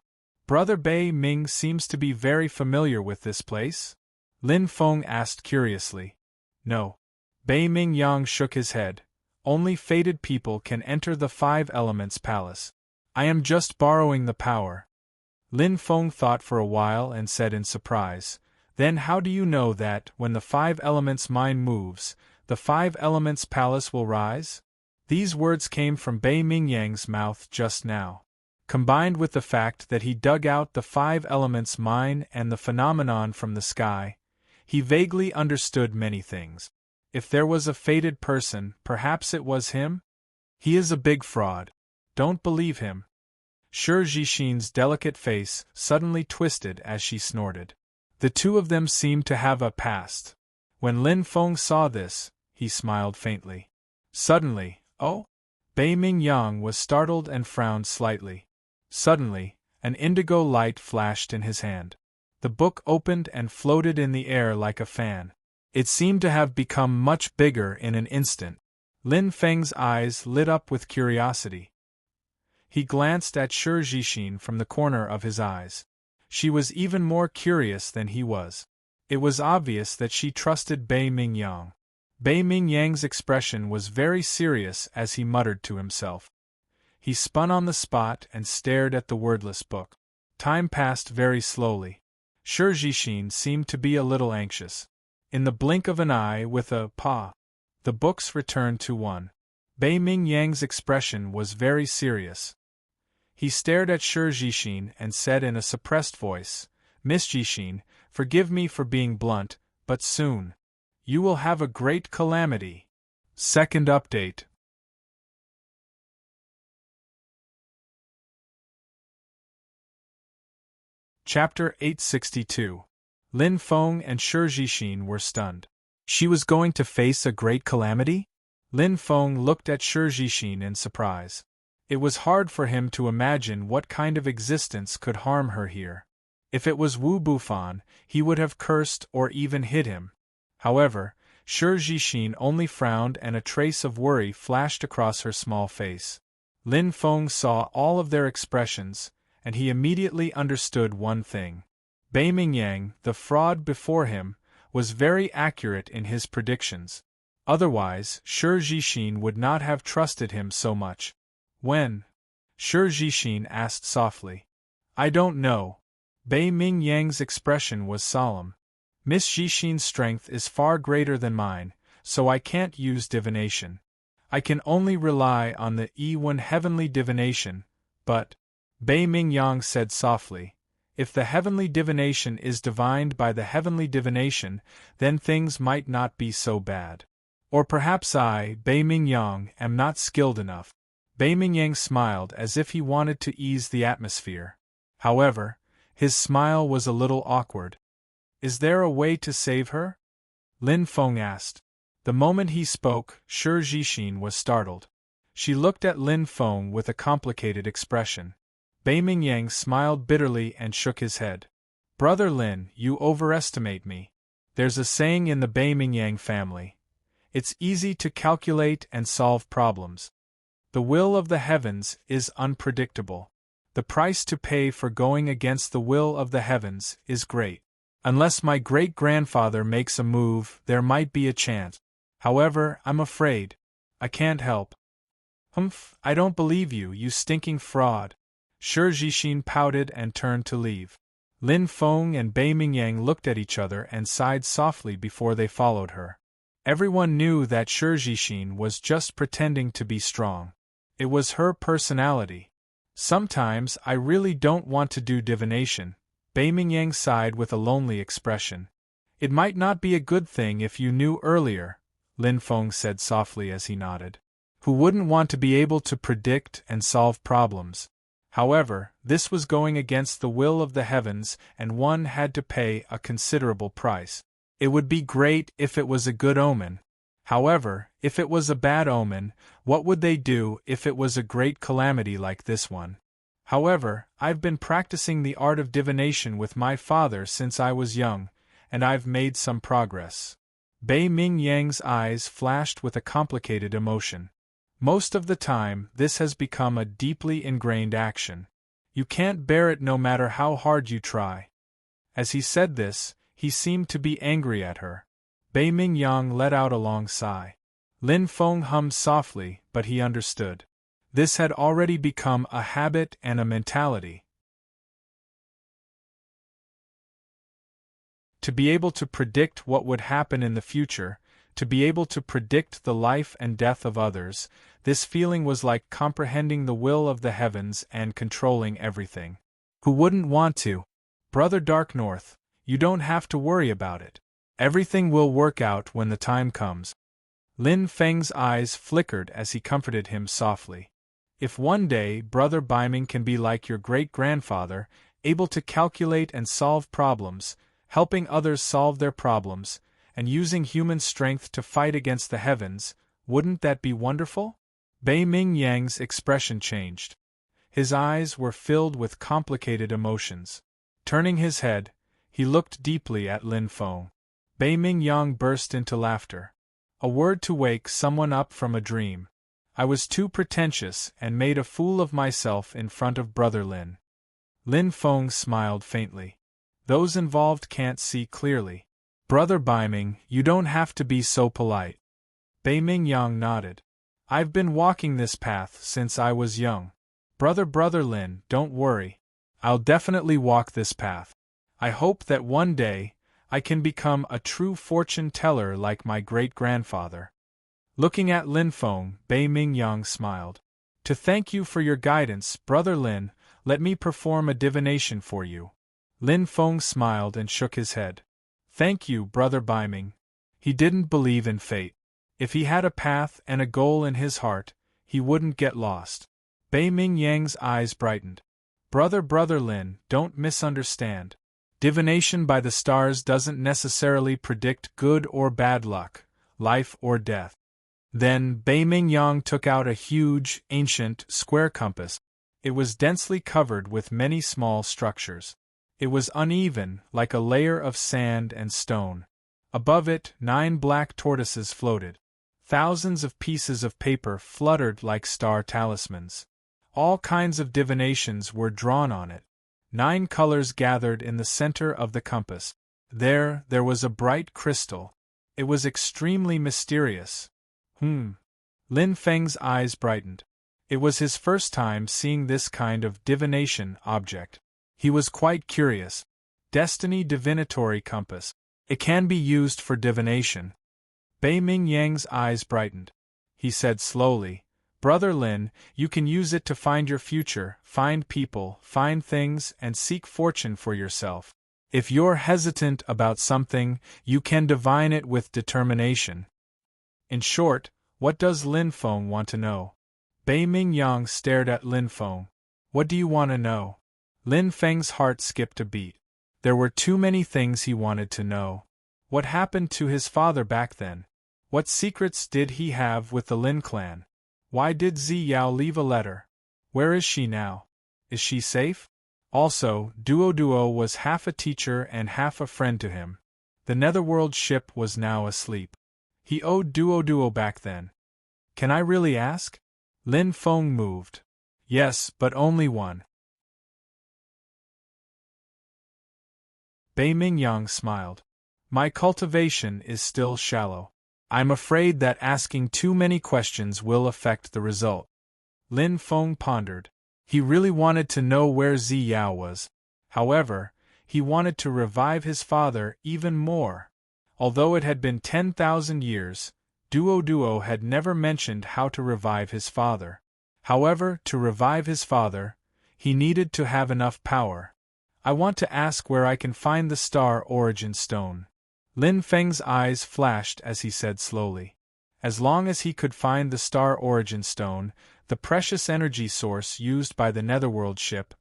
Brother Bei Ming seems to be very familiar with this place? Lin Feng asked curiously. No. Bei Ming Yang shook his head. Only fated people can enter the Five Elements Palace. I am just borrowing the power. Lin Feng thought for a while and said in surprise, Then how do you know that, when the Five Elements mind moves, the Five Elements Palace will rise? These words came from Bei Ming Yang's mouth just now. Combined with the fact that he dug out the Five Elements mine and the phenomenon from the sky, he vaguely understood many things. If there was a fated person, perhaps it was him? He is a big fraud. Don't believe him. Shi Jixin's delicate face suddenly twisted as she snorted. The two of them seemed to have a past. When Lin Feng saw this, he smiled faintly. Suddenly, oh? Bei Ming Yang was startled and frowned slightly. Suddenly, an indigo light flashed in his hand. The book opened and floated in the air like a fan. It seemed to have become much bigger in an instant. Lin Feng's eyes lit up with curiosity. He glanced at Shi Jixin from the corner of his eyes. She was even more curious than he was. It was obvious that she trusted Bei Ming Yang. Bei Ming Yang's expression was very serious as he muttered to himself. He spun on the spot and stared at the wordless book. Time passed very slowly. Shi Jixin seemed to be a little anxious. In the blink of an eye, with a paw, the books returned to one. Bei Ming Yang's expression was very serious. He stared at Shi Jixin and said in a suppressed voice, Miss Jixin, forgive me for being blunt, but soon you will have a great calamity. Second update. Chapter 862. Lin Feng and Shi Jixin were stunned. She was going to face a great calamity? Lin Feng looked at Shi Jixin in surprise. It was hard for him to imagine what kind of existence could harm her here. If it was Wu Bufan, he would have cursed or even hit him. However, Shi Jixin only frowned and a trace of worry flashed across her small face. Lin Feng saw all of their expressions, and he immediately understood one thing. Bei Ming Yang, the fraud before him, was very accurate in his predictions. Otherwise, Shi Jixin would not have trusted him so much. When? Shi Jixin asked softly. I don't know. Bei Ming Yang's expression was solemn. Miss Jixin's strength is far greater than mine, so I can't use divination. I can only rely on the E1 heavenly divination, but, Bei Ming Yang said softly, if the heavenly divination is divined by the heavenly divination, then things might not be so bad. Or perhaps I, Bei Ming Yang, am not skilled enough. Bei Ming Yang smiled as if he wanted to ease the atmosphere. However, his smile was a little awkward. Is there a way to save her? Lin Feng asked. The moment he spoke, Shi Jixin was startled. She looked at Lin Feng with a complicated expression. Bei Ming Yang smiled bitterly and shook his head. Brother Lin, you overestimate me. There's a saying in the Bei Ming Yang family. It's easy to calculate and solve problems. The will of the heavens is unpredictable. The price to pay for going against the will of the heavens is great. Unless my great-grandfather makes a move, there might be a chance. However, I'm afraid. I can't help. Humph, I don't believe you, you stinking fraud. Shi Jixin pouted and turned to leave. Lin Feng and Bei Ming Yang looked at each other and sighed softly before they followed her. Everyone knew that Shi Jixin was just pretending to be strong. It was her personality. Sometimes I really don't want to do divination. Bei Ming Yang sighed with a lonely expression. It might not be a good thing if you knew earlier, Lin Feng said softly as he nodded. Who wouldn't want to be able to predict and solve problems? However, this was going against the will of the heavens and one had to pay a considerable price. It would be great if it was a good omen. However, if it was a bad omen, what would they do if it was a great calamity like this one? However, I've been practicing the art of divination with my father since I was young, and I've made some progress. Bei Ming Yang's eyes flashed with a complicated emotion. Most of the time, this has become a deeply ingrained action. You can't bear it no matter how hard you try. As he said this, he seemed to be angry at her. Bei Ming Yang let out a long sigh. Lin Feng hummed softly, but he understood. This had already become a habit and a mentality. To be able to predict what would happen in the future, to be able to predict the life and death of others, this feeling was like comprehending the will of the heavens and controlling everything. Who wouldn't want to? Brother Dark North, you don't have to worry about it. Everything will work out when the time comes. Lin Feng's eyes flickered as he comforted him softly. If one day Brother Baiming can be like your great-grandfather, able to calculate and solve problems, helping others solve their problems, and using human strength to fight against the heavens, wouldn't that be wonderful? Bei Ming Yang's expression changed. His eyes were filled with complicated emotions. Turning his head, he looked deeply at Lin Feng. Bei Ming Yang burst into laughter. A word to wake someone up from a dream. I was too pretentious and made a fool of myself in front of Brother Lin. Lin Feng smiled faintly. Those involved can't see clearly. Brother Baiming, you don't have to be so polite. Bei Ming Yang nodded. I've been walking this path since I was young. Brother Lin, don't worry. I'll definitely walk this path. I hope that one day, I can become a true fortune teller like my great-grandfather. Looking at Lin Feng, Bei Ming Yang smiled. To thank you for your guidance, Brother Lin, let me perform a divination for you. Lin Feng smiled and shook his head. Thank you, Brother Baiming. He didn't believe in fate. If he had a path and a goal in his heart, he wouldn't get lost. Bei Ming Yang's eyes brightened. Brother Lin, don't misunderstand. Divination by the stars doesn't necessarily predict good or bad luck, life or death. Then Bei Ming Yang took out a huge, ancient, square compass. It was densely covered with many small structures. It was uneven, like a layer of sand and stone. Above it, 9 black tortoises floated. Thousands of pieces of paper fluttered like star talismans. All kinds of divinations were drawn on it. 9 colors gathered in the center of the compass. There was a bright crystal. It was extremely mysterious. Lin Feng's eyes brightened. It was his first time seeing this kind of divination object. He was quite curious. Destiny divinatory compass. It can be used for divination. Bei Ming Yang's eyes brightened. He said slowly, Brother Lin, you can use it to find your future, find people, find things, and seek fortune for yourself. If you're hesitant about something, you can divine it with determination. In short, what does Lin Feng want to know? Bei Ming Yang stared at Lin Feng. What do you want to know? Lin Feng's heart skipped a beat. There were too many things he wanted to know. What happened to his father back then? What secrets did he have with the Lin clan? Why did Zi Yao leave a letter? Where is she now? Is she safe? Also, Duo was half a teacher and half a friend to him. The Netherworld ship was now asleep. He owed Duo back then. Can I really ask? Lin Feng moved. Yes, but only one. Bei Ming Yang smiled. My cultivation is still shallow. I'm afraid that asking too many questions will affect the result. Lin Feng pondered. He really wanted to know where Zi Yao was. However, he wanted to revive his father even more. Although it had been 10,000 years, Duo had never mentioned how to revive his father. However, to revive his father, he needed to have enough power. I want to ask where I can find the Star Origin Stone. Lin Feng's eyes flashed as he said slowly. As long as he could find the Star Origin Stone, the precious energy source used by the Netherworld ship,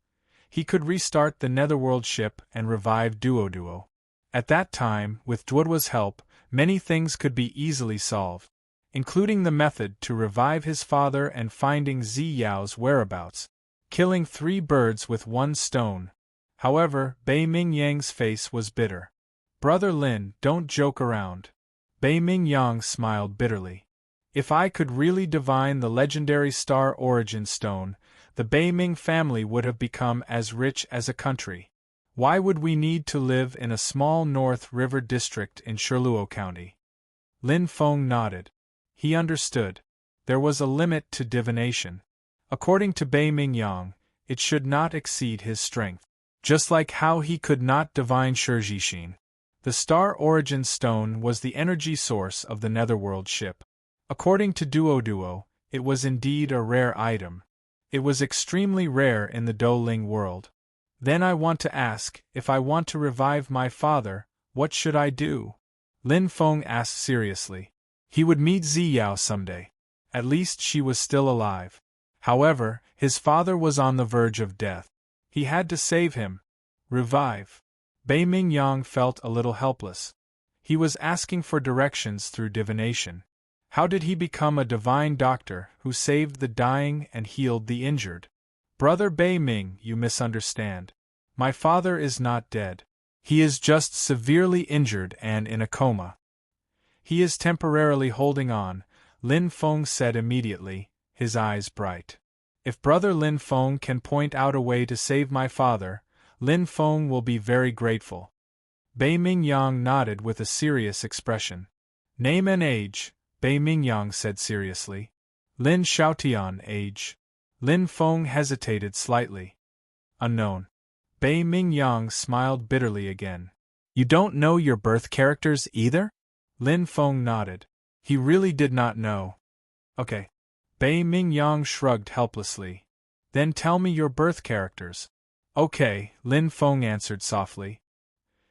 he could restart the Netherworld ship and revive Duo. At that time, with Duo's help, many things could be easily solved, including the method to revive his father and finding Zi Yao's whereabouts, killing 3 birds with 1 stone. However, Bei Ming Yang's face was bitter. Brother Lin, don't joke around. Bei Mingyang smiled bitterly. If I could really divine the legendary star origin stone, the Bei Ming family would have become as rich as a country. Why would we need to live in a small North River district in Shirluo County? Lin Feng nodded. He understood. There was a limit to divination. According to Bei Mingyang, it should not exceed his strength. Just like how he could not divine Shijishin. The star origin stone was the energy source of the Netherworld ship. According to Duo, it was indeed a rare item. It was extremely rare in the Douling world. Then I want to ask, if I want to revive my father, what should I do? Lin Feng asked seriously. He would meet Ziyao someday. At least she was still alive. However, his father was on the verge of death. He had to save him. Revive. Bei Mingyang felt a little helpless. He was asking for directions through divination. How did he become a divine doctor who saved the dying and healed the injured? Brother Bei Ming, you misunderstand. My father is not dead. He is just severely injured and in a coma. He is temporarily holding on, Lin Feng said immediately, his eyes bright. If Brother Lin Feng can point out a way to save my father, Lin Feng will be very grateful. Bei Mingyang nodded with a serious expression. Name and age, Bei Mingyang said seriously. Lin Xiaotian, age. Lin Feng hesitated slightly. Unknown. Bei Mingyang smiled bitterly again. You don't know your birth characters either? Lin Feng nodded. He really did not know. Okay. Bei Mingyang shrugged helplessly. Then tell me your birth characters. Okay, Lin Feng answered softly.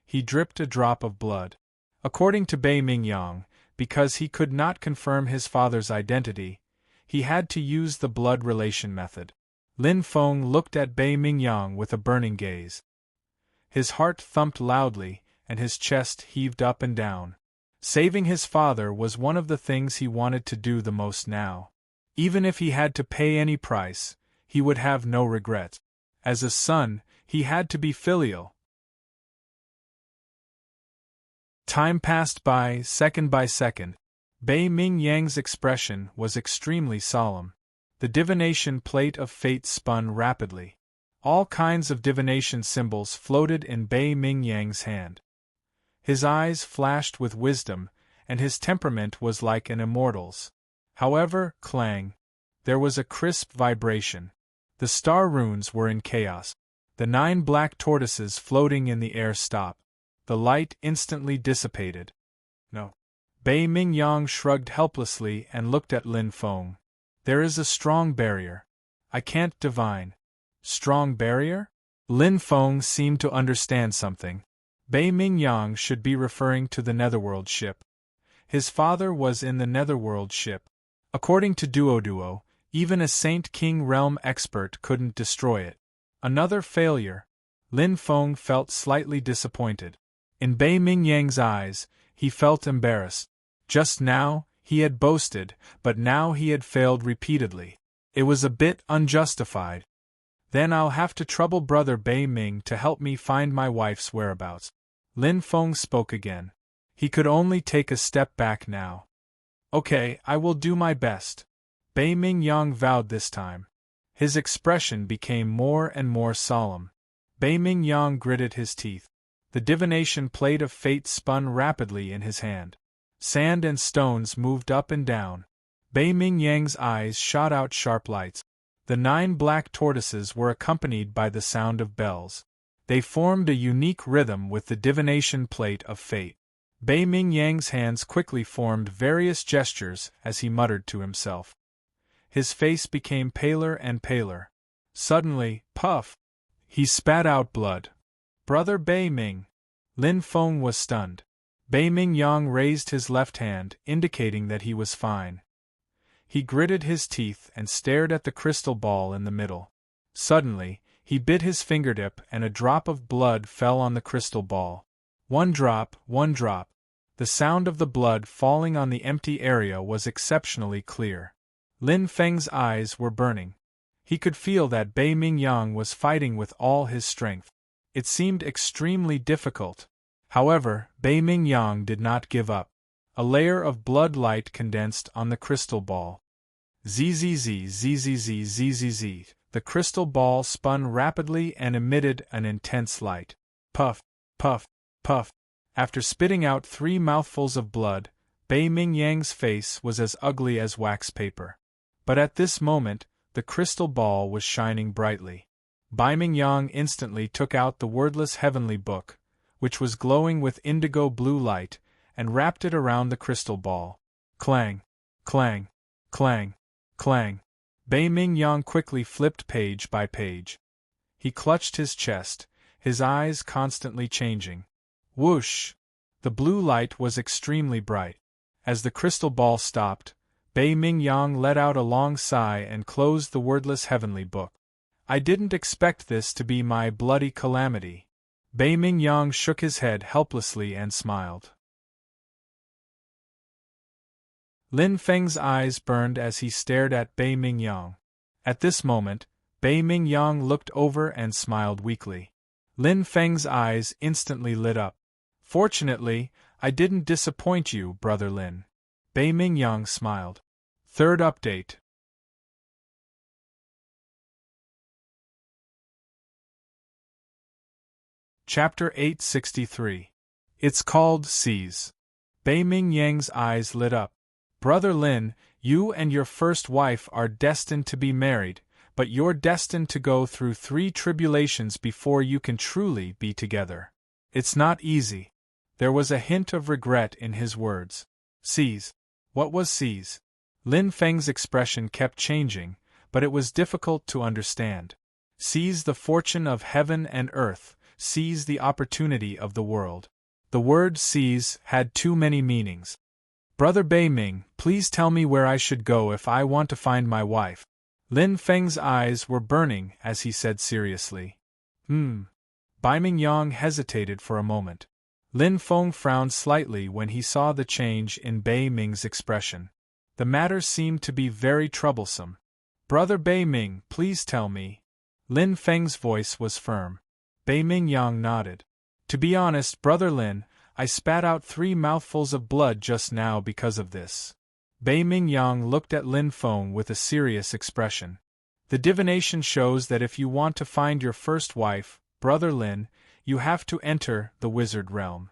He dripped a drop of blood. According to Bei Mingyang, because he could not confirm his father's identity, he had to use the blood relation method. Lin Feng looked at Bei Mingyang with a burning gaze. His heart thumped loudly, and his chest heaved up and down. Saving his father was one of the things he wanted to do the most now. Even if he had to pay any price, he would have no regrets. As a son, he had to be filial. Time passed by second. Bei Mingyang's expression was extremely solemn. The divination plate of fate spun rapidly. All kinds of divination symbols floated in Bei Mingyang's hand. His eyes flashed with wisdom, and his temperament was like an immortal's. However, clang. There was a crisp vibration. The star runes were in chaos. The 9 black tortoises floating in the air stopped. The light instantly dissipated. No. Bei Mingyang shrugged helplessly and looked at Lin Feng. There is a strong barrier. I can't divine. Strong barrier? Lin Feng seemed to understand something. Bei Mingyang should be referring to the Netherworld ship. His father was in the Netherworld ship. According to Duo, even a Saint King realm expert couldn't destroy it. Another failure. Lin Feng felt slightly disappointed. In Bei Mingyang's eyes, he felt embarrassed. Just now, he had boasted, but now he had failed repeatedly. It was a bit unjustified. Then I'll have to trouble Brother Bei Ming to help me find my wife's whereabouts. Lin Feng spoke again. He could only take a step back now. Okay, I will do my best. Bei Mingyang vowed this time. His expression became more and more solemn. Bei Mingyang gritted his teeth. The divination plate of fate spun rapidly in his hand. Sand and stones moved up and down. Bei Mingyang's eyes shot out sharp lights. The 9 black tortoises were accompanied by the sound of bells. They formed a unique rhythm with the divination plate of fate. Bei Mingyang's hands quickly formed various gestures as he muttered to himself. His face became paler and paler. Suddenly, puff! He spat out blood. Brother Bei Ming! Lin Feng was stunned. Bei Mingyang raised his left hand, indicating that he was fine. He gritted his teeth and stared at the crystal ball in the middle. Suddenly, he bit his fingertip and a drop of blood fell on the crystal ball. One drop, one drop. The sound of the blood falling on the empty area was exceptionally clear. Lin Feng's eyes were burning. He could feel that Bei Mingyang was fighting with all his strength. It seemed extremely difficult. However, Bei Mingyang did not give up. A layer of blood light condensed on the crystal ball. Zzz. The crystal ball spun rapidly and emitted an intense light. Puff, puff, puff. After spitting out 3 mouthfuls of blood, Bei Mingyang's face was as ugly as wax paper. But at this moment, the crystal ball was shining brightly. Bei Mingyang instantly took out the wordless heavenly book, which was glowing with indigo blue light, and wrapped it around the crystal ball. Clang, clang, clang, clang. Bei Mingyang quickly flipped page by page. He clutched his chest, his eyes constantly changing. Whoosh! The blue light was extremely bright. As the crystal ball stopped, Bei Mingyang let out a long sigh and closed the wordless heavenly book. I didn't expect this to be my bloody calamity. Bei Mingyang shook his head helplessly and smiled. Lin Feng's eyes burned as he stared at Bei Mingyang. At this moment, Bei Mingyang looked over and smiled weakly. Lin Feng's eyes instantly lit up. Fortunately, I didn't disappoint you, Brother Lin. Bei Mingyang smiled. Third update. Chapter 863. It's called Seize. Bei Mingyang's eyes lit up. Brother Lin, you and your first wife are destined to be married, but you're destined to go through 3 tribulations before you can truly be together. It's not easy. There was a hint of regret in his words. Seize. What was seize? Lin Feng's expression kept changing, but it was difficult to understand. Seize the fortune of heaven and earth, seize the opportunity of the world. The word seize had too many meanings. Brother Bei Ming, please tell me where I should go if I want to find my wife. Lin Feng's eyes were burning as he said seriously. Bei Mingyang hesitated for a moment. Lin Feng frowned slightly when he saw the change in Bei Ming's expression. The matter seemed to be very troublesome. Brother Bei Ming, please tell me. Lin Feng's voice was firm. Bei Mingyang nodded. To be honest, Brother Lin, I spat out 3 mouthfuls of blood just now because of this. Bei Mingyang looked at Lin Feng with a serious expression. The divination shows that if you want to find your first wife, Brother Lin, you have to enter the wizard realm.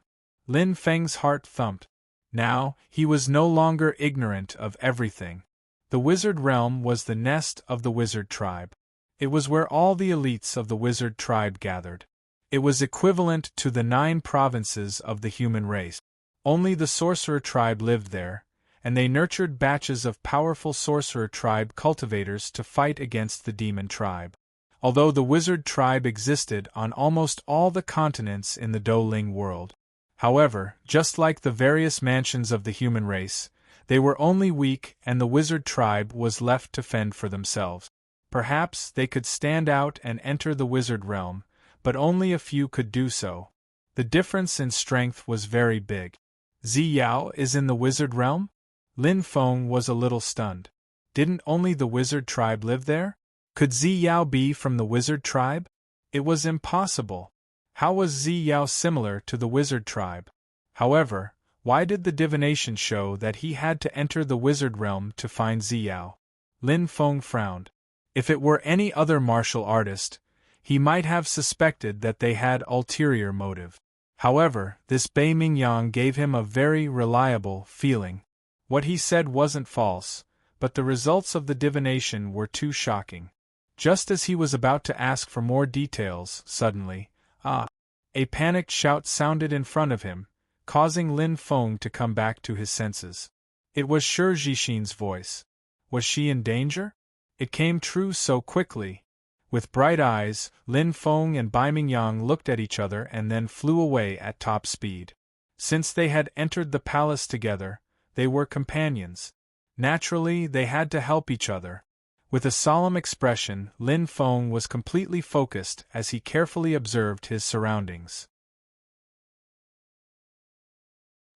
Lin Feng's heart thumped. Now, he was no longer ignorant of everything. The wizard realm was the nest of the wizard tribe. It was where all the elites of the wizard tribe gathered. It was equivalent to the 9 provinces of the human race. Only the sorcerer tribe lived there, and they nurtured batches of powerful sorcerer tribe cultivators to fight against the demon tribe. Although the wizard tribe existed on almost all the continents in the Douling world. However, just like the various mansions of the human race, they were only weak and the wizard tribe was left to fend for themselves. Perhaps they could stand out and enter the wizard realm, but only a few could do so. The difference in strength was very big. Zi Yao is in the wizard realm? Lin Feng was a little stunned. Didn't only the wizard tribe live there? Could Zi Yao be from the wizard tribe? It was impossible. How was Zi Yao similar to the wizard tribe? However, why did the divination show that he had to enter the wizard realm to find Zi Yao? Lin Feng frowned. If it were any other martial artist, he might have suspected that they had ulterior motive. However, this Bei Mingyang gave him a very reliable feeling. What he said wasn't false, but the results of the divination were too shocking. Just as he was about to ask for more details, suddenly, a panicked shout sounded in front of him, causing Lin Feng to come back to his senses. It was Shi Zhixin's voice. Was she in danger? It came true so quickly. With bright eyes, Lin Feng and Bei Mingyang looked at each other and then flew away at top speed. Since they had entered the palace together, they were companions. Naturally, they had to help each other. With a solemn expression, Lin Feng was completely focused as he carefully observed his surroundings.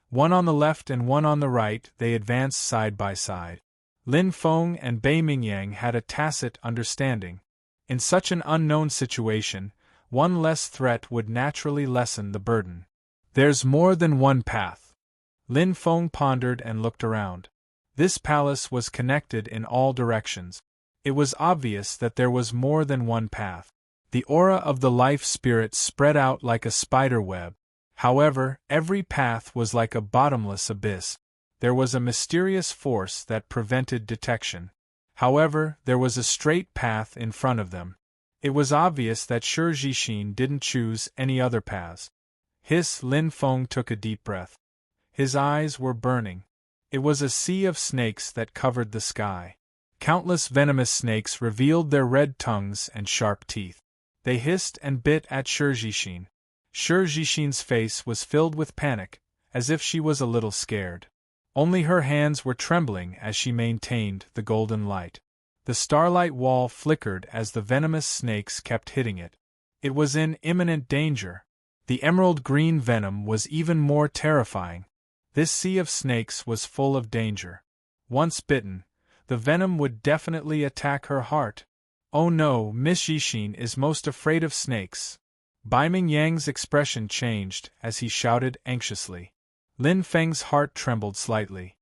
One on the left and one on the right, they advanced side by side. Lin Feng and Bei Mingyang had a tacit understanding. In such an unknown situation, one less threat would naturally lessen the burden. There's more than one path. Lin Feng pondered and looked around. This palace was connected in all directions. It was obvious that there was more than one path. The aura of the life spirit spread out like a spider web. However, every path was like a bottomless abyss. There was a mysterious force that prevented detection. However, there was a straight path in front of them. It was obvious that Shi Jixin didn't choose any other paths. Lin Feng took a deep breath. His eyes were burning. It was a sea of snakes that covered the sky. Countless venomous snakes revealed their red tongues and sharp teeth. They hissed and bit at Shi Jixin. Shi Jixin's face was filled with panic, as if she was a little scared. Only her hands were trembling as she maintained the golden light. The starlight wall flickered as the venomous snakes kept hitting it. It was in imminent danger. The emerald green venom was even more terrifying. This sea of snakes was full of danger. Once bitten, the venom would definitely attack her heart. Oh no, Miss Jixin is most afraid of snakes. Bai Mingyang's expression changed as he shouted anxiously. Lin Feng's heart trembled slightly.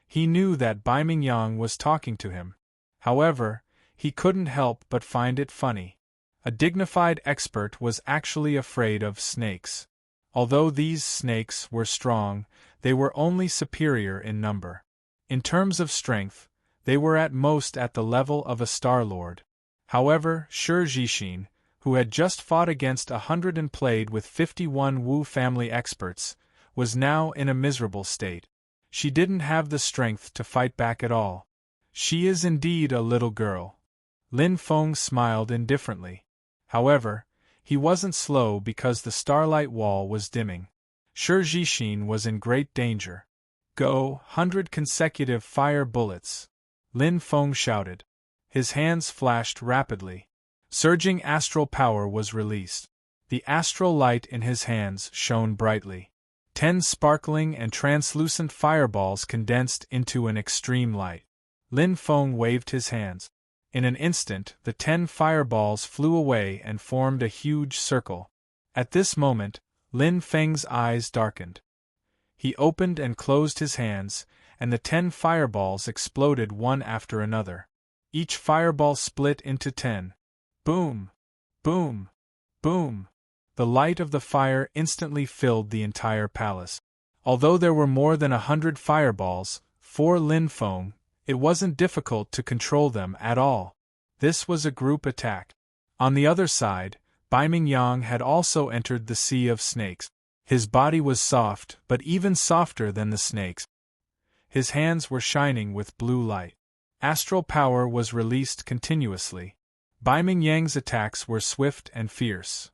He knew that Bai Mingyang was talking to him. However, he couldn't help but find it funny. A dignified expert was actually afraid of snakes. Although these snakes were strong, they were only superior in number. In terms of strength, they were at most at the level of a Star Lord. However, Shi Jixin, who had just fought against 100 and played with 51 Wu family experts, was now in a miserable state. She didn't have the strength to fight back at all. She is indeed a little girl. Lin Feng smiled indifferently. However, he wasn't slow because the starlight wall was dimming. Shi Jixin was in great danger. Go, 100 consecutive fire bullets! Lin Feng shouted. His hands flashed rapidly. Surging astral power was released. The astral light in his hands shone brightly. 10 sparkling and translucent fireballs condensed into an extreme light. Lin Feng waved his hands. In an instant, the 10 fireballs flew away and formed a huge circle. At this moment, Lin Feng's eyes darkened. He opened and closed his hands, and the 10 fireballs exploded one after another. Each fireball split into 10. Boom! Boom! Boom! The light of the fire instantly filled the entire palace. Although there were more than 100 fireballs, for Lin Feng, it wasn't difficult to control them at all. This was a group attack. On the other side, Bai Mingyang had also entered the sea of snakes. His body was soft, but even softer than the snakes. His hands were shining with blue light. Astral power was released continuously. Bai Mingyang's attacks were swift and fierce.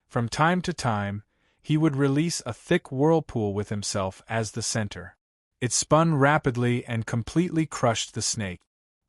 From time to time, he would release a thick whirlpool with himself as the center. It spun rapidly and completely crushed the snake.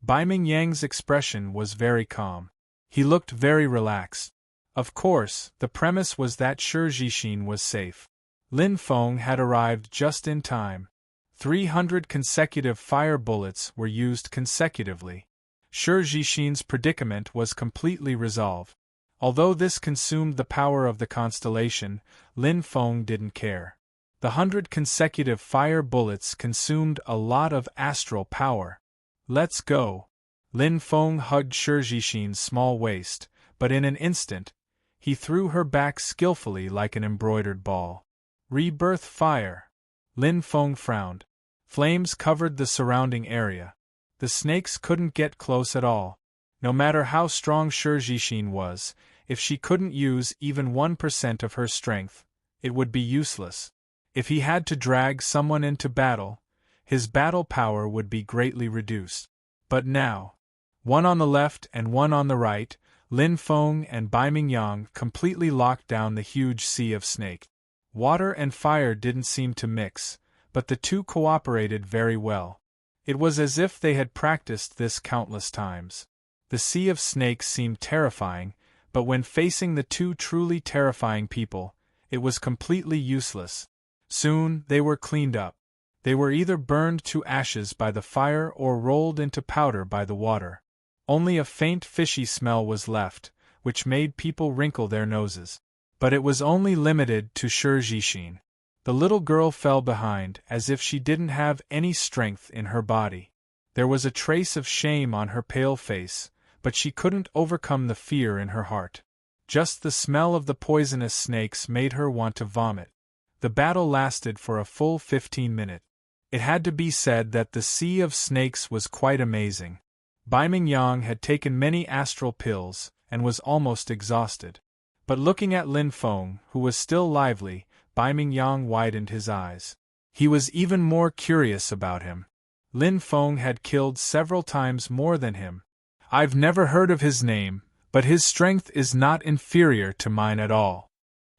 Bai Mingyang's expression was very calm. He looked very relaxed. Of course, the premise was that Shi Jixin was safe. Lin Feng had arrived just in time. 300 consecutive fire bullets were used consecutively. Shi Jixin's predicament was completely resolved. Although this consumed the power of the constellation, Lin Feng didn't care. The 100 consecutive fire bullets consumed a lot of astral power. Let's go! Lin Feng hugged Shi Jixin's small waist, but in an instant, he threw her back skillfully like an embroidered ball. Rebirth fire! Lin Feng frowned. Flames covered the surrounding area. The snakes couldn't get close at all. No matter how strong Shi Jixin was, if she couldn't use even 1% of her strength, it would be useless. If he had to drag someone into battle, his battle power would be greatly reduced. But now, one on the left and one on the right, Lin Feng and Bai Mingyang completely locked down the huge sea of snake. Water and fire didn't seem to mix, but the two cooperated very well. It was as if they had practiced this countless times. The sea of snakes seemed terrifying, but when facing the two truly terrifying people, it was completely useless. Soon, they were cleaned up. They were either burned to ashes by the fire or rolled into powder by the water. Only a faint fishy smell was left, which made people wrinkle their noses. But it was only limited to Shurjishin. The little girl fell behind as if she didn't have any strength in her body. There was a trace of shame on her pale face, but she couldn't overcome the fear in her heart. Just the smell of the poisonous snakes made her want to vomit. The battle lasted for a full 15 minutes. It had to be said that the sea of snakes was quite amazing. Bai Mingyang had taken many astral pills, and was almost exhausted. But looking at Lin Feng, who was still lively, Bai Mingyang widened his eyes. He was even more curious about him. Lin Feng had killed several times more than him. I've never heard of his name, but his strength is not inferior to mine at all.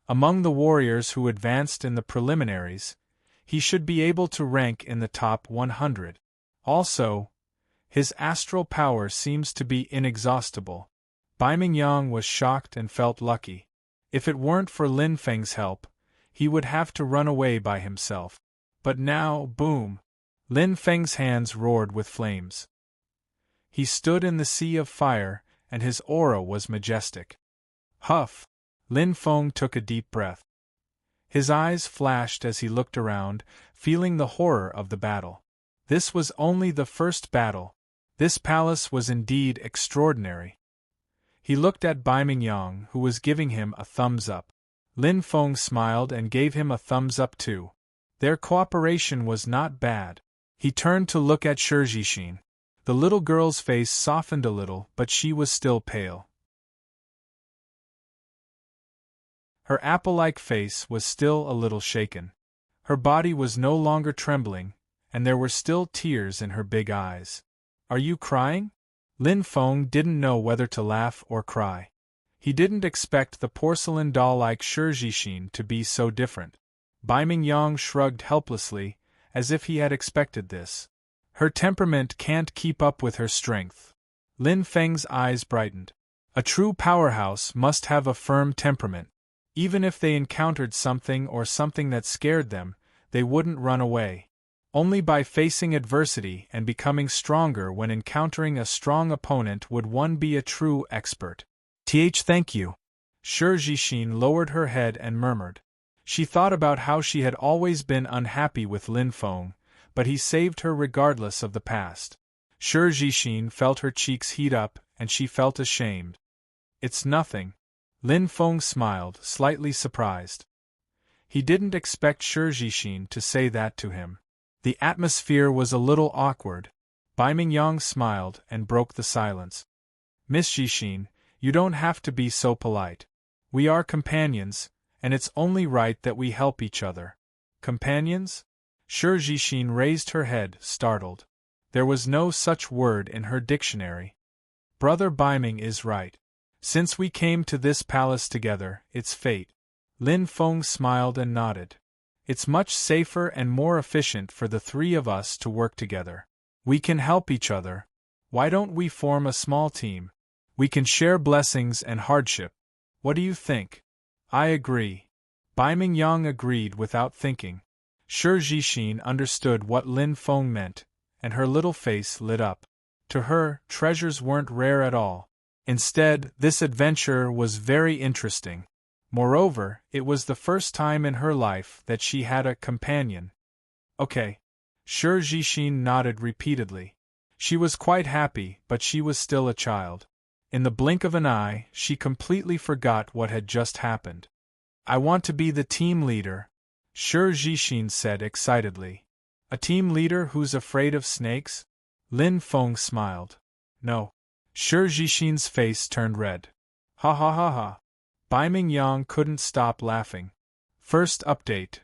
Among the warriors who advanced in the preliminaries, he should be able to rank in the top 100. Also, his astral power seems to be inexhaustible. Bai Mingyang was shocked and felt lucky. If it weren't for Lin Feng's help, he would have to run away by himself. But now, boom! Lin Feng's hands roared with flames. He stood in the sea of fire, and his aura was majestic. Huff! Lin Feng took a deep breath. His eyes flashed as he looked around, feeling the horror of the battle. This was only the first battle. This palace was indeed extraordinary. He looked at Bai Mingyang, who was giving him a thumbs up. Lin Feng smiled and gave him a thumbs up too. Their cooperation was not bad. He turned to look at Shurjishin. The little girl's face softened a little, but she was still pale. Her apple-like face was still a little shaken. Her body was no longer trembling, and there were still tears in her big eyes. Are you crying? Lin Feng didn't know whether to laugh or cry. He didn't expect the porcelain doll-like Shurjishin to be so different. Bai Mingyang shrugged helplessly, as if he had expected this. Her temperament can't keep up with her strength. Lin Feng's eyes brightened. A true powerhouse must have a firm temperament. Even if they encountered something or something that scared them, they wouldn't run away. Only by facing adversity and becoming stronger when encountering a strong opponent would one be a true expert. Thank you. Shurjishin lowered her head and murmured. She thought about how she had always been unhappy with Lin Feng, but he saved her regardless of the past. Shurjishin felt her cheeks heat up, and she felt ashamed. It's nothing. Lin Feng smiled, slightly surprised. He didn't expect Shurjishin to say that to him. The atmosphere was a little awkward. Bai Mingyang smiled and broke the silence. Miss Jishin, you don't have to be so polite. We are companions, and it's only right that we help each other. Companions? Shurjishin raised her head, startled. There was no such word in her dictionary. Brother Baiming is right. Since we came to this palace together, it's fate. Lin Feng smiled and nodded. It's much safer and more efficient for the three of us to work together. We can help each other. Why don't we form a small team? We can share blessings and hardship. What do you think? I agree. Bai Mingyang agreed without thinking. Shurjishin understood what Lin Feng meant, and her little face lit up. To her, treasures weren't rare at all. Instead, this adventure was very interesting. Moreover, it was the first time in her life that she had a companion. Okay. Shurjishin nodded repeatedly. She was quite happy, but she was still a child. In the blink of an eye, she completely forgot what had just happened. I want to be the team leader, Shurjishin said excitedly. A team leader who's afraid of snakes? Lin Feng smiled. No. Shurjishin's face turned red. Ha ha ha ha. Bai Mingyang couldn't stop laughing. First update.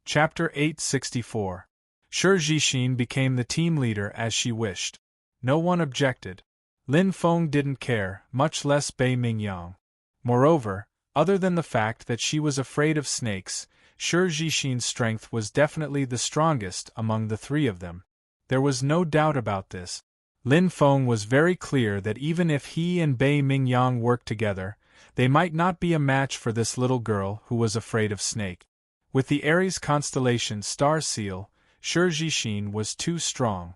Chapter 864. Shurjishin became the team leader as she wished. No one objected. Lin Feng didn't care, much less Bai Mingyang. Moreover, other than the fact that she was afraid of snakes, Shurjishin's strength was definitely the strongest among the three of them. There was no doubt about this. Lin Feng was very clear that even if he and Bai Mingyang worked together, they might not be a match for this little girl who was afraid of snake. With the Aries constellation star seal, Shi Jixin was too strong.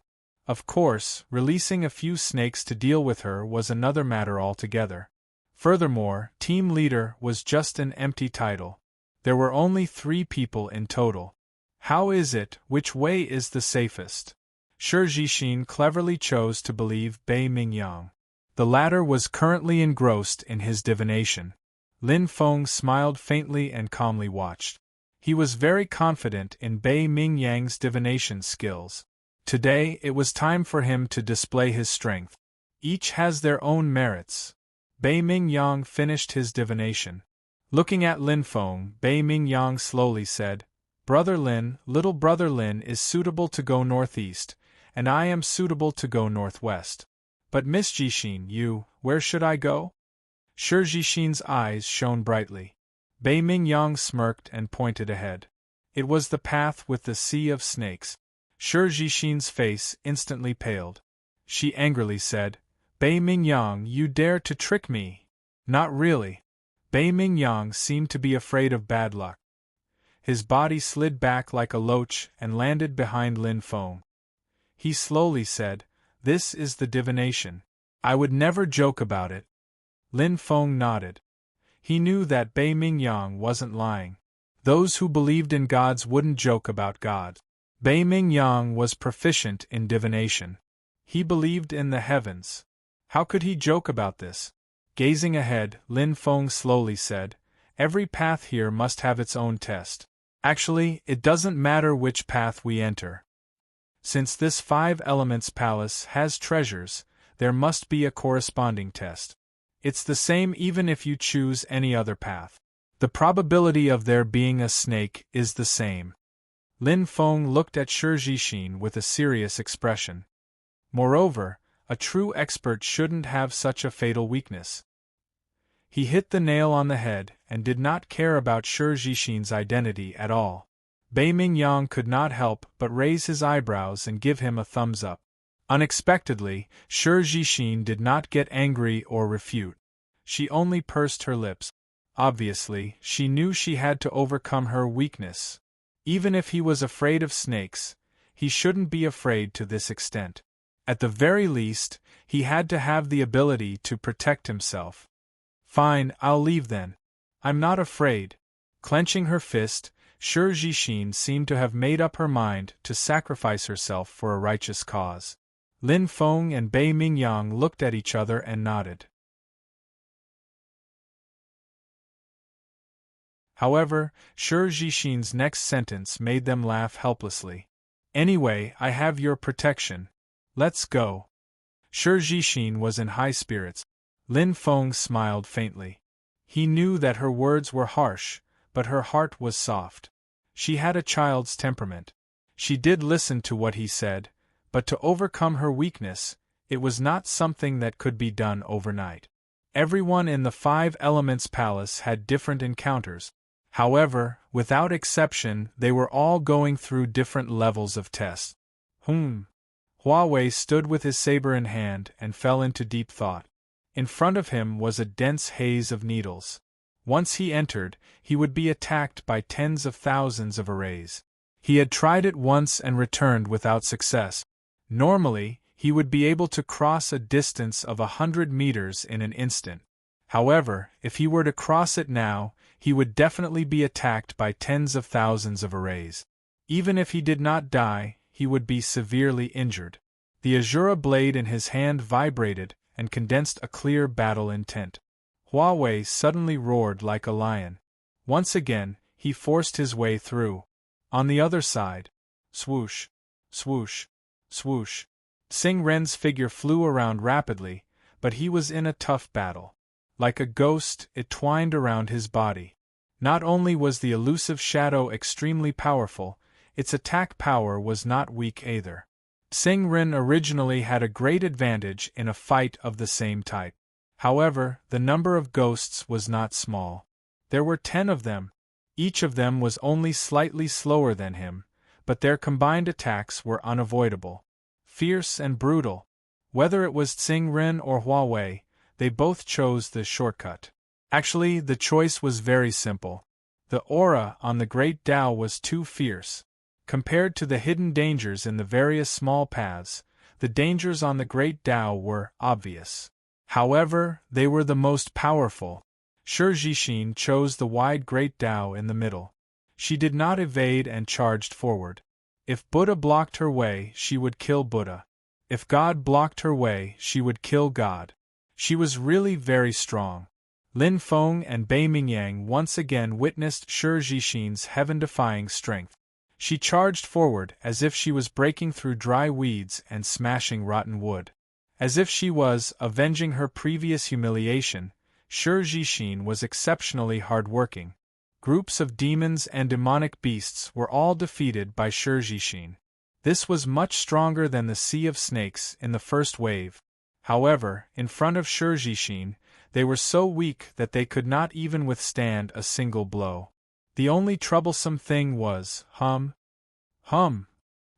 Of course, releasing a few snakes to deal with her was another matter altogether. Furthermore, team leader was just an empty title. There were only 3 people in total. How is it, which way is the safest? Shi Jixin cleverly chose to believe Bei Mingyang. The latter was currently engrossed in his divination. Lin Feng smiled faintly and calmly watched. He was very confident in Bei Mingyang's divination skills. Today it was time for him to display his strength. Each has their own merits. Bei Mingyang finished his divination. Looking at Lin Feng, Bei Mingyang slowly said, "Brother Lin, little brother Lin is suitable to go northeast, and I am suitable to go northwest. But Miss Jixin, you, where should I go?" Shi Jixin's eyes shone brightly. Bei Mingyang smirked and pointed ahead. It was the path with the sea of snakes. Shi Jixin's face instantly paled. She angrily said, "Bei Mingyang, you dare to trick me!" "Not really." Bei Mingyang seemed to be afraid of bad luck. His body slid back like a loach and landed behind Lin Feng. He slowly said, "This is the divination. I would never joke about it." Lin Feng nodded. He knew that Bei Mingyang wasn't lying. Those who believed in gods wouldn't joke about God. Bei Mingyang was proficient in divination. He believed in the heavens. How could he joke about this? Gazing ahead, Lin Feng slowly said, "Every path here must have its own test. Actually, it doesn't matter which path we enter. Since this 5 Elements Palace has treasures, there must be a corresponding test. It's the same even if you choose any other path. The probability of there being a snake is the same." Lin Feng looked at Shi Jixin with a serious expression. Moreover, a true expert shouldn't have such a fatal weakness. He hit the nail on the head and did not care about Shi Jixin's identity at all. Bei Mingyang could not help but raise his eyebrows and give him a thumbs up. Unexpectedly, Shi Jixin did not get angry or refute. She only pursed her lips. Obviously, she knew she had to overcome her weakness. Even if he was afraid of snakes, he shouldn't be afraid to this extent. At the very least, he had to have the ability to protect himself. "Fine, I'll leave then. I'm not afraid." Clenching her fist, Shi Jixin seemed to have made up her mind to sacrifice herself for a righteous cause. Lin Feng and Bei Mingyang looked at each other and nodded. However, Shi Jixin's next sentence made them laugh helplessly. "Anyway, I have your protection. Let's go." Shi Jixin was in high spirits. Lin Feng smiled faintly. He knew that her words were harsh, but her heart was soft. She had a child's temperament. She did listen to what he said, but to overcome her weakness, it was not something that could be done overnight. Everyone in the 5 Elements Palace had different encounters. However, without exception, they were all going through different levels of test. Huawei stood with his saber in hand and fell into deep thought. In front of him was a dense haze of needles. Once he entered, he would be attacked by tens of thousands of arrays. He had tried it once and returned without success. Normally, he would be able to cross a distance of 100 meters in an instant. However, if he were to cross it now, he would definitely be attacked by tens of thousands of arrays. Even if he did not die, he would be severely injured. The Azura blade in his hand vibrated and condensed a clear battle intent. Huawei suddenly roared like a lion. Once again, he forced his way through. On the other side, swoosh, swoosh, swoosh. Xing Ren's figure flew around rapidly, but he was in a tough battle. Like a ghost, it twined around his body. Not only was the elusive shadow extremely powerful, its attack power was not weak either. Xing Ren originally had a great advantage in a fight of the same type. However, the number of ghosts was not small. There were 10 of them. Each of them was only slightly slower than him, but their combined attacks were unavoidable. Fierce and brutal. Whether it was Xing Ren or Huawei, they both chose the shortcut. Actually, the choice was very simple. The aura on the Great Tao was too fierce. Compared to the hidden dangers in the various small paths, the dangers on the Great Tao were obvious. However, they were the most powerful. Shi Jixin chose the wide Great Tao in the middle. She did not evade and charged forward. If Buddha blocked her way, she would kill Buddha. If God blocked her way, she would kill God. She was really very strong. Lin Feng and Bei Mingyang once again witnessed Shi Jixin's heaven-defying strength. She charged forward as if she was breaking through dry weeds and smashing rotten wood. As if she was avenging her previous humiliation, Shi Jixin was exceptionally hard-working. Groups of demons and demonic beasts were all defeated by Shi Jixin. This was much stronger than the Sea of Snakes in the first wave. However, in front of Shi Jixin, they were so weak that they could not even withstand a single blow. The only troublesome thing was, hum.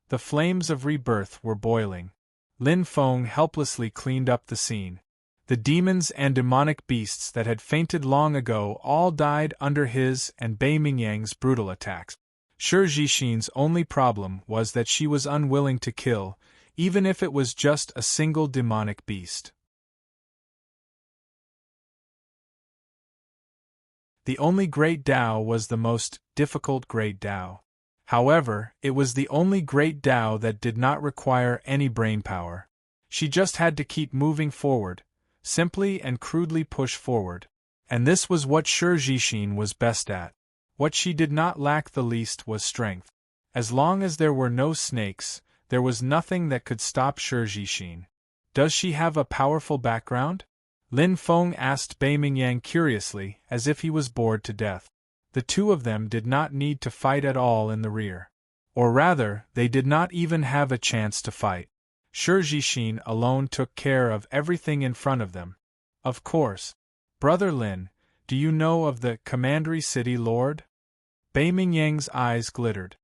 The flames of rebirth were boiling. Lin Feng helplessly cleaned up the scene. The demons and demonic beasts that had fainted long ago all died under his and Bei Mingyang's brutal attacks. Shi Jixin's only problem was that she was unwilling to kill, even if it was just a single demonic beast. The only Great Tao was the most difficult Great Tao. However, it was the only Great Tao that did not require any brainpower. She just had to keep moving forward, simply and crudely push forward. And this was what Shi Jixin was best at. What she did not lack the least was strength. As long as there were no snakes, there was nothing that could stop Shi Jixin. Does she have a powerful background? Lin Feng asked Bei Mingyang curiously, as if he was bored to death. The two of them did not need to fight at all in the rear. Or rather, they did not even have a chance to fight. Shi Jixin alone took care of everything in front of them. Of course. Brother Lin, do you know of the Commandery City Lord? Bei Mingyang's eyes glittered.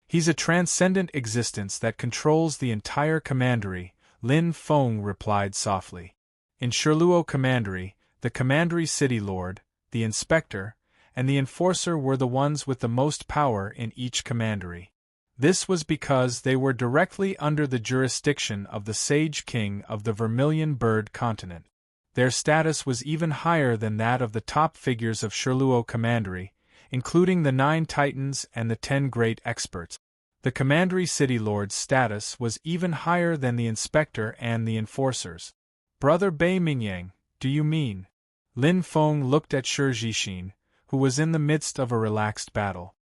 He's a transcendent existence that controls the entire commandery, Lin Feng replied softly. In Shirluo Commandery, the Commandery City Lord, the Inspector, and the Enforcer were the ones with the most power in each commandery. This was because they were directly under the jurisdiction of the Sage King of the Vermilion Bird Continent. Their status was even higher than that of the top figures of Shirluo Commandery, including the 9 Titans and the 10 Great Experts. The Commandery City Lord's status was even higher than the Inspector and the Enforcers. Brother Bei Mingyang, do you mean? Lin Feng looked at Shi Jixin, who was in the midst of a relaxed battle.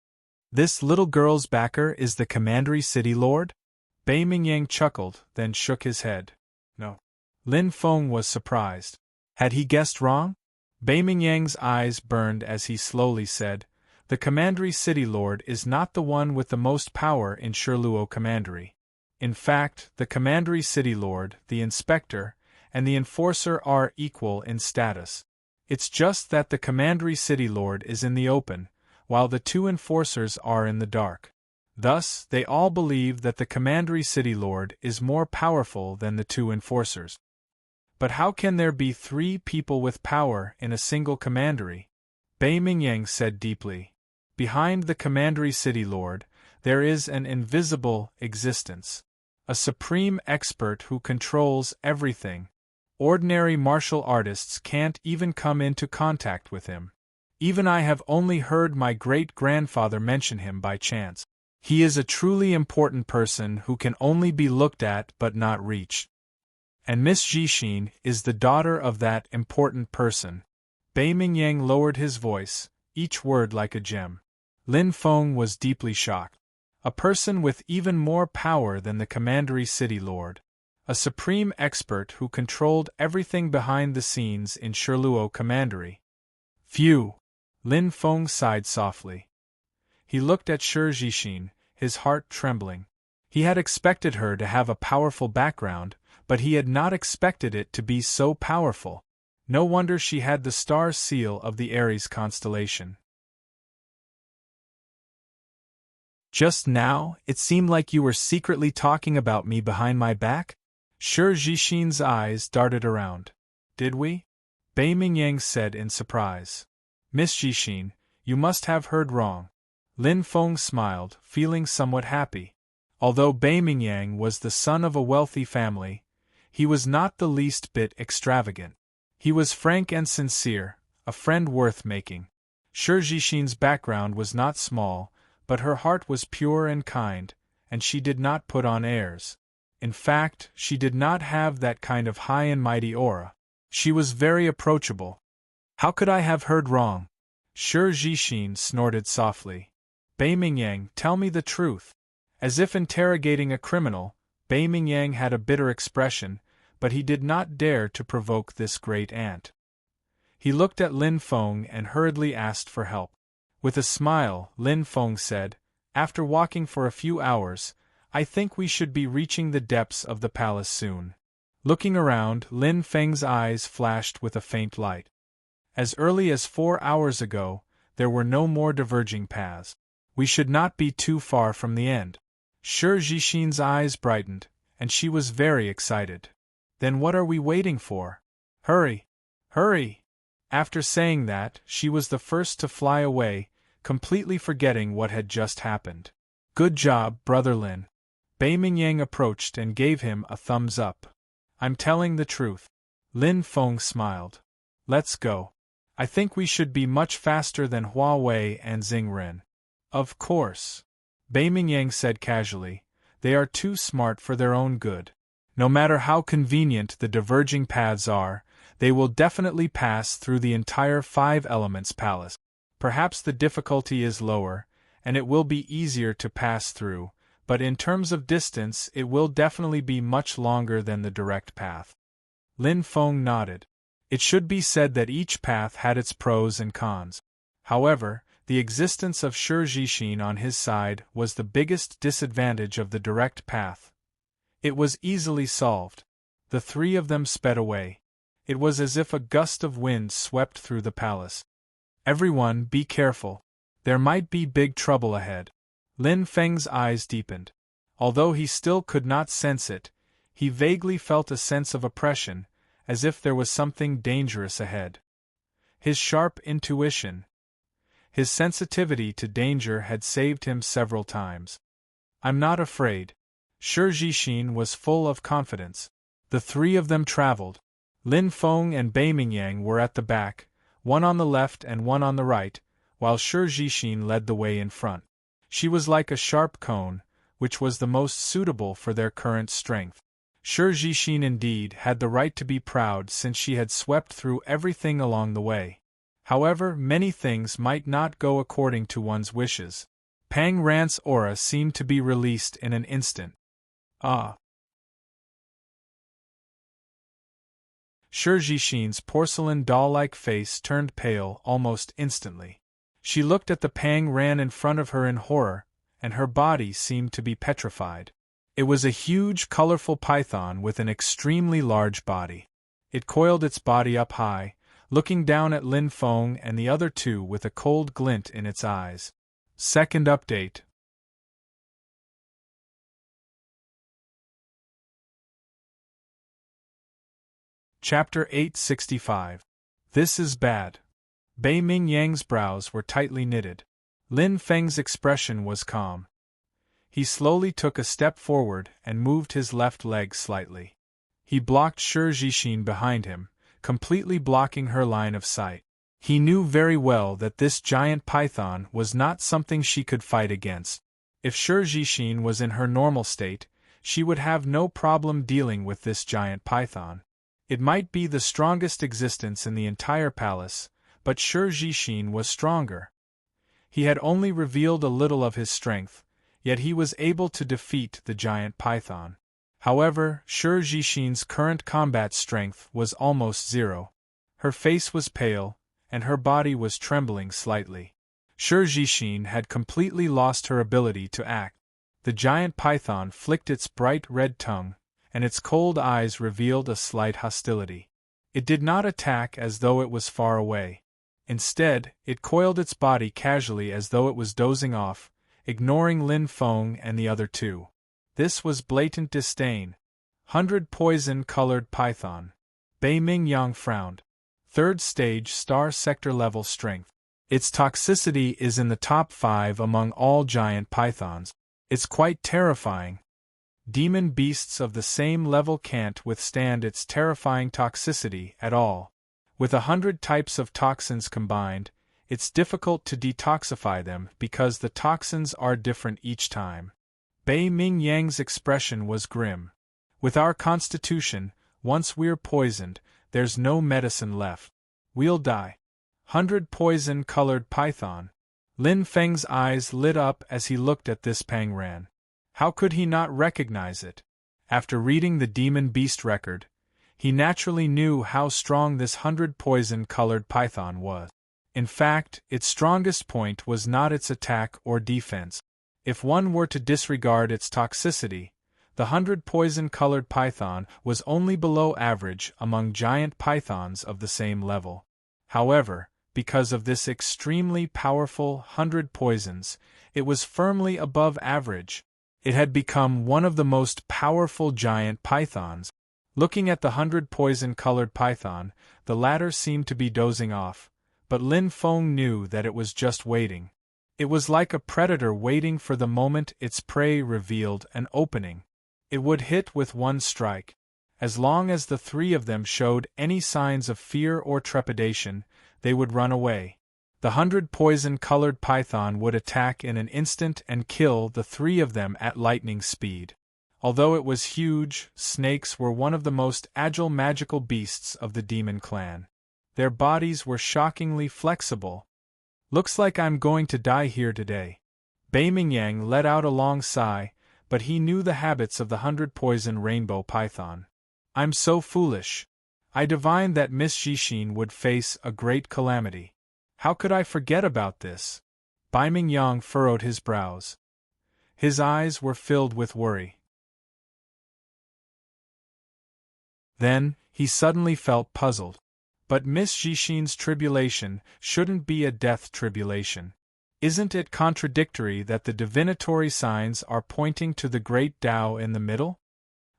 This little girl's backer is the Commandery City Lord? Bei Mingyang chuckled, then shook his head. No. Lin Feng was surprised. Had he guessed wrong? Bei Mingyang's eyes burned as he slowly said, the Commandery City Lord is not the one with the most power in Shirluo Commandery. In fact, the Commandery City Lord, the Inspector, and the Enforcer are equal in status. It's just that the Commandery City Lord is in the open, while the 2 Enforcers are in the dark. Thus, they all believe that the Commandery City Lord is more powerful than the 2 Enforcers. But how can there be 3 people with power in a single commandery? Bei Mingyang said deeply. Behind the Commandery City Lord, there is an invisible existence. A supreme expert who controls everything. Ordinary martial artists can't even come into contact with him. Even I have only heard my great-grandfather mention him by chance. He is a truly important person who can only be looked at but not reached. And Miss Jixin is the daughter of that important person. Bei Mingyang lowered his voice, each word like a gem. Lin Feng was deeply shocked. A person with even more power than the Commandery City Lord. A supreme expert who controlled everything behind the scenes in Shirluo Commandery. Phew! Lin Feng sighed softly. He looked at Shi Jixin, his heart trembling. He had expected her to have a powerful background, but he had not expected it to be so powerful. No wonder she had the star seal of the Aries constellation. Just now, it seemed like you were secretly talking about me behind my back? Shi Jixin's eyes darted around. Did we? Bei Mingyang said in surprise. Miss Jixin, you must have heard wrong. Lin Feng smiled, feeling somewhat happy. Although Bei Mingyang was the son of a wealthy family, he was not the least bit extravagant. He was frank and sincere, a friend worth making. Shi Jixin's background was not small, but her heart was pure and kind, and she did not put on airs. In fact, she did not have that kind of high and mighty aura. She was very approachable. How could I have heard wrong? Shi Jixin snorted softly. Bei Mingyang, tell me the truth. As if interrogating a criminal, Bei Mingyang had a bitter expression, but he did not dare to provoke this great aunt. He looked at Lin Feng and hurriedly asked for help. With a smile, Lin Feng said, "After walking for a few hours, I think we should be reaching the depths of the palace soon." Looking around, Lin Feng's eyes flashed with a faint light. As early as 4 hours ago, there were no more diverging paths. We should not be too far from the end. Shi Jixin's eyes brightened, and she was very excited. Then what are we waiting for? Hurry! Hurry! After saying that, she was the first to fly away, completely forgetting what had just happened. Good job, Brother Lin. Bei Mingyang approached and gave him a thumbs up. I'm telling the truth. Lin Feng smiled. Let's go. I think we should be much faster than Huawei and Xingren. Of course. Bei Mingyang said casually, they are too smart for their own good. No matter how convenient the diverging paths are, they will definitely pass through the entire Five Elements Palace. Perhaps the difficulty is lower, and it will be easier to pass through, but in terms of distance it will definitely be much longer than the direct path. Lin Feng nodded. It should be said that each path had its pros and cons. However, the existence of Shi Jixin on his side was the biggest disadvantage of the direct path. It was easily solved. The three of them sped away. It was as if a gust of wind swept through the palace. Everyone, be careful. There might be big trouble ahead. Lin Feng's eyes deepened. Although he still could not sense it, he vaguely felt a sense of oppression, as if there was something dangerous ahead. His sharp intuition, his sensitivity to danger had saved him several times. I'm not afraid. Shi Jixin was full of confidence. The three of them traveled. Lin Feng and Bei Mingyang were at the back, one on the left and one on the right, while Shi Jixin led the way in front. She was like a sharp cone, which was the most suitable for their current strength. Shi Jixin indeed had the right to be proud since she had swept through everything along the way. However, many things might not go according to one's wishes. Pang Rant's aura seemed to be released in an instant. Ah! Shi Jixin's porcelain doll-like face turned pale almost instantly. She looked at the Pang Ran in front of her in horror, and her body seemed to be petrified. It was a huge, colorful python with an extremely large body. It coiled its body up high, looking down at Lin Feng and the other two with a cold glint in its eyes. Second update. Chapter 865. This is bad. Bei Mingyang's brows were tightly knitted. Lin Feng's expression was calm. He slowly took a step forward and moved his left leg slightly. He blocked Shi Jixin behind him, completely blocking her line of sight. He knew very well that this giant python was not something she could fight against. If Shi Jixin was in her normal state, she would have no problem dealing with this giant python. It might be the strongest existence in the entire palace, but Shi Jixin was stronger. He had only revealed a little of his strength, yet he was able to defeat the giant python. However, Shi Jixin's current combat strength was almost zero. Her face was pale, and her body was trembling slightly. Shi Jixin had completely lost her ability to act. The giant python flicked its bright red tongue, and its cold eyes revealed a slight hostility. It did not attack as though it was far away. Instead, it coiled its body casually as though it was dozing off, ignoring Lin Feng and the other two. This was blatant disdain. 100 poison-colored python. Bei Mingyang frowned. Third stage star sector level strength. Its toxicity is in the top 5 among all giant pythons. It's quite terrifying. Demon beasts of the same level can't withstand its terrifying toxicity at all. With 100 types of toxins combined, it's difficult to detoxify them because the toxins are different each time. Bei Ming Yang's expression was grim. With our constitution, once we're poisoned, there's no medicine left. We'll die. 100 poison-colored python. Lin Feng's eyes lit up as he looked at this Pangran. How could he not recognize it? After reading the demon beast record, he naturally knew how strong this 100 poison-colored python was. In fact, its strongest point was not its attack or defense. If one were to disregard its toxicity, the 100 poison-colored python was only below average among giant pythons of the same level. However, because of this extremely powerful 100 poisons, it was firmly above average. It had become one of the most powerful giant pythons. Looking at the 100 poison-colored python, the latter seemed to be dozing off, but Lin Feng knew that it was just waiting. It was like a predator waiting for the moment its prey revealed an opening. It would hit with one strike. As long as the 3 of them showed any signs of fear or trepidation, they would run away. The 100 poison-colored python would attack in an instant and kill the 3 of them at lightning speed. Although it was huge, snakes were one of the most agile magical beasts of the demon clan. Their bodies were shockingly flexible. Looks like I'm going to die here today. Bei Mingyang let out a long sigh, but he knew the habits of the 100 poison rainbow python. I'm so foolish. I divined that Miss Jixin would face a great calamity. How could I forget about this? Bai Mingyang furrowed his brows. His eyes were filled with worry. Then, he suddenly felt puzzled. But Miss Jixin's tribulation shouldn't be a death tribulation. Isn't it contradictory that the divinatory signs are pointing to the great Tao in the middle?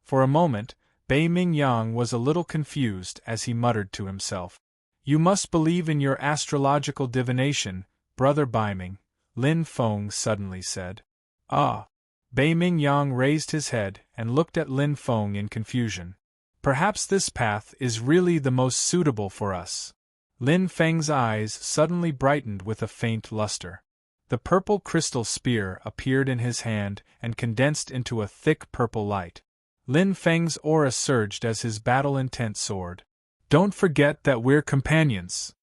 For a moment, Bei Mingyang was a little confused as he muttered to himself. You must believe in your astrological divination, Brother Baiming, Lin Feng suddenly said. Ah! Bei Mingyang raised his head and looked at Lin Feng in confusion. Perhaps this path is really the most suitable for us. Lin Feng's eyes suddenly brightened with a faint luster. The purple crystal spear appeared in his hand and condensed into a thick purple light. Lin Feng's aura surged as his battle intent soared. Don't forget that we're companions.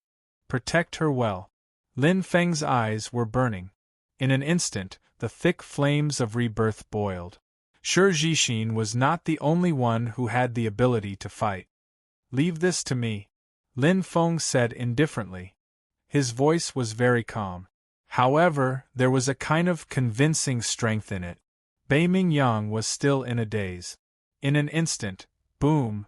Protect her well. Lin Feng's eyes were burning. In an instant, the thick flames of rebirth boiled. Sure, Jixin was not the only one who had the ability to fight. Leave this to me, Lin Feng said indifferently. His voice was very calm. However, there was a kind of convincing strength in it. Bei Mingyang was still in a daze. In an instant, boom!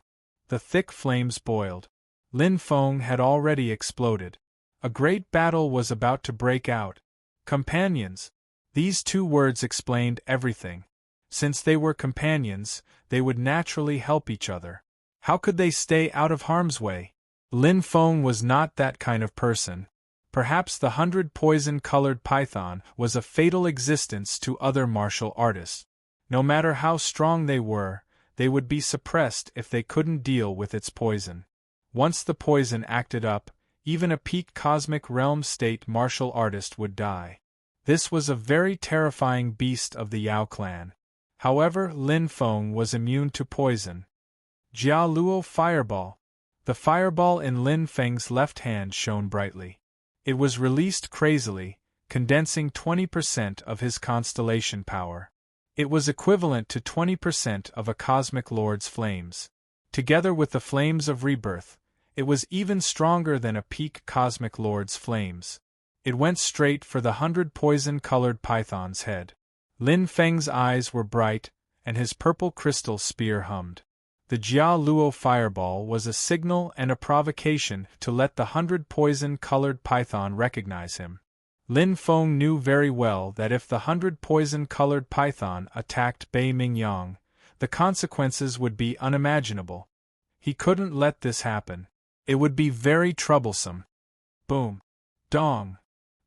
The thick flames boiled. Lin Feng had already exploded. A great battle was about to break out. Companions! These 2 words explained everything. Since they were companions, they would naturally help each other. How could they stay out of harm's way? Lin Feng was not that kind of person. Perhaps the 100 poison-colored python was a fatal existence to other martial artists. No matter how strong they would be suppressed if they couldn't deal with its poison. Once the poison acted up, even a peak cosmic realm state martial artist would die. This was a very terrifying beast of the Yao clan. However, Lin Feng was immune to poison. Jia Luo Fireball. The fireball in Lin Feng's left hand shone brightly. It was released crazily, condensing 20% of his constellation power. It was equivalent to 20% of a cosmic lord's flames. Together with the flames of rebirth, it was even stronger than a peak cosmic lord's flames. It went straight for the 100 poison-colored python's head. Lin Feng's eyes were bright, and his purple crystal spear hummed. The Jia Luo fireball was a signal and a provocation to let the 100 poison-colored python recognize him. Lin Feng knew very well that if the 100 poison-colored python attacked Bei Mingyang, the consequences would be unimaginable. He couldn't let this happen. It would be very troublesome. Boom! Dong!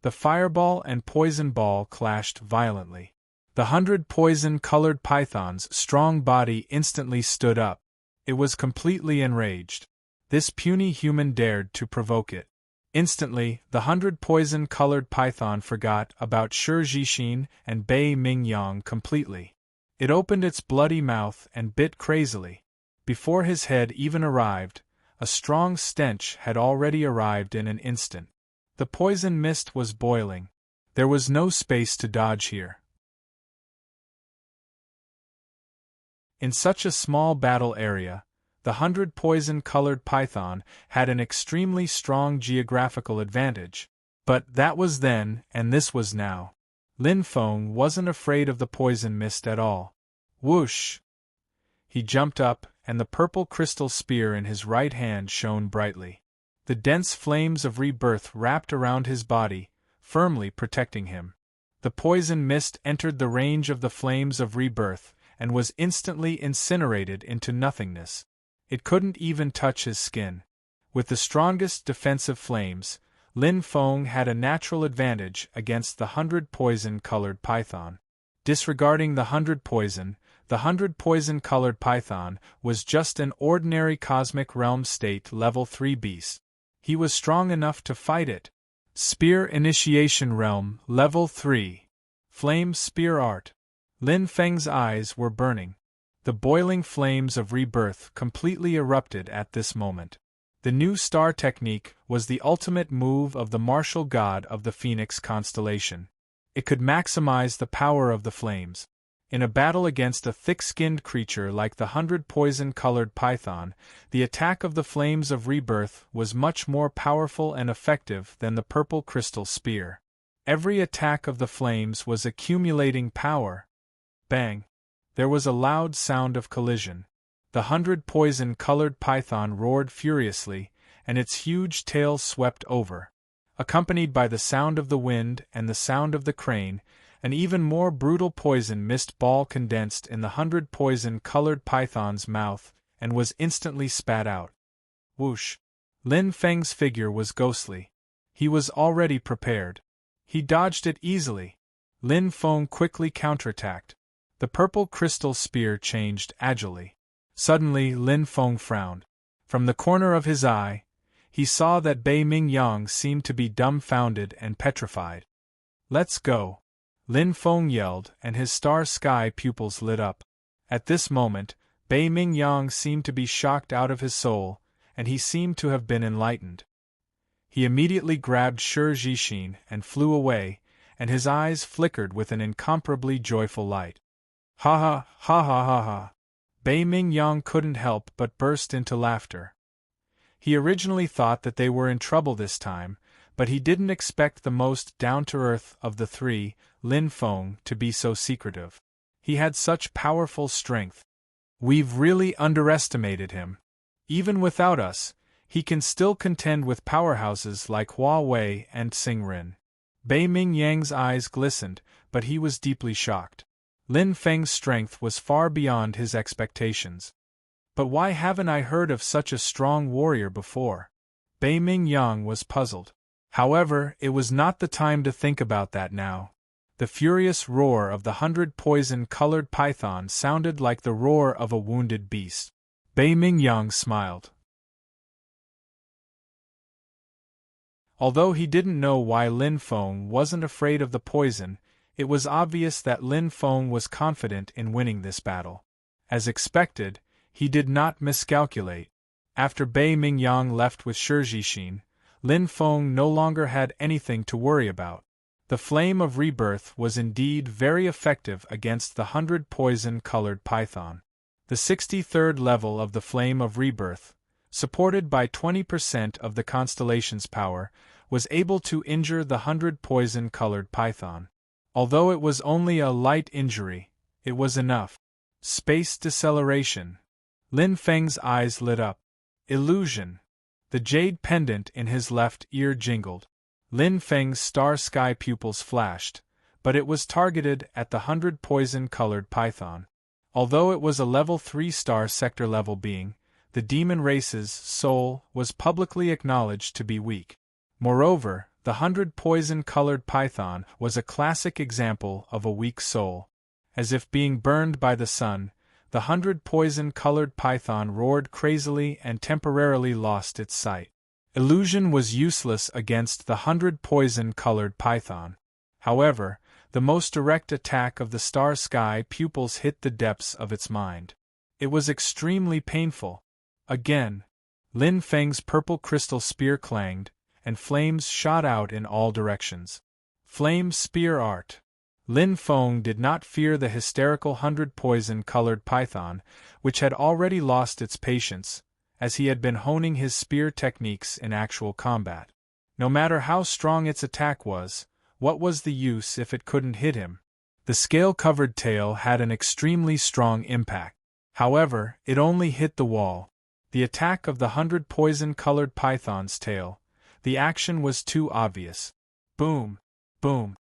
The fireball and poison ball clashed violently. The 100 poison-colored python's strong body instantly stood up. It was completely enraged. This puny human dared to provoke it. Instantly, the 100 poison-colored python forgot about Shi Jixin and Bei Mingyang completely. It opened its bloody mouth and bit crazily. Before his head even arrived, a strong stench had already arrived in an instant. The poison mist was boiling. There was no space to dodge here. In such a small battle area, the 100 poison-colored python had an extremely strong geographical advantage. But that was then, and this was now. Lin Feng wasn't afraid of the poison mist at all. Whoosh! He jumped up, and the purple crystal spear in his right hand shone brightly. The dense flames of rebirth wrapped around his body, firmly protecting him. The poison mist entered the range of the flames of rebirth, and was instantly incinerated into nothingness. It couldn't even touch his skin. With the strongest defensive flames, Lin Feng had a natural advantage against the 100 poison-colored python. Disregarding the 100 poison, the 100 poison-colored python was just an ordinary cosmic realm state level 3 beast. He was strong enough to fight it. Spear Initiation Realm Level 3. Flame Spear Art. Lin Feng's eyes were burning. The boiling flames of rebirth completely erupted at this moment. The new star technique was the ultimate move of the martial god of the Phoenix constellation. It could maximize the power of the flames. In a battle against a thick-skinned creature like the 100 poison-colored python, the attack of the flames of rebirth was much more powerful and effective than the purple crystal spear. Every attack of the flames was accumulating power. Bang! There was a loud sound of collision. The 100 poison-colored python roared furiously, and its huge tail swept over. Accompanied by the sound of the wind and the sound of the crane, an even more brutal poison mist ball condensed in the 100 poison-colored python's mouth and was instantly spat out. Whoosh! Lin Feng's figure was ghostly. He was already prepared. He dodged it easily. Lin Feng quickly counterattacked. The purple crystal spear changed agilely. Suddenly Lin Feng frowned. From the corner of his eye, he saw that Bei Mingyang seemed to be dumbfounded and petrified. "Let's go!" Lin Feng yelled, and his star sky pupils lit up. At this moment, Bei Mingyang seemed to be shocked out of his soul, and he seemed to have been enlightened. He immediately grabbed Shi Jixin and flew away, and his eyes flickered with an incomparably joyful light. Ha ha, ha ha ha ha. Bei Mingyang couldn't help but burst into laughter. He originally thought that they were in trouble this time, but he didn't expect the most down-to-earth of the three, Lin Feng, to be so secretive. He had such powerful strength. We've really underestimated him. Even without us, he can still contend with powerhouses like Huawei and Xingren. Bei Mingyang's eyes glistened, but he was deeply shocked. Lin Feng's strength was far beyond his expectations. But why haven't I heard of such a strong warrior before? Bei Mingyang was puzzled. However, it was not the time to think about that now. The furious roar of the 100 poison-colored python sounded like the roar of a wounded beast. Bei Mingyang smiled. Although he didn't know why Lin Feng wasn't afraid of the poison, it was obvious that Lin Feng was confident in winning this battle. As expected, he did not miscalculate. After Bei Mingyang left with Shi Jixin, Lin Feng no longer had anything to worry about. The flame of rebirth was indeed very effective against the 100 poison-colored python. The 63rd level of the flame of rebirth, supported by 20% of the constellation's power, was able to injure the 100 poison-colored python. Although it was only a light injury, it was enough. Space deceleration. Lin Feng's eyes lit up. Illusion. The jade pendant in his left ear jingled. Lin Feng's star sky pupils flashed, but it was targeted at the 100 poison-colored python. Although it was a level 3 star sector level being, the demon race's soul was publicly acknowledged to be weak. Moreover, the 100 poison-colored python was a classic example of a weak soul. As if being burned by the sun, the 100 poison-colored python roared crazily and temporarily lost its sight. Illusion was useless against the 100 poison-colored python. However, the most direct attack of the star sky pupils hit the depths of its mind. It was extremely painful. Again, Lin Feng's purple crystal spear clanged, and flames shot out in all directions. Flame spear art. Lin Feng did not fear the hysterical 100 poison-colored python, which had already lost its patience, as he had been honing his spear techniques in actual combat. No matter how strong its attack was, what was the use if it couldn't hit him? The scale-covered tail had an extremely strong impact. However, it only hit the wall. The attack of the 100 poison-colored python's tail. The action was too obvious. Boom! Boom!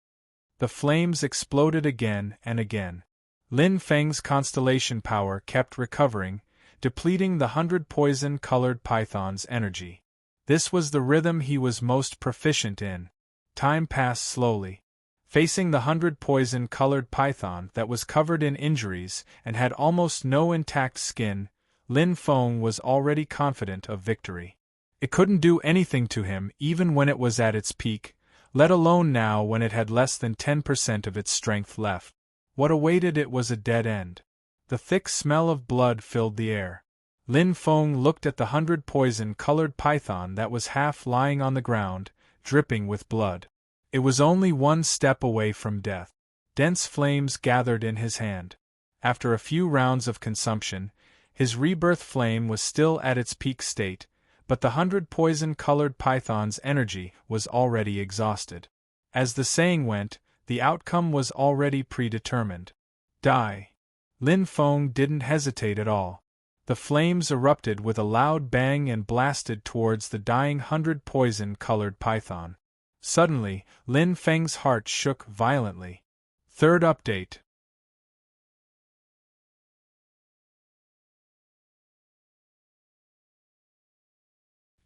The flames exploded again and again. Lin Feng's constellation power kept recovering, depleting the 100 poison-colored python's energy. This was the rhythm he was most proficient in. Time passed slowly. Facing the 100 poison-colored python that was covered in injuries and had almost no intact skin, Lin Feng was already confident of victory. It couldn't do anything to him even when it was at its peak, let alone now when it had less than 10% of its strength left. What awaited it was a dead end. The thick smell of blood filled the air. Lin Feng looked at the 100 poison-colored python that was half lying on the ground, dripping with blood. It was only one step away from death. Dense flames gathered in his hand. After a few rounds of consumption, his rebirth flame was still at its peak state, but the 100 poison-colored python's energy was already exhausted. As the saying went, the outcome was already predetermined. Die. Lin Feng didn't hesitate at all. The flames erupted with a loud bang and blasted towards the dying 100 poison-colored python. Suddenly, Lin Feng's heart shook violently. Third update.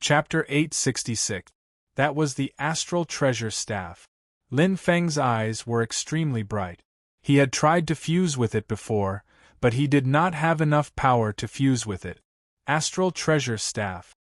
Chapter 866. That was the astral treasure staff. Lin Feng's eyes were extremely bright. He had tried to fuse with it before, but he did not have enough power to fuse with it. Astral treasure staff.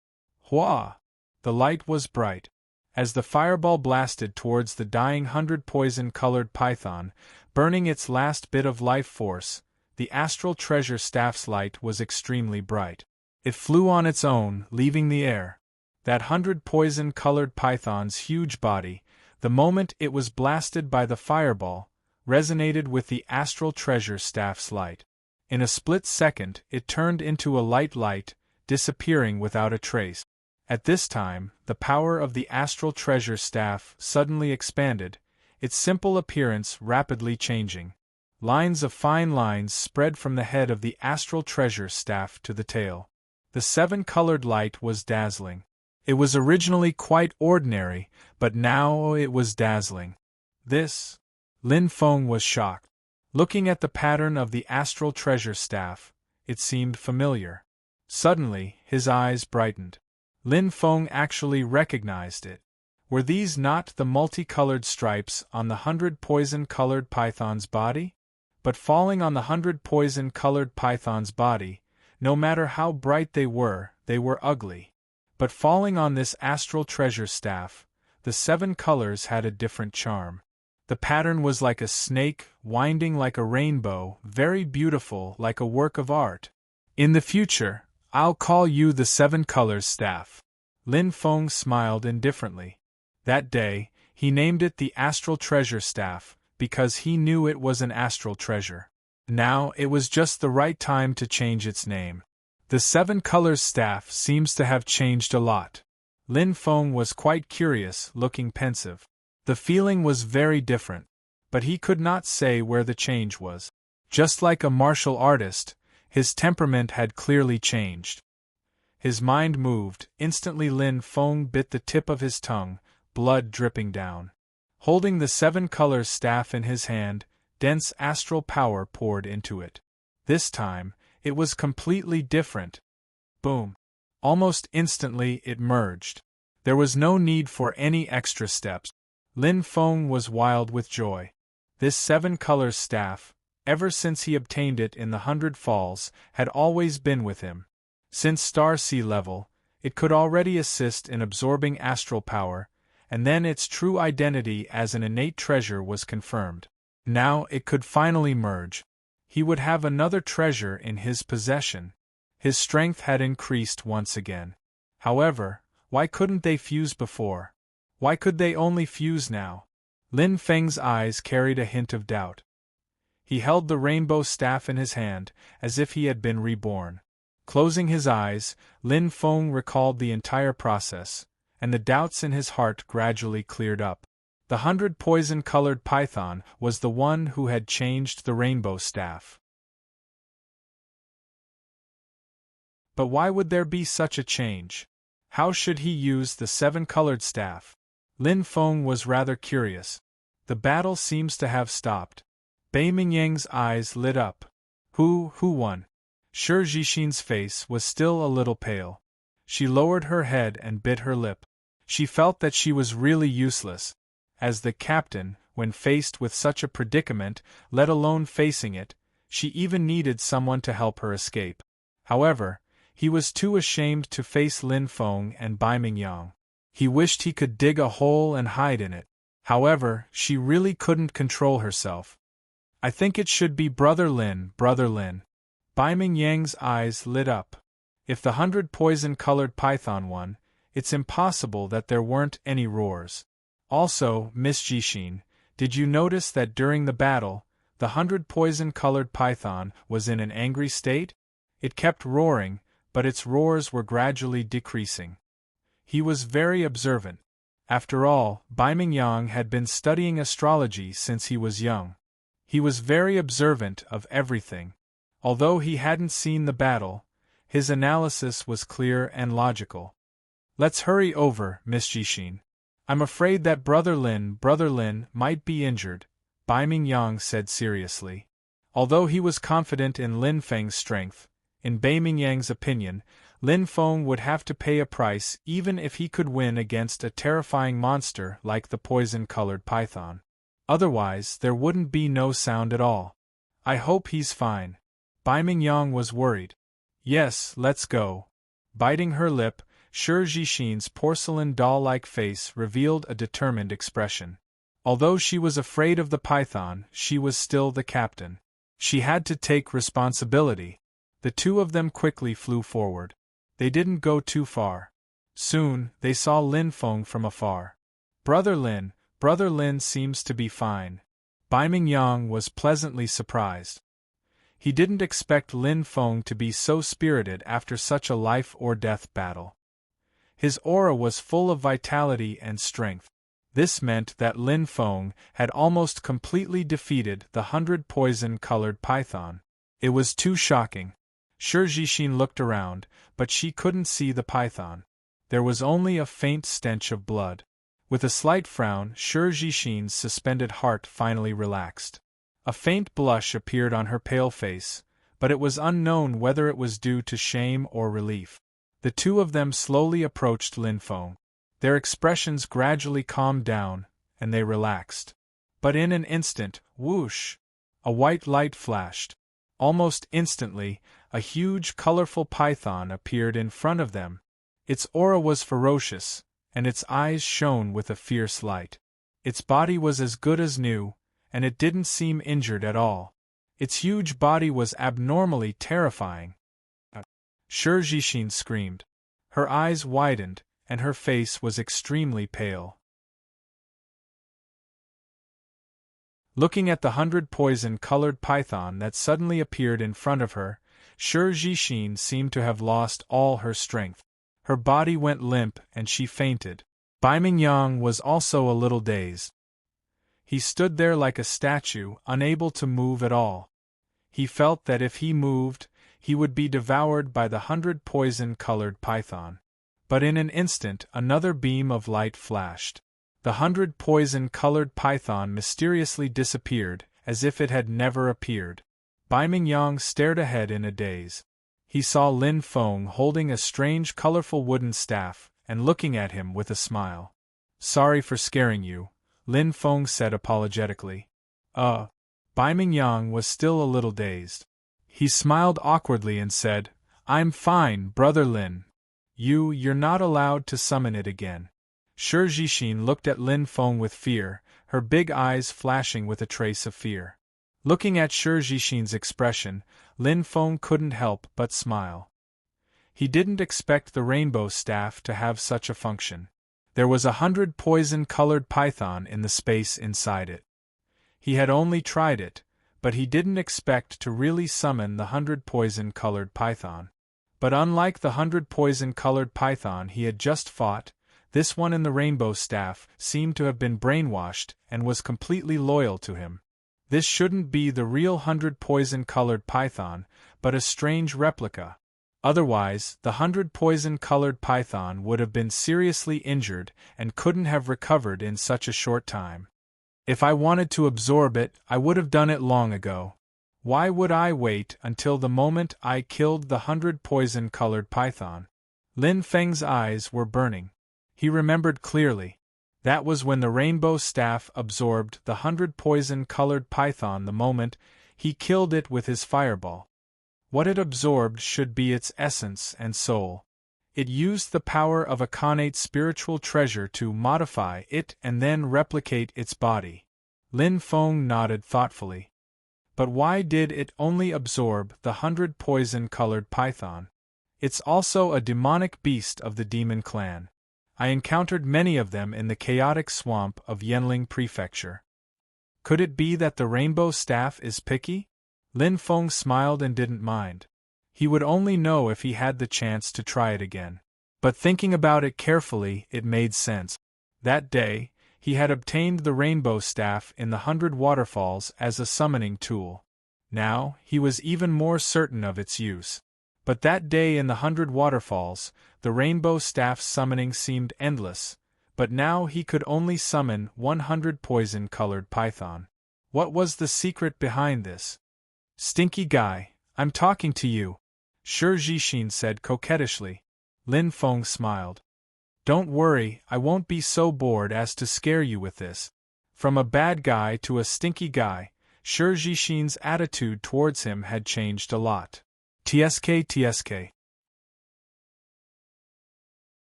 Hua! The light was bright. As the fireball blasted towards the dying 100 poison-colored python, burning its last bit of life force, the astral treasure staff's light was extremely bright. It flew on its own, leaving the air. That 100 poison-colored python's huge body, the moment it was blasted by the fireball, resonated with the astral treasure staff's light. In a split second, it turned into a light, disappearing without a trace. At this time, the power of the astral treasure staff suddenly expanded, its simple appearance rapidly changing. Lines of fine lines spread from the head of the astral treasure staff to the tail. The seven-colored light was dazzling. It was originally quite ordinary, but now it was dazzling. This? Lin Feng was shocked. Looking at the pattern of the astral treasure staff, it seemed familiar. Suddenly, his eyes brightened. Lin Feng actually recognized it. Were these not the multicolored stripes on the 100 poison-colored python's body? But falling on the 100 poison-colored python's body, no matter how bright they were ugly. But falling on this astral treasure staff, the seven colors had a different charm. The pattern was like a snake, winding like a rainbow, very beautiful, like a work of art. In the future, I'll call you the Seven Colors Staff. Lin Feng smiled indifferently. That day, he named it the Astral Treasure Staff, because he knew it was an astral treasure. Now it was just the right time to change its name. The Seven Colors Staff seems to have changed a lot. Lin Feng was quite curious, looking pensive. The feeling was very different, but he could not say where the change was. Just like a martial artist, his temperament had clearly changed. His mind moved. Instantly Lin Feng bit the tip of his tongue, blood dripping down. Holding the Seven Colors Staff in his hand, dense astral power poured into it. This time, it was completely different. Boom! Almost instantly it merged. There was no need for any extra steps. Lin Feng was wild with joy. This 7 colors staff, ever since he obtained it in the 100 Falls, had always been with him. Since star sea level, it could already assist in absorbing astral power, and then its true identity as an innate treasure was confirmed. Now it could finally merge. He would have another treasure in his possession. His strength had increased once again. However, why couldn't they fuse before? Why could they only fuse now? Lin Feng's eyes carried a hint of doubt. He held the rainbow staff in his hand, as if he had been reborn. Closing his eyes, Lin Feng recalled the entire process, and the doubts in his heart gradually cleared up. The 100 poison-colored python was the one who had changed the rainbow staff. But why would there be such a change? How should he use the 7-colored staff? Lin Feng was rather curious. The battle seems to have stopped. Bai Mingyang's eyes lit up. Who won? Shi Jixin's face was still a little pale. She lowered her head and bit her lip. She felt that she was really useless. As the captain, when faced with such a predicament, let alone facing it, she even needed someone to help her escape. However, he was too ashamed to face Lin Feng and Bai Mingyang. He wished he could dig a hole and hide in it. However, she really couldn't control herself. I think it should be Brother Lin, Brother Lin. Bai Mingyang's eyes lit up. If the 100 poison-colored python won, it's impossible that there weren't any roars. Also, Miss Jixin, did you notice that during the battle, the 100 poison-colored python was in an angry state? It kept roaring, but its roars were gradually decreasing. He was very observant. After all, Bai Mingyang had been studying astrology since he was young. He was very observant of everything. Although he hadn't seen the battle, his analysis was clear and logical. Let's hurry over, Miss Jixin. I'm afraid that Brother Lin might be injured, Bai Mingyang said seriously. Although he was confident in Lin Feng's strength, in Bai Mingyang's opinion, Lin Feng would have to pay a price even if he could win against a terrifying monster like the poison-colored python. Otherwise, there wouldn't be no sound at all. I hope he's fine. Bai Mingyang was worried. Yes, let's go. Biting her lip, Shi Jixin's porcelain doll-like face revealed a determined expression. Although she was afraid of the python, she was still the captain. She had to take responsibility. The two of them quickly flew forward. They didn't go too far. Soon, they saw Lin Feng from afar. Brother Lin seems to be fine. Bai Mingyang was pleasantly surprised. He didn't expect Lin Feng to be so spirited after such a life-or-death battle. His aura was full of vitality and strength. This meant that Lin Feng had almost completely defeated the 100 poison-colored python. It was too shocking. Shi Jixin looked around, but she couldn't see the python. There was only a faint stench of blood. With a slight frown, Shi Jixin's suspended heart finally relaxed. A faint blush appeared on her pale face, but it was unknown whether it was due to shame or relief. The two of them slowly approached Lin Feng. Their expressions gradually calmed down, and they relaxed. But in an instant, whoosh! A white light flashed. Almost instantly, a huge colorful python appeared in front of them. Its aura was ferocious, and its eyes shone with a fierce light. Its body was as good as new, and it didn't seem injured at all. Its huge body was abnormally terrifying. Shi Jixin screamed. Her eyes widened, and her face was extremely pale. Looking at the 100 poison-colored python that suddenly appeared in front of her, Shi Jixin seemed to have lost all her strength. Her body went limp and she fainted. Bai Mingyang was also a little dazed. He stood there like a statue, unable to move at all. He felt that if he moved, he would be devoured by the 100 poison-colored python. But in an instant another beam of light flashed. The 100 poison-colored python mysteriously disappeared, as if it had never appeared. Bai Mingyang stared ahead in a daze. He saw Lin Feng holding a strange colorful wooden staff, and looking at him with a smile. "Sorry for scaring you," Lin Feng said apologetically. Bai Mingyang was still a little dazed. He smiled awkwardly and said, "I'm fine, Brother Lin. You're not allowed to summon it again." Shi Jixin looked at Lin Feng with fear, her big eyes flashing with a trace of fear. Looking at Shi Jixin's expression, Lin Feng couldn't help but smile. He didn't expect the rainbow staff to have such a function. There was 100 poison-colored python in the space inside it. He had only tried it, but he didn't expect to really summon the 100 poison-colored python. But unlike the 100 poison-colored python he had just fought, this one in the rainbow staff seemed to have been brainwashed and was completely loyal to him. This shouldn't be the real 100 poison-colored python, but a strange replica. Otherwise, the 100 poison-colored python would have been seriously injured and couldn't have recovered in such a short time. If I wanted to absorb it, I would have done it long ago. Why would I wait until the moment I killed the 100 poison-colored python? Lin Feng's eyes were burning. He remembered clearly. That was when the rainbow staff absorbed the 100 poison-colored python the moment he killed it with his fireball. What it absorbed should be its essence and soul. It used the power of a connate spiritual treasure to modify it and then replicate its body. Lin Feng nodded thoughtfully. But why did it only absorb the 100 poison-colored python? It's also a demonic beast of the demon clan. I encountered many of them in the chaotic swamp of Yanling Prefecture. Could it be that the rainbow staff is picky? Lin Feng smiled and didn't mind. He would only know if he had the chance to try it again. But thinking about it carefully, it made sense. That day, he had obtained the rainbow staff in the 100 waterfalls as a summoning tool. Now, he was even more certain of its use. But that day in the 100 waterfalls, the rainbow staff's summoning seemed endless, but now he could only summon 100 poison-colored python. What was the secret behind this? "Stinky guy, I'm talking to you," Shi Jixin said coquettishly. Lin Feng smiled. "Don't worry, I won't be so bored as to scare you with this." From a bad guy to a stinky guy, Shi Jixin's attitude towards him had changed a lot. TSK.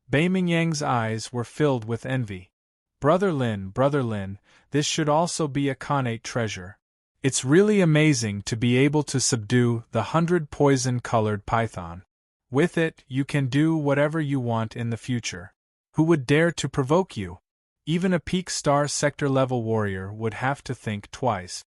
Bai Mingyang's eyes were filled with envy. Brother Lin, this should also be a connate treasure. It's really amazing to be able to subdue the 100 poison-colored python. With it, you can do whatever you want in the future. Who would dare to provoke you? Even a peak star sector-level warrior would have to think twice.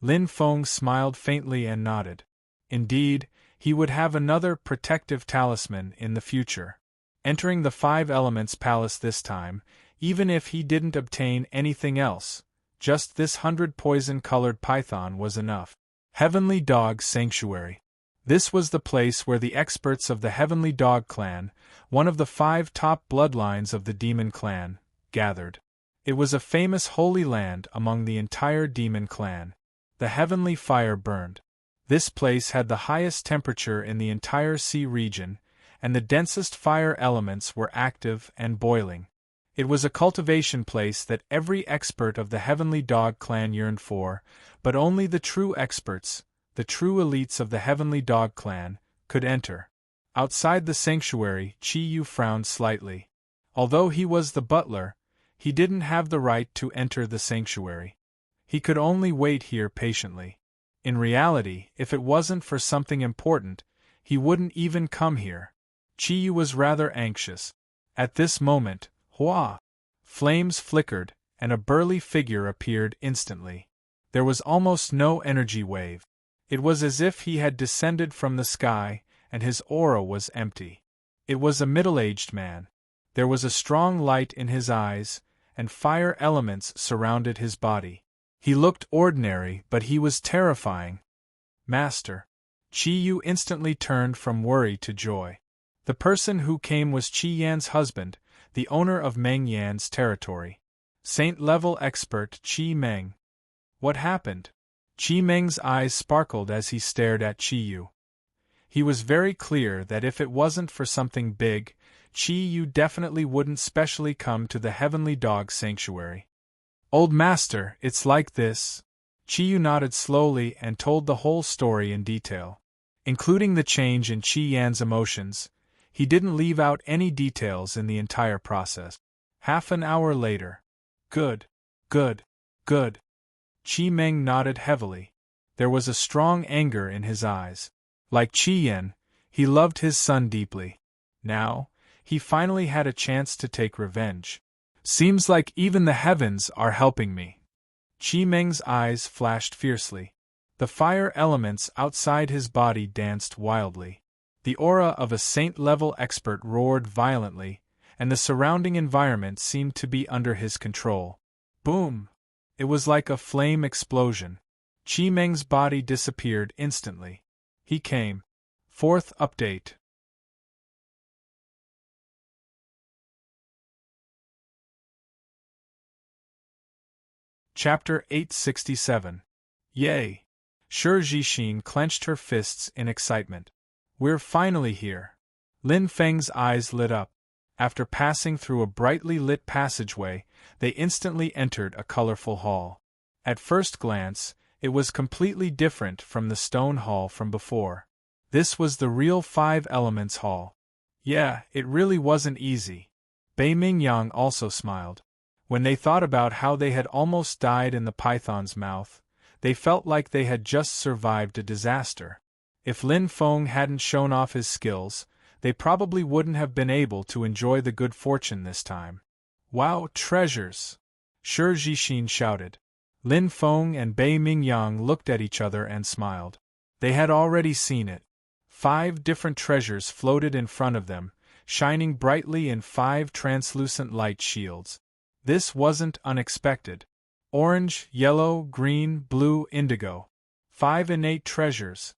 Lin Feng smiled faintly and nodded. Indeed, he would have another protective talisman in the future. Entering the 5 Elements Palace this time, even if he didn't obtain anything else, just this 100 poison-colored python was enough. Heavenly Dog Sanctuary. This was the place where the experts of the Heavenly Dog Clan, one of the 5 top bloodlines of the Demon Clan, gathered. It was a famous holy land among the entire Demon Clan. The heavenly fire burned. This place had the highest temperature in the entire sea region, and the densest fire elements were active and boiling. It was a cultivation place that every expert of the Heavenly Dog Clan yearned for, but only the true experts, the true elites of the Heavenly Dog Clan, could enter. Outside the sanctuary, Chi Yu frowned slightly. Although he was the butler, he didn't have the right to enter the sanctuary. He could only wait here patiently. In reality, if it wasn't for something important, he wouldn't even come here. Chi Yu was rather anxious. At this moment, Hua! Flames flickered, and a burly figure appeared instantly. There was almost no energy wave. It was as if he had descended from the sky, and his aura was empty. It was a middle-aged man. There was a strong light in his eyes, and fire elements surrounded his body. He looked ordinary, but he was terrifying. "Master." Chi Yu instantly turned from worry to joy. The person who came was Qi Yan's husband, the owner of Meng Yan's territory. Saint-level expert Qi Meng. What happened? Qi Meng's eyes sparkled as he stared at Qi Yu. He was very clear that if it wasn't for something big, You definitely wouldn't specially come to the Heavenly Dog Sanctuary. Old Master, it's like this. Yu nodded slowly and told the whole story in detail. Including the change in Yan's emotions, he didn't leave out any details in the entire process. Half an hour later. Good. Good. Good. Meng nodded heavily. There was a strong anger in his eyes. Like Yan, he loved his son deeply. Now, he finally had a chance to take revenge. Seems like even the heavens are helping me. Meng's eyes flashed fiercely. The fire elements outside his body danced wildly. The aura of a saint-level expert roared violently, and the surrounding environment seemed to be under his control. Boom! It was like a flame explosion. Meng's body disappeared instantly. He came. Fourth update. Chapter 867. Yay! Jixin clenched her fists in excitement. We're finally here. Lin Feng's eyes lit up. After passing through a brightly lit passageway, they instantly entered a colorful hall. At first glance, it was completely different from the stone hall from before. This was the real Five Elements Hall. Yeah, it really wasn't easy. Bei Mingyang also smiled. When they thought about how they had almost died in the python's mouth, they felt like they had just survived a disaster. If Lin Feng hadn't shown off his skills, they probably wouldn't have been able to enjoy the good fortune this time. Wow, treasures! Jixin shouted. Lin Feng and Bei Mingyang looked at each other and smiled. They had already seen it. 5 different treasures floated in front of them, shining brightly in 5 translucent light shields. This wasn't unexpected. Orange, yellow, green, blue, indigo. 5 innate treasures.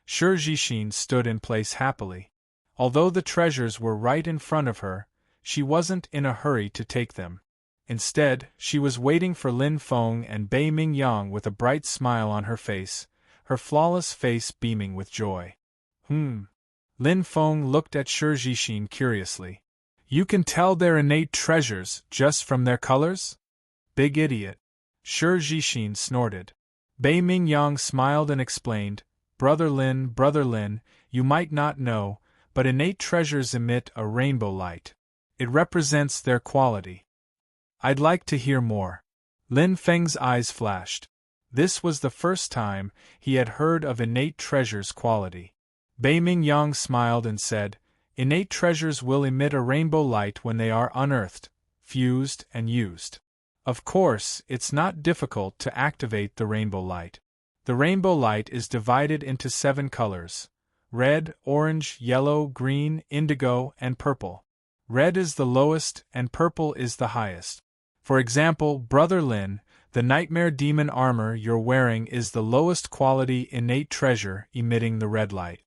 Jixin stood in place happily. Although the treasures were right in front of her, she wasn't in a hurry to take them. Instead, she was waiting for Lin Feng and Bei Mingyang with a bright smile on her face, her flawless face beaming with joy. Lin Feng looked at Jixin curiously. You can tell they're innate treasures just from their colors? Big idiot. Jixin snorted. Bei Mingyang smiled and explained, Brother Lin, you might not know, but innate treasures emit a rainbow light. It represents their quality. I'd like to hear more. Lin Feng's eyes flashed. This was the first time he had heard of innate treasures' quality. Bei Mingyang smiled and said, Innate treasures will emit a rainbow light when they are unearthed, fused, and used. Of course, it's not difficult to activate the rainbow light. The rainbow light is divided into 7 colors: red, orange, yellow, green, indigo, and purple. Red is the lowest and purple is the highest. For example, Brother Lin, the nightmare demon armor you're wearing is the lowest quality innate treasure emitting the red light.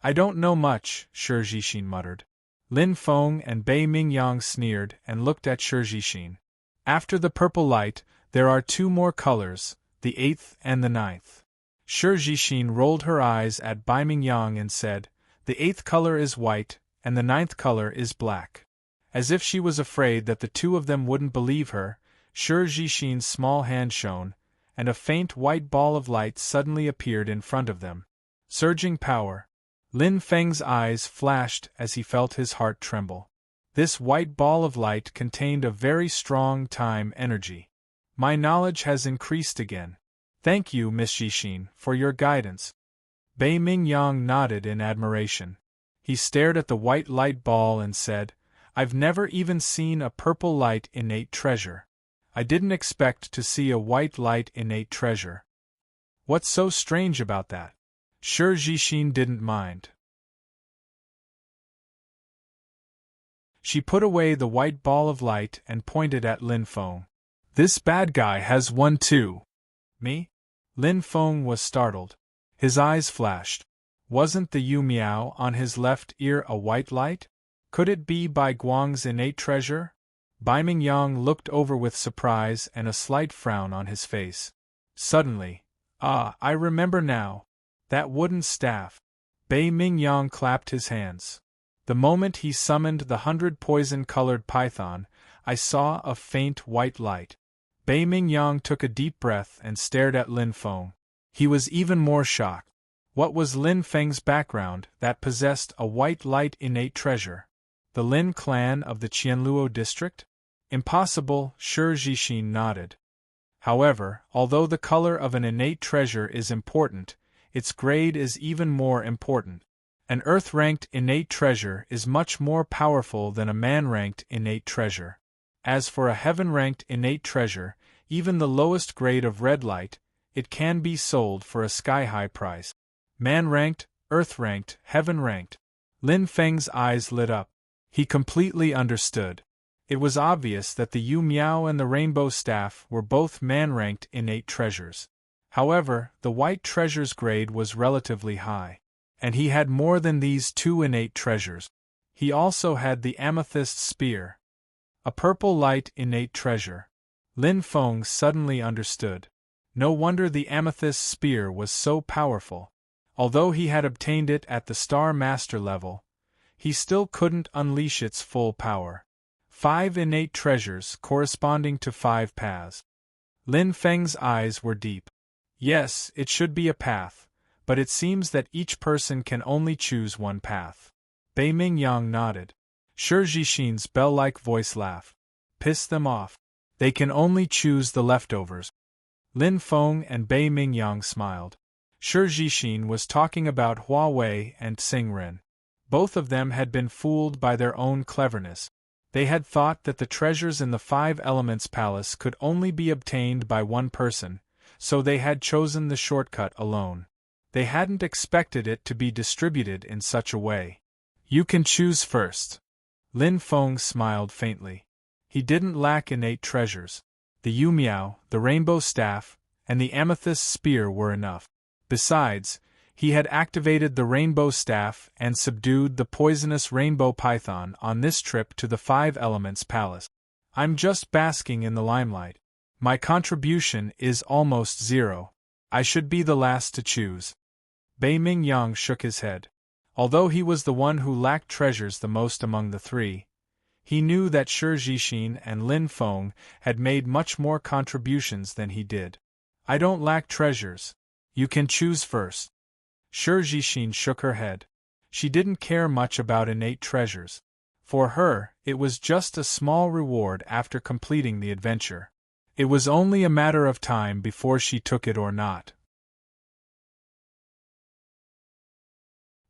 I don't know much, Jixin muttered. Lin Feng and Bei Mingyang sneered and looked at Jixin. After the purple light, there are 2 more colors, the 8th and the 9th. Jixin rolled her eyes at Bei Mingyang and said, The 8th color is white, and the 9th color is black. As if she was afraid that the 2 of them wouldn't believe her, Jixin's small hand shone, and a faint white ball of light suddenly appeared in front of them. Surging power. Lin Feng's eyes flashed as he felt his heart tremble. This white ball of light contained a very strong time energy. My knowledge has increased again. Thank you, Miss Jixin, for your guidance. Bei Mingyang nodded in admiration. He stared at the white light ball and said, I've never even seen a purple light innate treasure. I didn't expect to see a white light innate treasure. What's so strange about that? Jixin didn't mind. She put away the white ball of light and pointed at Lin Feng. This bad guy has one too. Me? Lin Feng was startled. His eyes flashed. Wasn't the Yu Miao on his left ear a white light? Could it be Bai Guang's innate treasure? Bei Mingyang looked over with surprise and a slight frown on his face. Suddenly, I remember now. That wooden staff. Bei Mingyang clapped his hands. The moment he summoned the 100 poison-colored python, I saw a faint white light. Bei Mingyang took a deep breath and stared at Lin Feng. He was even more shocked. What was Lin Feng's background that possessed a white light innate treasure? The Lin clan of the Qianluo district? Impossible, Shi Jixin nodded. However, although the color of an innate treasure is important, its grade is even more important. An earth-ranked innate treasure is much more powerful than a man-ranked innate treasure. As for a heaven-ranked innate treasure, even the lowest grade of red light, it can be sold for a sky-high price. Man-ranked, earth-ranked, heaven-ranked. Lin Feng's eyes lit up. He completely understood. It was obvious that the Yu Miao and the Rainbow Staff were both man-ranked innate treasures. However, the white treasure's grade was relatively high. And he had more than these two innate treasures. He also had the amethyst spear, a purple light innate treasure. Lin Feng suddenly understood. No wonder the amethyst spear was so powerful. Although he had obtained it at the Star Master level, he still couldn't unleash its full power. 5 innate treasures corresponding to 5 paths. Lin Feng's eyes were deep. Yes, it should be a path. But it seems that each person can only choose one path. Bei Mingyang nodded. Shi Jixin's bell-like voice laughed. Piss them off. They can only choose the leftovers. Lin Feng and Bei Mingyang smiled. Shi Jixin was talking about Huawei and Xingren. Both of them had been fooled by their own cleverness. They had thought that the treasures in the 5 Elements Palace could only be obtained by one person, so they had chosen the shortcut alone. They hadn't expected it to be distributed in such a way. You can choose first. Lin Feng smiled faintly. He didn't lack innate treasures. The Yu Miao, the Rainbow Staff, and the Amethyst Spear were enough. Besides, he had activated the Rainbow Staff and subdued the poisonous Rainbow Python on this trip to the 5 Elements Palace. I'm just basking in the limelight. My contribution is almost zero. I should be the last to choose. Bei Mingyang shook his head. Although he was the one who lacked treasures the most among the 3, he knew that Shi Jixin and Lin Feng had made much more contributions than he did. I don't lack treasures. You can choose first. Shi Jixin shook her head. She didn't care much about innate treasures. For her, it was just a small reward after completing the adventure. It was only a matter of time before she took it or not.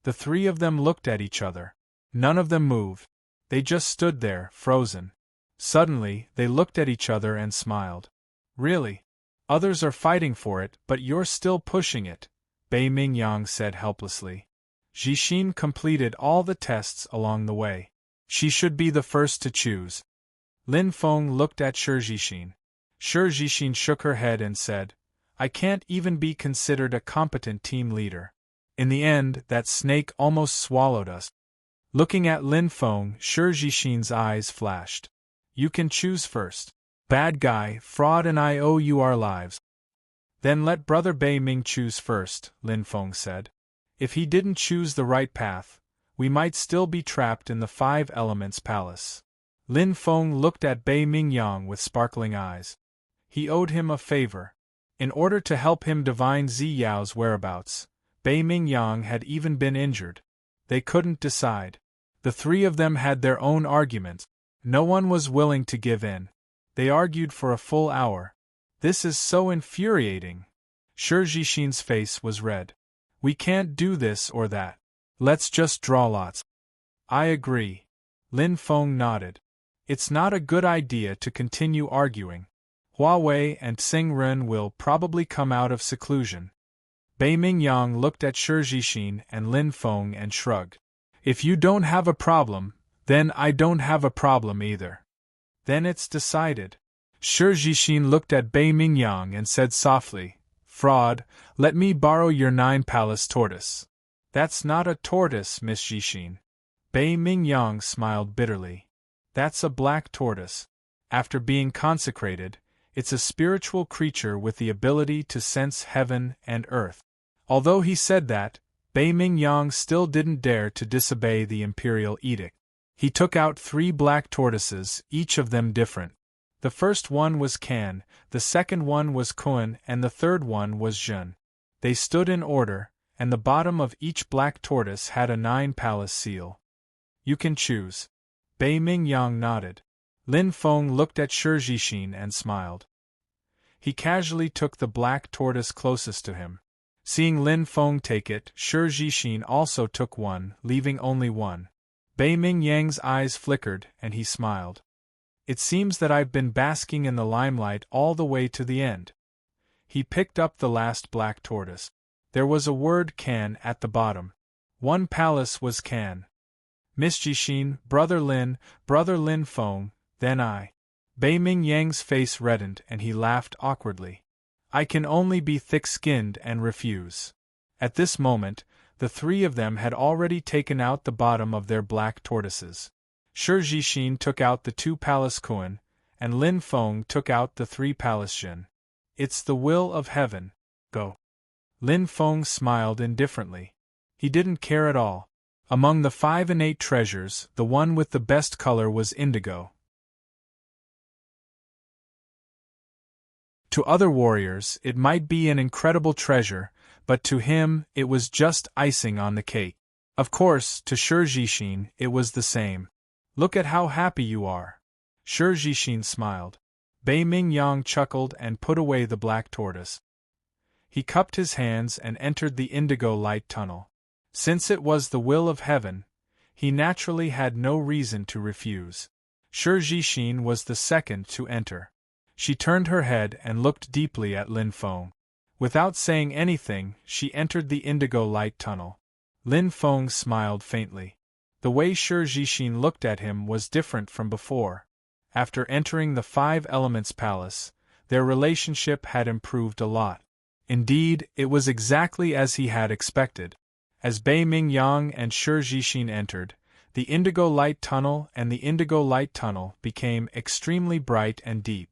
The 3 of them looked at each other. None of them moved. They just stood there, frozen. Suddenly, they looked at each other and smiled. Really? Others are fighting for it, but you're still pushing it, Bei Mingyang said helplessly. Jixin completed all the tests along the way. She should be the first to choose. Lin Feng looked at Shi Jixin. Shi Jixin shook her head and said, I can't even be considered a competent team leader. In the end, that snake almost swallowed us. Looking at Lin Feng, Shi Jixin's eyes flashed. You can choose first. Bad guy, fraud, and I owe you our lives. Then let Brother Bei Ming choose first, Lin Feng said. If he didn't choose the right path, we might still be trapped in the 5 Elements Palace. Lin Feng looked at Bei Mingyang with sparkling eyes. He owed him a favor. In order to help him divine Zi Yao's whereabouts, Bei Mingyang had even been injured. They couldn't decide. The 3 of them had their own arguments. No one was willing to give in. They argued for a full hour. This is so infuriating. Shi Jixin's face was red. We can't do this or that. Let's just draw lots. I agree. Lin Feng nodded. It's not a good idea to continue arguing. Huawei and Xingren will probably come out of seclusion. Bei Mingyang looked at Shi Jixin and Lin Feng and shrugged. If you don't have a problem, then I don't have a problem either. Then it's decided. Shi Jixin looked at Bei Mingyang and said softly, Fraud, let me borrow your 9-palace tortoise. That's not a tortoise, Miss Jixin. Bei Mingyang smiled bitterly. That's a black tortoise. After being consecrated, it's a spiritual creature with the ability to sense heaven and earth. Although he said that, Bei Mingyang still didn't dare to disobey the imperial edict. He took out 3 black tortoises, each of them different. The first one was Kan, the second one was Kun, and the third one was Jun. They stood in order, and the bottom of each black tortoise had a 9-palace seal. You can choose. Bei Mingyang nodded. Lin Feng looked at Shi Jixin and smiled. He casually took the black tortoise closest to him. Seeing Lin Feng take it, Shi Jixin also took one, leaving only one. Bei Mingyang's eyes flickered, and he smiled. It seems that I've been basking in the limelight all the way to the end. He picked up the last black tortoise. There was a word Kan at the bottom. 1 palace was Kan. Miss Jixin, Brother Lin Feng, then I. Bei Mingyang's face reddened and he laughed awkwardly. I can only be thick-skinned and refuse. At this moment, the 3 of them had already taken out the bottom of their black tortoises. Shi Jixin took out the 2 palace Kun, and Lin Feng took out the 3 palace Jin. It's the will of heaven. Go. Lin Feng smiled indifferently. He didn't care at all. Among the 5 innate treasures, the one with the best color was indigo. To other warriors, it might be an incredible treasure, but to him, it was just icing on the cake. Of course, to Shi Jixin, it was the same. Look at how happy you are. Shi Jixin smiled. Bei Mingyang chuckled and put away the black tortoise. He cupped his hands and entered the indigo light tunnel. Since it was the will of heaven, he naturally had no reason to refuse. Shi Jixin was the second to enter. She turned her head and looked deeply at Lin Feng. Without saying anything, she entered the indigo light tunnel. Lin Feng smiled faintly. The way Shi Jixin looked at him was different from before. After entering the 5 Elements Palace, their relationship had improved a lot. Indeed, it was exactly as he had expected. As Bei Mingyang and Shi Jixin entered, the indigo light tunnel and the indigo light tunnel became extremely bright and deep.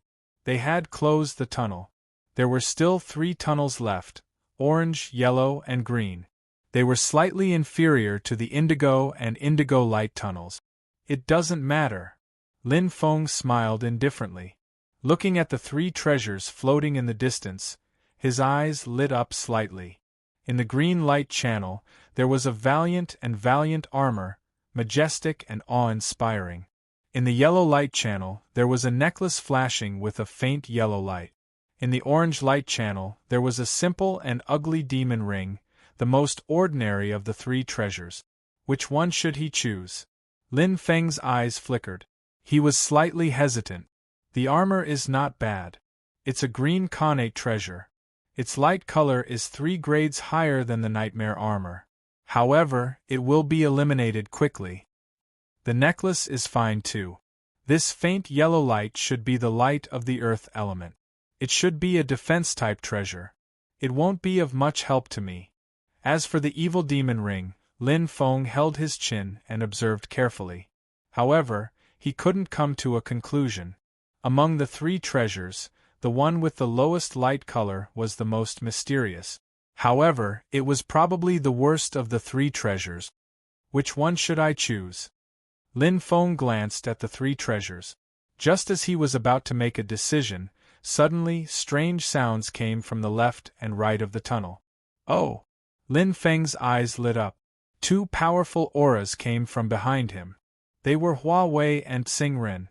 They had closed the tunnel. There were still 3 tunnels left, orange, yellow, and green. They were slightly inferior to the indigo and indigo light tunnels. It doesn't matter. Lin Feng smiled indifferently. Looking at the 3 treasures floating in the distance, his eyes lit up slightly. In the green light channel, there was a valiant armor, majestic and awe-inspiring. In the yellow light channel, there was a necklace flashing with a faint yellow light. In the orange light channel, there was a simple and ugly demon ring, the most ordinary of the 3 treasures. Which one should he choose? Lin Feng's eyes flickered. He was slightly hesitant. The armor is not bad. It's a green connate treasure. Its light color is 3 grades higher than the nightmare armor. However, it will be eliminated quickly. The necklace is fine too. This faint yellow light should be the light of the earth element. It should be a defense-type treasure. It won't be of much help to me. As for the evil demon ring, Lin Feng held his chin and observed carefully. However, he couldn't come to a conclusion. Among the 3 treasures, the one with the lowest light color was the most mysterious. However, it was probably the worst of the 3 treasures. Which one should I choose? Lin Feng glanced at the 3 treasures. Just as he was about to make a decision, suddenly strange sounds came from the left and right of the tunnel. Oh! Lin Feng's eyes lit up. 2 powerful auras came from behind him. They were Hua Wei and Xing Ren.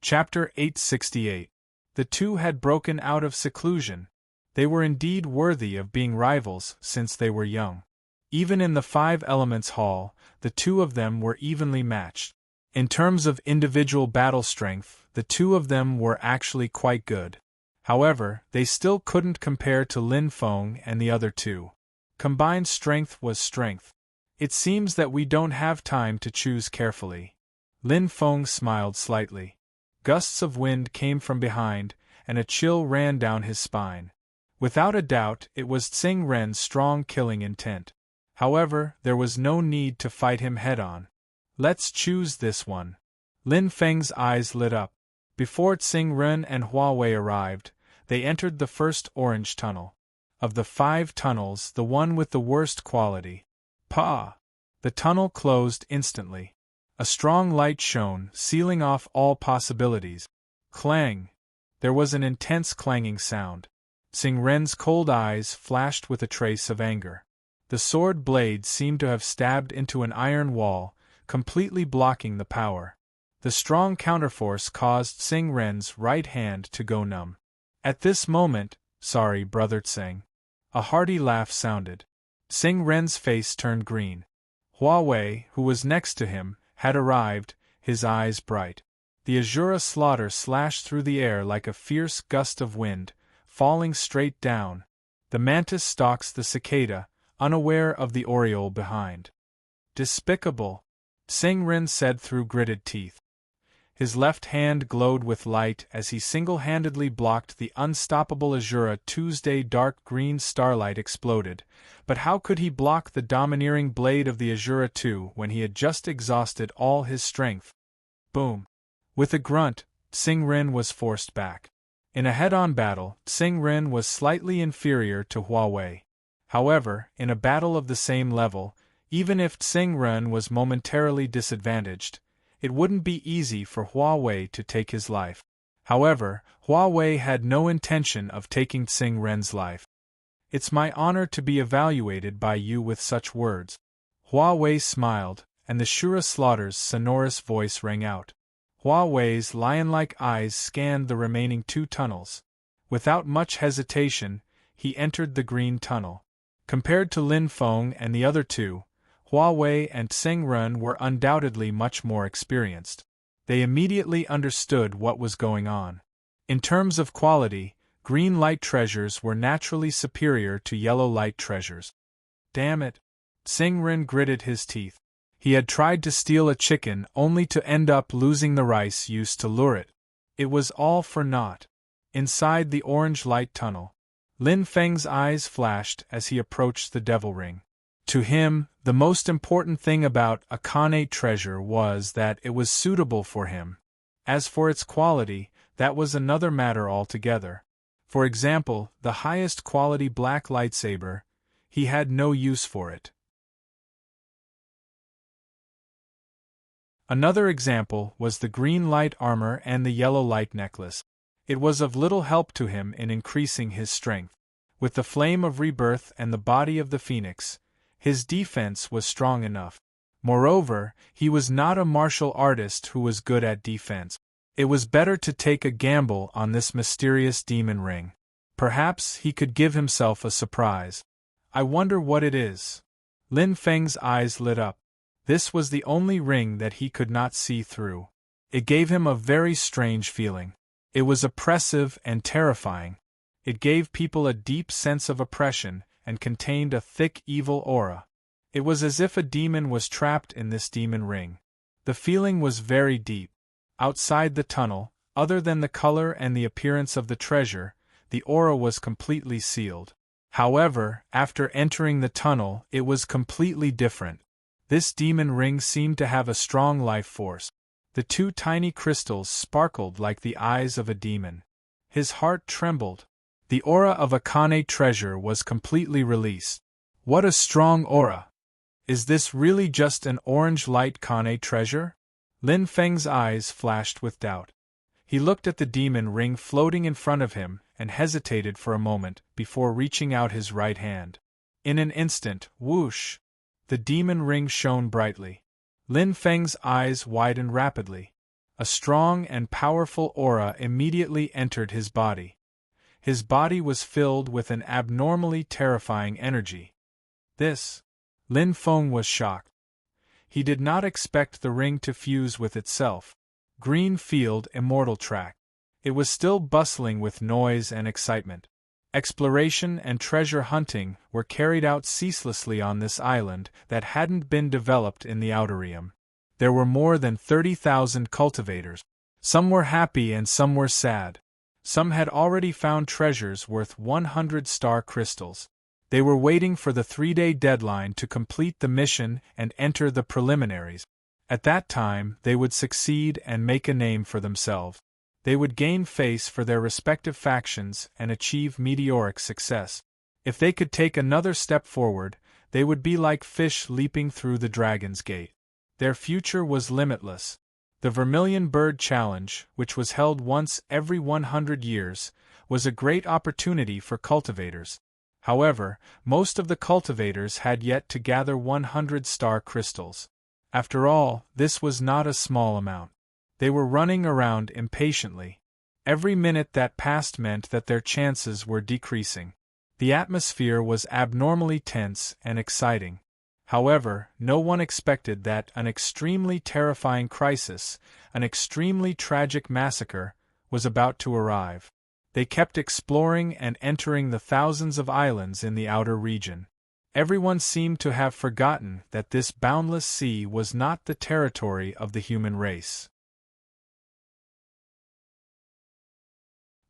Chapter 868. The 2 had broken out of seclusion. They were indeed worthy of being rivals since they were young. Even in the 5 Elements Hall, the 2 of them were evenly matched. In terms of individual battle strength, the 2 of them were actually quite good. However, they still couldn't compare to Lin Feng and the other 2. Combined strength was strength. It seems that we don't have time to choose carefully. Lin Feng smiled slightly. Gusts of wind came from behind, and a chill ran down his spine. Without a doubt, it was Xing Ren's strong killing intent. However, there was no need to fight him head-on. Let's choose this one. Lin Feng's eyes lit up. Before Tsing-Ren and Huawei arrived, they entered the first orange tunnel. Of the 5 tunnels, the one with the worst quality. Pa! The tunnel closed instantly. A strong light shone, sealing off all possibilities. Clang! There was an intense clanging sound. Tsing-Ren's cold eyes flashed with a trace of anger. The sword blade seemed to have stabbed into an iron wall, completely blocking the power. The strong counterforce caused Tsing-Ren's right hand to go numb. At this moment, "Sorry, brother Tsing." A hearty laugh sounded. Tsing-Ren's face turned green. Huawei, who was next to him, had arrived, his eyes bright. The Azura slaughter slashed through the air like a fierce gust of wind, falling straight down. The mantis stalks the cicada, unaware of the aureole behind. "Despicable," Tsing-Ren said through gritted teeth. His left hand glowed with light as he single-handedly blocked the unstoppable Azura. Tuesday dark green starlight exploded, but how could he block the domineering blade of the Azura II when he had just exhausted all his strength? Boom! With a grunt, Tsing-Ren was forced back. In a head-on battle, Tsing-Ren was slightly inferior to Huawei. However, in a battle of the same level, even if Tsing-Ren was momentarily disadvantaged, it wouldn't be easy for Huawei to take his life. However, Huawei had no intention of taking Tsing-Ren's life. "It's my honor to be evaluated by you with such words." Huawei smiled, and the Shura Slaughter's sonorous voice rang out. Huawei's lion-like eyes scanned the remaining 2 tunnels. Without much hesitation, he entered the green tunnel. Compared to Lin Feng and the other 2, Huawei and Tsing-Ren were undoubtedly much more experienced. They immediately understood what was going on. In terms of quality, green light treasures were naturally superior to yellow light treasures. Damn it! Tsing-Ren gritted his teeth. He had tried to steal a chicken only to end up losing the rice used to lure it. It was all for naught. Inside the orange light tunnel, Lin Feng's eyes flashed as he approached the devil ring. To him, the most important thing about a Khanate treasure was that it was suitable for him. As for its quality, that was another matter altogether. For example, the highest quality black lightsaber, he had no use for it. Another example was the green light armor and the yellow light necklace. It was of little help to him in increasing his strength. With the flame of rebirth and the body of the phoenix, his defense was strong enough. Moreover, he was not a martial artist who was good at defense. It was better to take a gamble on this mysterious demon ring. Perhaps he could give himself a surprise. "I wonder what it is." Lin Feng's eyes lit up. This was the only ring that he could not see through. It gave him a very strange feeling. It was oppressive and terrifying. It gave people a deep sense of oppression, and contained a thick evil aura. It was as if a demon was trapped in this demon ring. The feeling was very deep. Outside the tunnel, other than the color and the appearance of the treasure, the aura was completely sealed. However, after entering the tunnel, it was completely different. This demon ring seemed to have a strong life force. The 2 tiny crystals sparkled like the eyes of a demon. His heart trembled. The aura of a Khanate treasure was completely released. What a strong aura! Is this really just an orange light Khanate treasure? Lin Feng's eyes flashed with doubt. He looked at the demon ring floating in front of him and hesitated for a moment before reaching out his right hand. In an instant, whoosh! The demon ring shone brightly. Lin Feng's eyes widened rapidly. A strong and powerful aura immediately entered his body. His body was filled with an abnormally terrifying energy. Lin Feng was shocked. He did not expect the ring to fuse with itself. Green Field Immortal Track. It was still bustling with noise and excitement. Exploration and treasure hunting were carried out ceaselessly on this island that hadn't been developed in the Outer Realm. There were more than 30,000 cultivators. Some were happy and some were sad. Some had already found treasures worth 100 star crystals. They were waiting for the 3-day deadline to complete the mission and enter the preliminaries. At that time, they would succeed and make a name for themselves. They would gain face for their respective factions and achieve meteoric success. If they could take another step forward, they would be like fish leaping through the Dragon's Gate. Their future was limitless. The Vermilion Bird Challenge, which was held once every 100 years, was a great opportunity for cultivators. However, most of the cultivators had yet to gather 100 star crystals. After all, this was not a small amount. They were running around impatiently. Every minute that passed meant that their chances were decreasing. The atmosphere was abnormally tense and exciting. However, no one expected that an extremely terrifying crisis, an extremely tragic massacre, was about to arrive. They kept exploring and entering the thousands of islands in the outer region. Everyone seemed to have forgotten that this boundless sea was not the territory of the human race.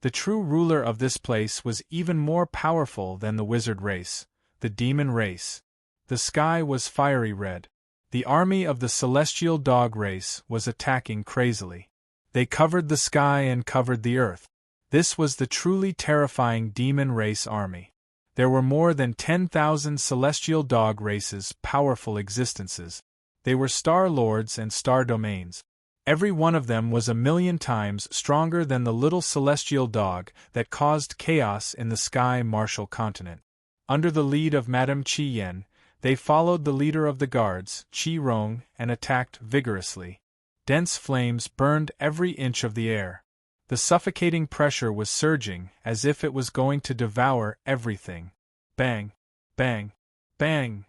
The true ruler of this place was even more powerful than the wizard race, the demon race. The sky was fiery red. The army of the celestial dog race was attacking crazily. They covered the sky and covered the earth. This was the truly terrifying demon race army. There were more than 10,000 celestial dog races, powerful existences. They were star lords and star domains. Every one of them was 1,000,000 times stronger than the little celestial dog that caused chaos in the Sky Martial continent. Under the lead of Madame Qi Yan, they followed the leader of the guards, Qi Rong, and attacked vigorously. Dense flames burned every inch of the air. The suffocating pressure was surging as if it was going to devour everything. Bang! Bang! Bang!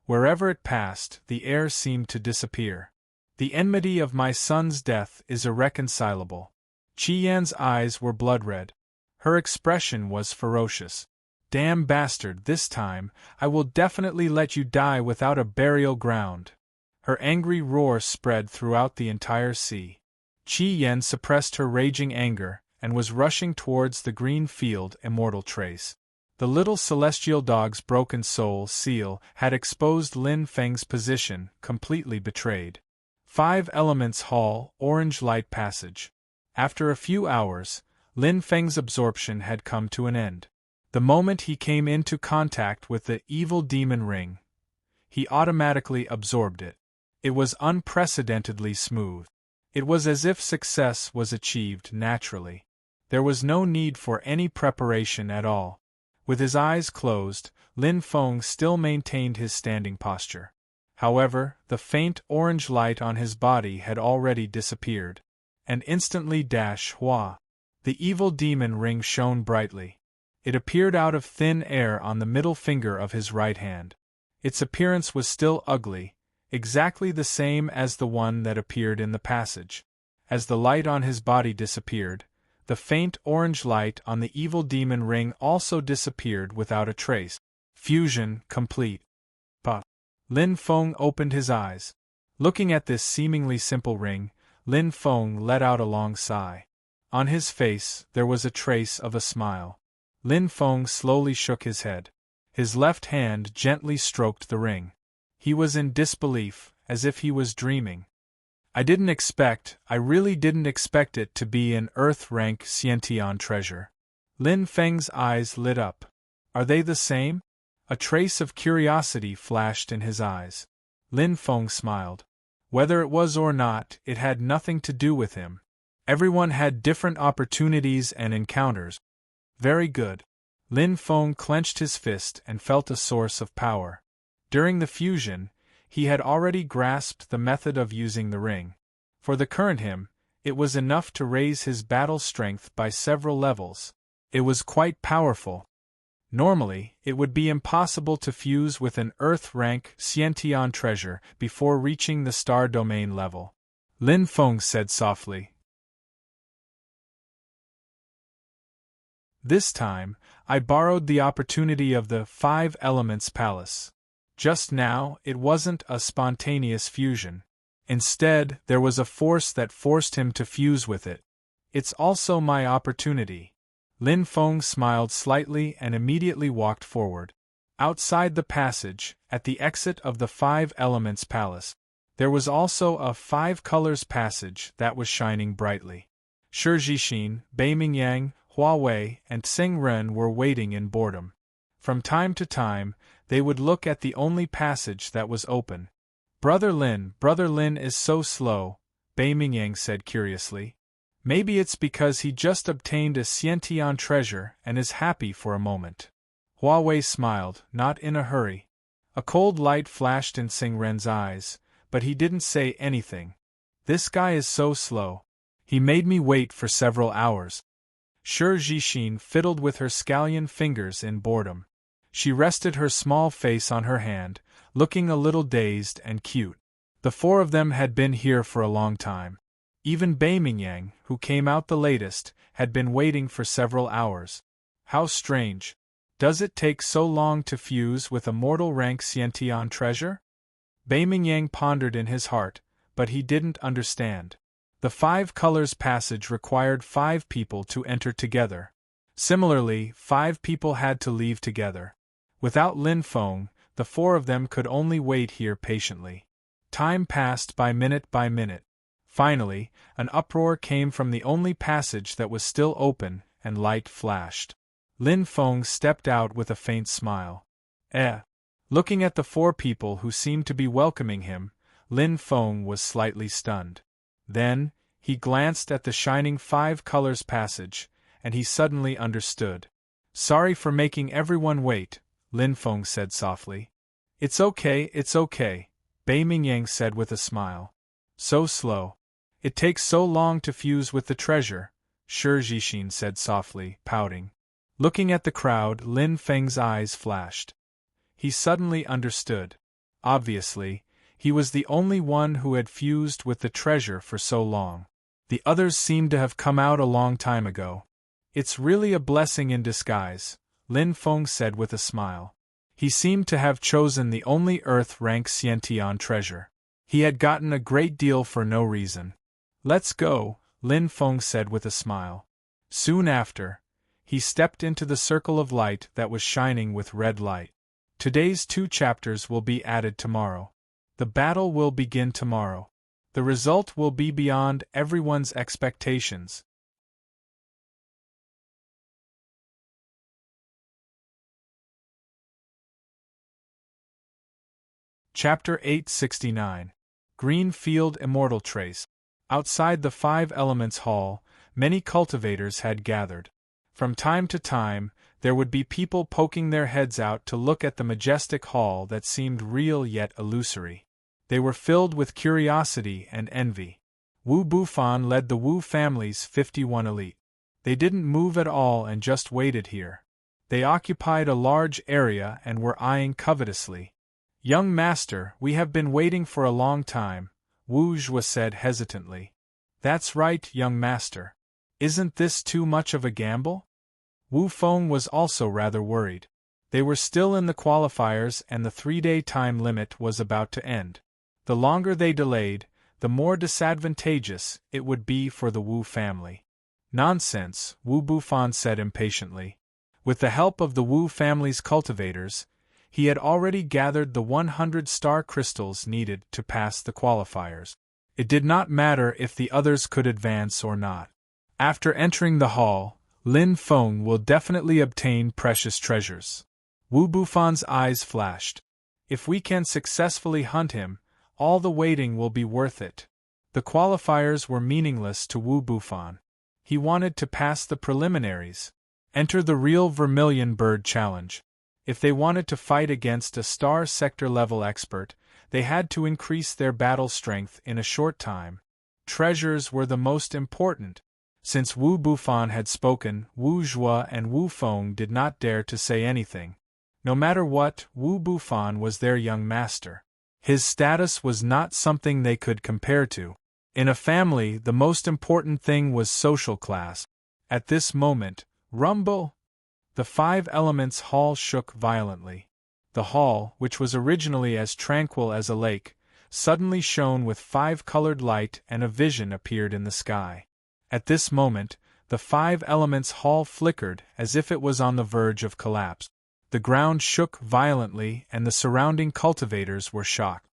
Wherever it passed, the air seemed to disappear. The enmity of my son's death is irreconcilable. Qi Yan's eyes were blood-red. Her expression was ferocious. Damn bastard, this time, I will definitely let you die without a burial ground. Her angry roar spread throughout the entire sea. Qi Yan suppressed her raging anger, and was rushing towards the green field immortal trace. The little celestial dog's broken soul seal had exposed Lin Feng's position, completely betrayed. 5 Elements Hall, Orange Light Passage. After a few hours, Lin Feng's absorption had come to an end. The moment he came into contact with the evil demon ring, he automatically absorbed it. It was unprecedentedly smooth. It was as if success was achieved naturally. There was no need for any preparation at all. With his eyes closed, Lin Feng still maintained his standing posture. However, the faint orange light on his body had already disappeared. And instantly Hua. The evil demon ring shone brightly. It appeared out of thin air on the middle finger of his right hand. Its appearance was still ugly, exactly the same as the one that appeared in the passage. As the light on his body disappeared, the faint orange light on the evil demon ring also disappeared without a trace. Fusion complete. Lin Feng opened his eyes. Looking at this seemingly simple ring, Lin Feng let out a long sigh. On his face there was a trace of a smile. Lin Feng slowly shook his head. His left hand gently stroked the ring. He was in disbelief, as if he was dreaming. I really didn't expect it to be an Earth-rank Xiantian treasure. Lin Feng's eyes lit up. Are they the same? A trace of curiosity flashed in his eyes. Lin Feng smiled. Whether it was or not, it had nothing to do with him. Everyone had different opportunities and encounters. Very good. Lin Feng clenched his fist and felt a source of power. During the fusion, he had already grasped the method of using the ring. For the current him, it was enough to raise his battle strength by several levels. It was quite powerful. Normally, it would be impossible to fuse with an Earth-rank Xiantian treasure before reaching the star domain level. Lin Feng said softly. This time, I borrowed the opportunity of the 5 Elements Palace. Just now, it wasn't a spontaneous fusion. Instead, there was a force that forced him to fuse with it. It's also my opportunity. Lin Feng smiled slightly and immediately walked forward. Outside the passage, at the exit of the 5 Elements Palace, there was also a 5 Colors passage that was shining brightly. Shi Zhixin, Bai Mingyang, Hua Wei, and Tsing Ren were waiting in boredom. From time to time, they would look at the only passage that was open. Brother Lin is so slow, Bai Mingyang said curiously. Maybe it's because he just obtained a Xiantian treasure and is happy for a moment. Hua Wei smiled, not in a hurry. A cold light flashed in Tsing Ren's eyes, but he didn't say anything. This guy is so slow. He made me wait for several hours. Shi Zhixin fiddled with her scallion fingers in boredom. She rested her small face on her hand, looking a little dazed and cute. The four of them had been here for a long time. Even Bai Mingyang, who came out the latest, had been waiting for several hours. How strange. Does it take so long to fuse with a mortal rank Xiantian treasure? Bai Mingyang pondered in his heart, but he didn't understand. The 5 colors passage required 5 people to enter together. Similarly, 5 people had to leave together. Without Lin Feng, the 4 of them could only wait here patiently. Time passed by minute by minute. Finally, an uproar came from the only passage that was still open, and light flashed. Lin Feng stepped out with a faint smile. Looking at the 4 people who seemed to be welcoming him, Lin Feng was slightly stunned. Then, he glanced at the shining 5 colors passage, and he suddenly understood. Sorry for making everyone wait, Lin Feng said softly. It's okay, Bai Mingyang said with a smile. So slow. It takes so long to fuse with the treasure, Shi Zhixin said softly, pouting. Looking at the crowd, Lin Feng's eyes flashed. He suddenly understood. Obviously, he was the only one who had fused with the treasure for so long. The others seemed to have come out a long time ago. It's really a blessing in disguise, Lin Feng said with a smile. He seemed to have chosen the only Earth-rank Xiantian treasure. He had gotten a great deal for no reason. Let's go, Lin Feng said with a smile. Soon after, he stepped into the circle of light that was shining with red light. Today's 2 chapters will be added tomorrow. The battle will begin tomorrow. The result will be beyond everyone's expectations. Chapter 869. Green Field Immortal Trace. Outside the 5 Elements Hall, many cultivators had gathered. From time to time, there would be people poking their heads out to look at the majestic hall that seemed real yet illusory. They were filled with curiosity and envy. Wu Bufan led the Wu family's 51 elite. They didn't move at all and just waited here. They occupied a large area and were eyeing covetously. Young master, we have been waiting for a long time, Wu Zhua said hesitantly. That's right, young master. Isn't this too much of a gamble? Wu Feng was also rather worried. They were still in the qualifiers and the 3-day time limit was about to end. The longer they delayed, the more disadvantageous it would be for the Wu family. Nonsense, Wu Bufan said impatiently. With the help of the Wu family's cultivators, he had already gathered the 100 star crystals needed to pass the qualifiers. It did not matter if the others could advance or not. After entering the hall, Lin Feng will definitely obtain precious treasures. Wu Bufan's eyes flashed. If we can successfully hunt him, all the waiting will be worth it. The qualifiers were meaningless to Wu Bufan. He wanted to pass the preliminaries. Enter the real Vermilion Bird Challenge. If they wanted to fight against a star sector level expert, they had to increase their battle strength in a short time. Treasures were the most important. Since Wu Bufan had spoken, Wu Zhua and Wu Feng did not dare to say anything. No matter what, Wu Bufan was their young master. His status was not something they could compare to. In a family, the most important thing was social class. At this moment, rumble! The 5 Elements Hall shook violently. The hall, which was originally as tranquil as a lake, suddenly shone with 5-colored light and a vision appeared in the sky. At this moment, the 5 Elements Hall flickered as if it was on the verge of collapse. The ground shook violently and the surrounding cultivators were shocked.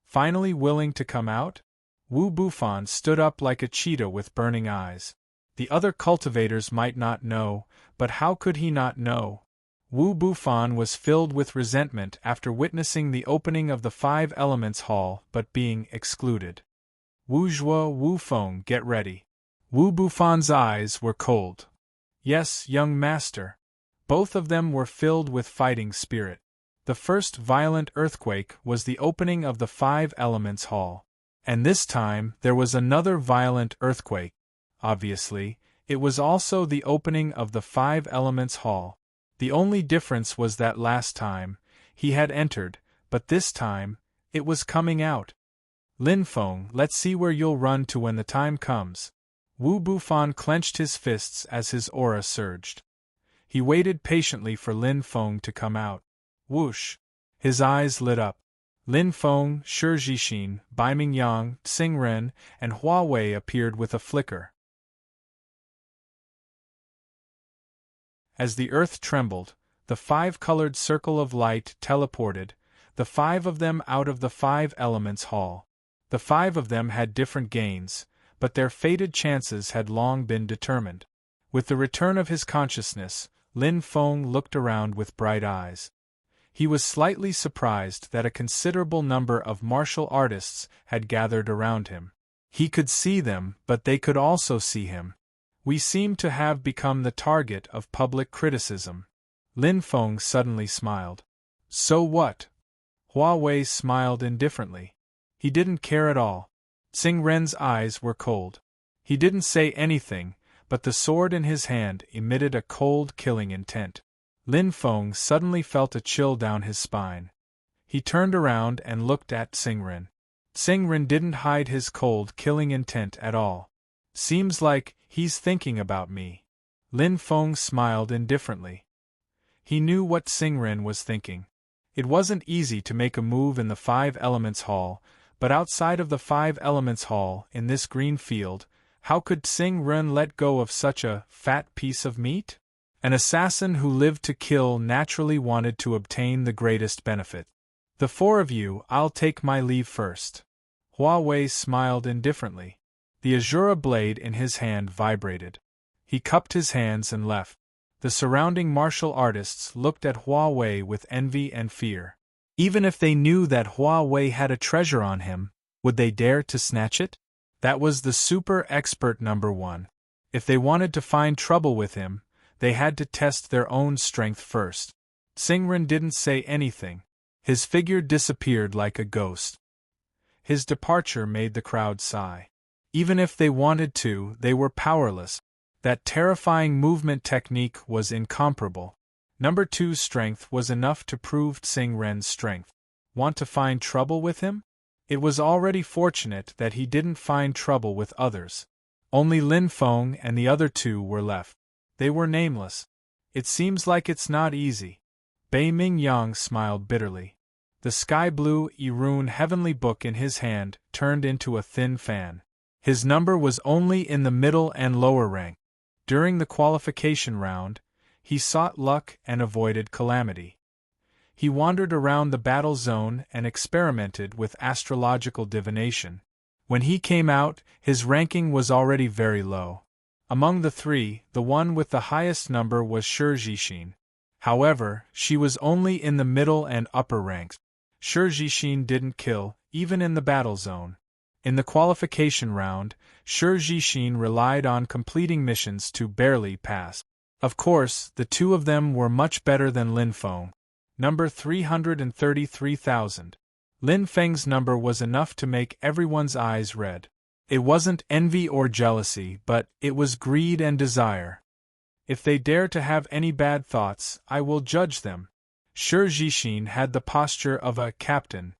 Finally willing to come out? Wu Bufan stood up like a cheetah with burning eyes. The other cultivators might not know, but how could he not know? Wu Bufan was filled with resentment after witnessing the opening of the Five Elements Hall but being excluded. Wu Zhuo, Wu Feng, get ready. Wu Bufan's eyes were cold. Yes, young master. Both of them were filled with fighting spirit. The first violent earthquake was the opening of the Five Elements Hall. And this time there was another violent earthquake. Obviously, it was also the opening of the Five Elements Hall. The only difference was that last time, he had entered, but this time, it was coming out. Lin Feng, let's see where you'll run to when the time comes. Wu Bufan clenched his fists as his aura surged. He waited patiently for Lin Feng to come out. Whoosh! His eyes lit up. Lin Feng, Shi Jixin, Bai Mingyang, Xing Ren, and Hua Wei appeared with a flicker. As the earth trembled, the five-colored circle of light teleported, the five of them out of the Five Elements Hall. The five of them had different gains, but their fated chances had long been determined. With the return of his consciousness, Lin Feng looked around with bright eyes. He was slightly surprised that a considerable number of martial artists had gathered around him. He could see them, but they could also see him. We seem to have become the target of public criticism. Lin Feng suddenly smiled. So what? Hua Wei smiled indifferently. He didn't care at all. Xing Ren's eyes were cold. He didn't say anything, but the sword in his hand emitted a cold, killing intent. Lin Feng suddenly felt a chill down his spine. He turned around and looked at Xing Ren. Xing Ren didn't hide his cold, killing intent at all. Seems like he's thinking about me. Lin Feng smiled indifferently. He knew what Xing Ren was thinking. It wasn't easy to make a move in the Five Elements Hall, but outside of the Five Elements Hall, in this green field, how could Xing Ren let go of such a fat piece of meat? An assassin who lived to kill naturally wanted to obtain the greatest benefit. The four of you, I'll take my leave first. Hua Wei smiled indifferently. The Azura blade in his hand vibrated. He cupped his hands and left. The surrounding martial artists looked at Hua Wei with envy and fear. Even if they knew that Hua Wei had a treasure on him, would they dare to snatch it? That was the super expert number one. If they wanted to find trouble with him, they had to test their own strength first. Xing Ren didn't say anything. His figure disappeared like a ghost. His departure made the crowd sigh. Even if they wanted to, they were powerless. That terrifying movement technique was incomparable. Number 2's strength was enough to prove Xing Ren's strength. Want to find trouble with him? It was already fortunate that he didn't find trouble with others. Only Lin Feng and the other two were left. They were nameless. It seems like it's not easy. Bai Mingyang smiled bitterly. The sky-blue Irun heavenly book in his hand turned into a thin fan. His number was only in the middle and lower rank. During the qualification round, he sought luck and avoided calamity. He wandered around the battle zone and experimented with astrological divination. When he came out, his ranking was already very low. Among the three, the one with the highest number was Shi Jixin. However, she was only in the middle and upper ranks. Shi Jixin didn't kill, even in the battle zone. In the qualification round, Shi Jixin relied on completing missions to barely pass. Of course, the two of them were much better than Lin Feng. Number 333,000. Lin Feng's number was enough to make everyone's eyes red. It wasn't envy or jealousy, but it was greed and desire. If they dare to have any bad thoughts, I will judge them. Shi Jixin had the posture of a captain.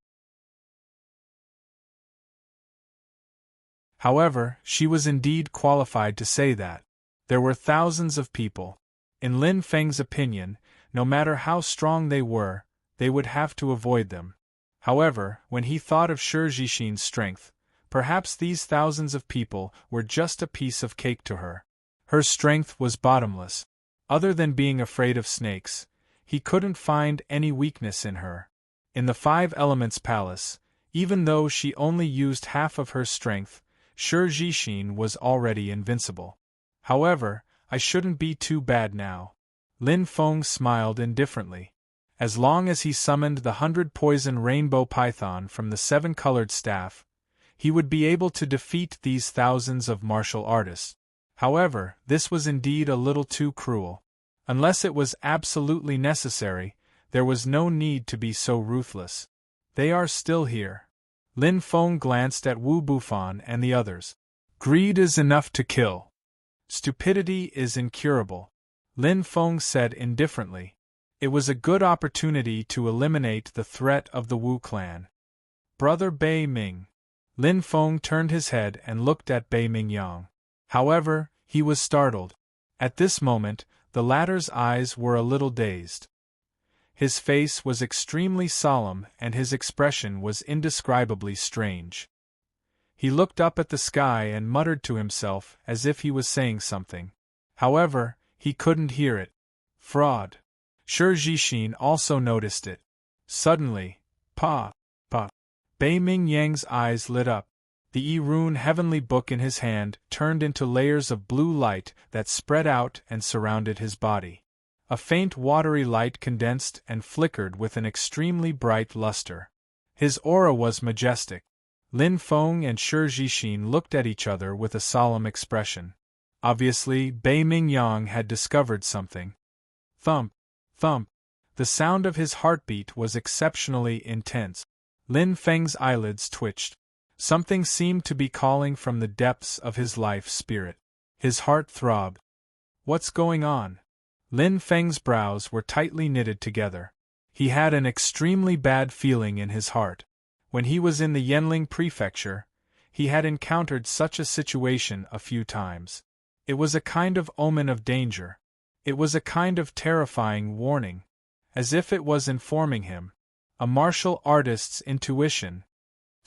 However, she was indeed qualified to say that. There were thousands of people. In Lin Feng's opinion, no matter how strong they were, they would have to avoid them. However, when he thought of Shi Jixin's strength, perhaps these thousands of people were just a piece of cake to her. Her strength was bottomless. Other than being afraid of snakes, he couldn't find any weakness in her. In the Five Elements Palace, even though she only used half of her strength, Shi Jixin was already invincible. However, I shouldn't be too bad now. Lin Feng smiled indifferently. As long as he summoned the 100-poison rainbow python from the 7-colored staff, he would be able to defeat these thousands of martial artists. However, this was indeed a little too cruel. Unless it was absolutely necessary, there was no need to be so ruthless. They are still here. Lin Feng glanced at Wu Bufan and the others. Greed is enough to kill. Stupidity is incurable. Lin Feng said indifferently. It was a good opportunity to eliminate the threat of the Wu clan. Brother Bei Ming. Lin Feng turned his head and looked at Bei Mingyang. However, he was startled. At this moment, the latter's eyes were a little dazed. His face was extremely solemn and his expression was indescribably strange. He looked up at the sky and muttered to himself as if he was saying something. However, he couldn't hear it. Fraud. Shi Jixin also noticed it. Suddenly, Pa. Bei Mingyang's eyes lit up. The Yi-Rune heavenly book in his hand turned into layers of blue light that spread out and surrounded his body. A faint watery light condensed and flickered with an extremely bright luster. His aura was majestic. Lin Feng and Shi Jixin looked at each other with a solemn expression. Obviously, Bei Mingyang had discovered something. Thump, thump. The sound of his heartbeat was exceptionally intense. Lin Feng's eyelids twitched. Something seemed to be calling from the depths of his life spirit. His heart throbbed. What's going on? Lin Feng's brows were tightly knitted together. He had an extremely bad feeling in his heart. When he was in the Yanling Prefecture, he had encountered such a situation a few times. It was a kind of omen of danger. It was a kind of terrifying warning. As if it was informing him. A martial artist's intuition.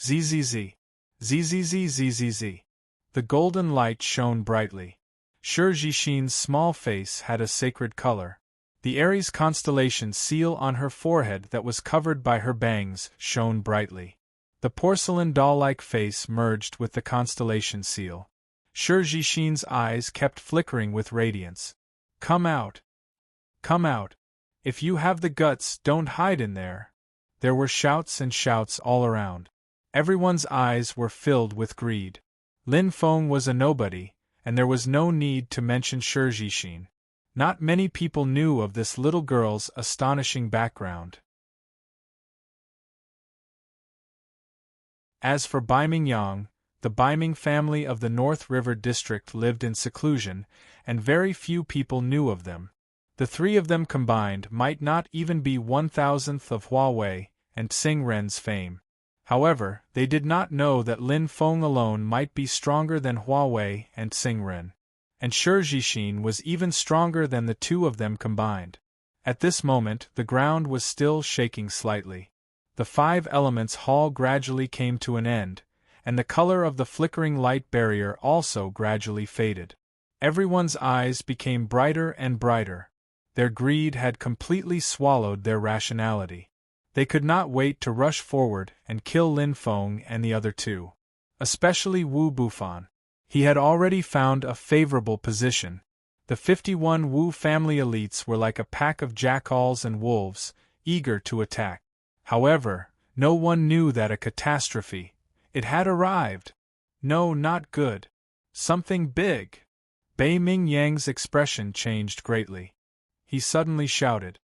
Zzz. Zzz. The golden light shone brightly. Shi Jixin's small face had a sacred color. The Aries constellation seal on her forehead that was covered by her bangs shone brightly. The porcelain doll-like face merged with the constellation seal. Shi Jixin's eyes kept flickering with radiance. Come out. Come out. If you have the guts, don't hide in there. There were shouts and shouts all around. Everyone's eyes were filled with greed. Lin Feng was a nobody, and there was no need to mention Shi Jixin. Not many people knew of this little girl's astonishing background. As for Bai Mingyang, the Baiming family of the North River District lived in seclusion, and very few people knew of them. The three of them combined might not even be 1,000th of Huawei and Xing Ren's fame. However, they did not know that Lin Feng alone might be stronger than Huawei and Xing Ren. And Shi Jixin was even stronger than the two of them combined. At this moment, the ground was still shaking slightly. The 5 elements hall gradually came to an end, and the color of the flickering light barrier also gradually faded. Everyone's eyes became brighter and brighter. Their greed had completely swallowed their rationality. They could not wait to rush forward and kill Lin Feng and the other two. Especially Wu Bufan. He had already found a favorable position. The 51 Wu family elites were like a pack of jackals and wolves, eager to attack. However, no one knew that a catastrophe. It had arrived. No, not good. Something big. Bei Mingyang's expression changed greatly. He suddenly shouted.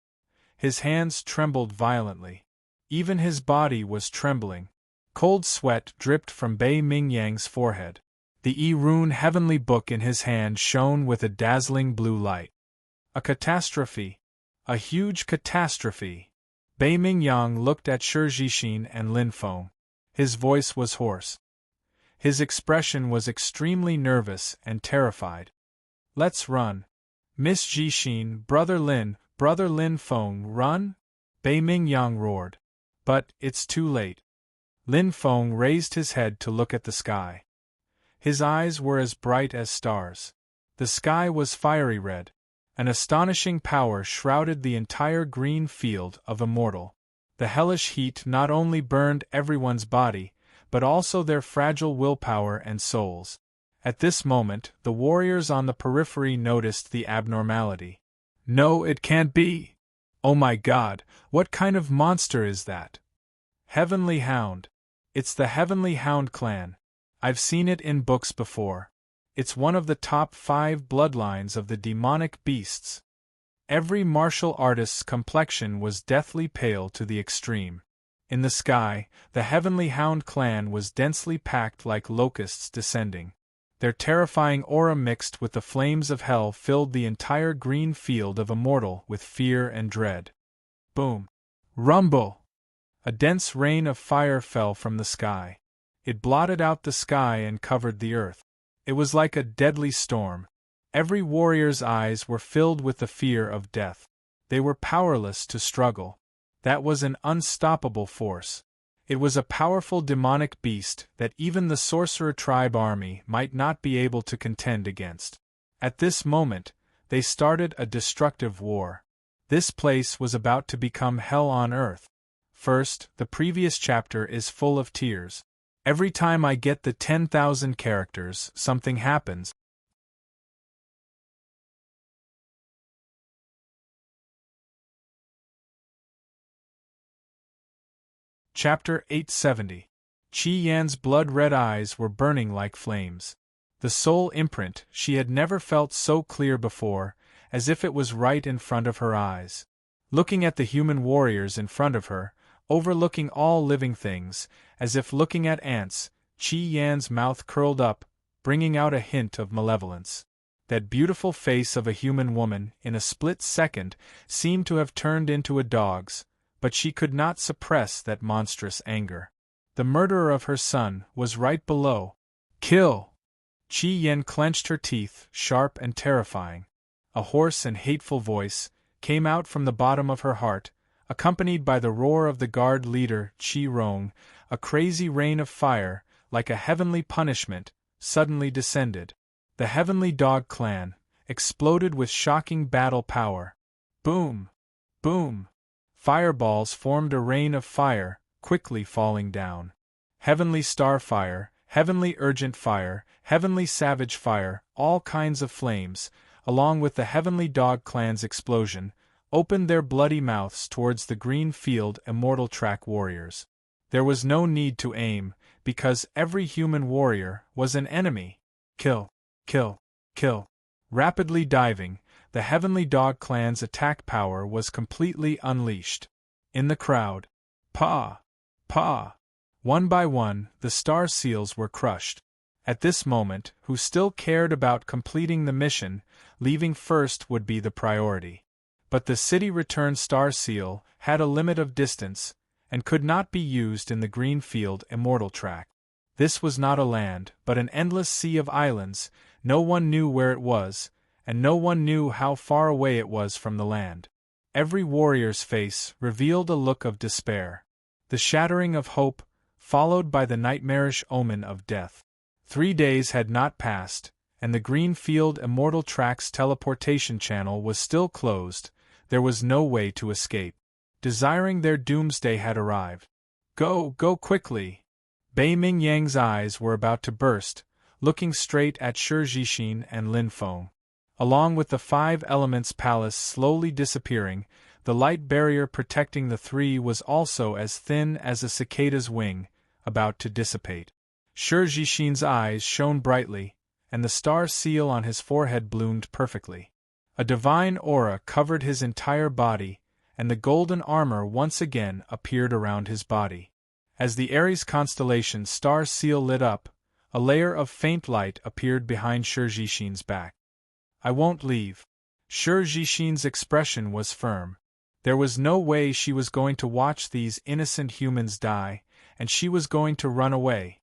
His hands trembled violently. Even his body was trembling. Cold sweat dripped from Bei Mingyang's forehead. The Yi-Rune heavenly book in his hand shone with a dazzling blue light. A catastrophe. A huge catastrophe. Bei Mingyang looked at Shi Jixin and Lin Feng. His voice was hoarse. His expression was extremely nervous and terrified. Let's run. Miss Jixin, Brother Lin Feng, run? Bei Mingyang roared. But, it's too late. Lin Feng raised his head to look at the sky. His eyes were as bright as stars. The sky was fiery red. An astonishing power shrouded the entire green field of Immortal. The hellish heat not only burned everyone's body, but also their fragile willpower and souls. At this moment, the warriors on the periphery noticed the abnormality. No, it can't be! Oh my God, what kind of monster is that? Heavenly Hound. It's the Heavenly Hound clan. I've seen it in books before. It's one of the top 5 bloodlines of the demonic beasts. Every martial artist's complexion was deathly pale to the extreme. In the sky, the Heavenly Hound clan was densely packed like locusts descending. Their terrifying aura mixed with the flames of hell filled the entire green field of Immortal with fear and dread. Boom! Rumble! A dense rain of fire fell from the sky. It blotted out the sky and covered the earth. It was like a deadly storm. Every warrior's eyes were filled with the fear of death. They were powerless to struggle. That was an unstoppable force. It was a powerful demonic beast that even the sorcerer tribe army might not be able to contend against. At this moment, they started a destructive war. This place was about to become hell on earth. First, the previous chapter is full of tears. Every time I get the 10,000 characters, something happens. Chapter 870. Qi Yan's blood-red eyes were burning like flames. The soul imprint, she had never felt so clear before, as if it was right in front of her eyes. Looking at the human warriors in front of her, overlooking all living things, as if looking at ants, Qi Yan's mouth curled up, bringing out a hint of malevolence. That beautiful face of a human woman, in a split second, seemed to have turned into a dog's, but she could not suppress that monstrous anger. The murderer of her son was right below. Kill! Qi Yan clenched her teeth, sharp and terrifying. A hoarse and hateful voice came out from the bottom of her heart, accompanied by the roar of the guard leader Qi Rong. A crazy rain of fire, like a heavenly punishment, suddenly descended. The Heavenly Dog clan exploded with shocking battle power. Boom! Boom! Fireballs formed a rain of fire, quickly falling down. Heavenly Starfire, Heavenly Urgent Fire, Heavenly Savage Fire, all kinds of flames, along with the Heavenly Dog clan's explosion, opened their bloody mouths towards the green field Immortal Track warriors. There was no need to aim, because every human warrior was an enemy. Kill! Kill! Kill! Rapidly diving, the Heavenly Dog clan's attack power was completely unleashed. In the crowd, paw! Paw! One by one, the star seals were crushed. At this moment, who still cared about completing the mission, leaving first would be the priority. But the city-return star seal had a limit of distance, and could not be used in the green field Immortal Track. This was not a land, but an endless sea of islands. No one knew where it was, and no one knew how far away it was from the land. Every warrior's face revealed a look of despair. The shattering of hope, followed by the nightmarish omen of death. 3 days had not passed, and the green field Immortal Track's teleportation channel was still closed. There was no way to escape. Desiring their doomsday had arrived. Go quickly! Bei Mingyang's eyes were about to burst, looking straight at Shi Jixin and Lin Feng. Along with the 5 Elements Palace slowly disappearing, the light barrier protecting the 3 was also as thin as a cicada's wing, about to dissipate. Shi Jixin's eyes shone brightly, and the star seal on his forehead bloomed perfectly. A divine aura covered his entire body, and the golden armor once again appeared around his body. As the Aries constellation star seal lit up, a layer of faint light appeared behind Shi Jixin's back. I won't leave. Shi Jixin's expression was firm. There was no way she was going to watch these innocent humans die, and she was going to run away.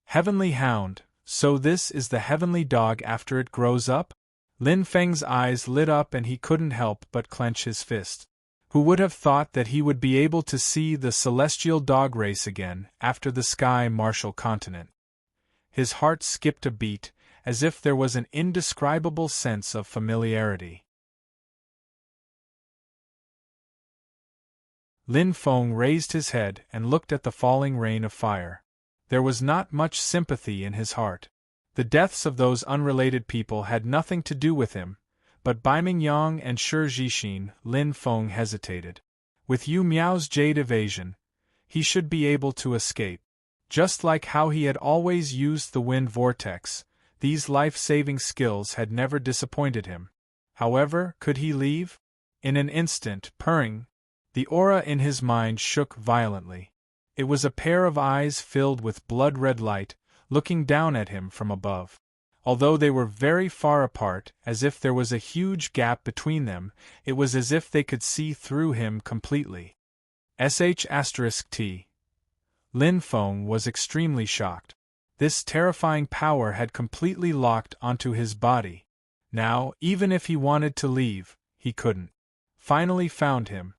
Heavenly Hound, so this is the Heavenly Dog after it grows up? Lin Feng's eyes lit up and he couldn't help but clench his fist. Who would have thought that he would be able to see the celestial dog race again after the sky martial continent? His heart skipped a beat, as if there was an indescribable sense of familiarity. Lin Feng raised his head and looked at the falling rain of fire. There was not much sympathy in his heart. The deaths of those unrelated people had nothing to do with him, but Baiming Yang and Shi Jixin, Lin Feng hesitated. With Yu Miao's jade evasion, he should be able to escape. Just like how he had always used the wind vortex, these life-saving skills had never disappointed him. However, could he leave? In an instant, purring, the aura in his mind shook violently. It was a pair of eyes filled with blood-red light, looking down at him from above. Although they were very far apart, as if there was a huge gap between them, it was as if they could see through him completely. *T. Lin Feng was extremely shocked. This terrifying power had completely locked onto his body. Now, even if he wanted to leave, he couldn't. Finally found him.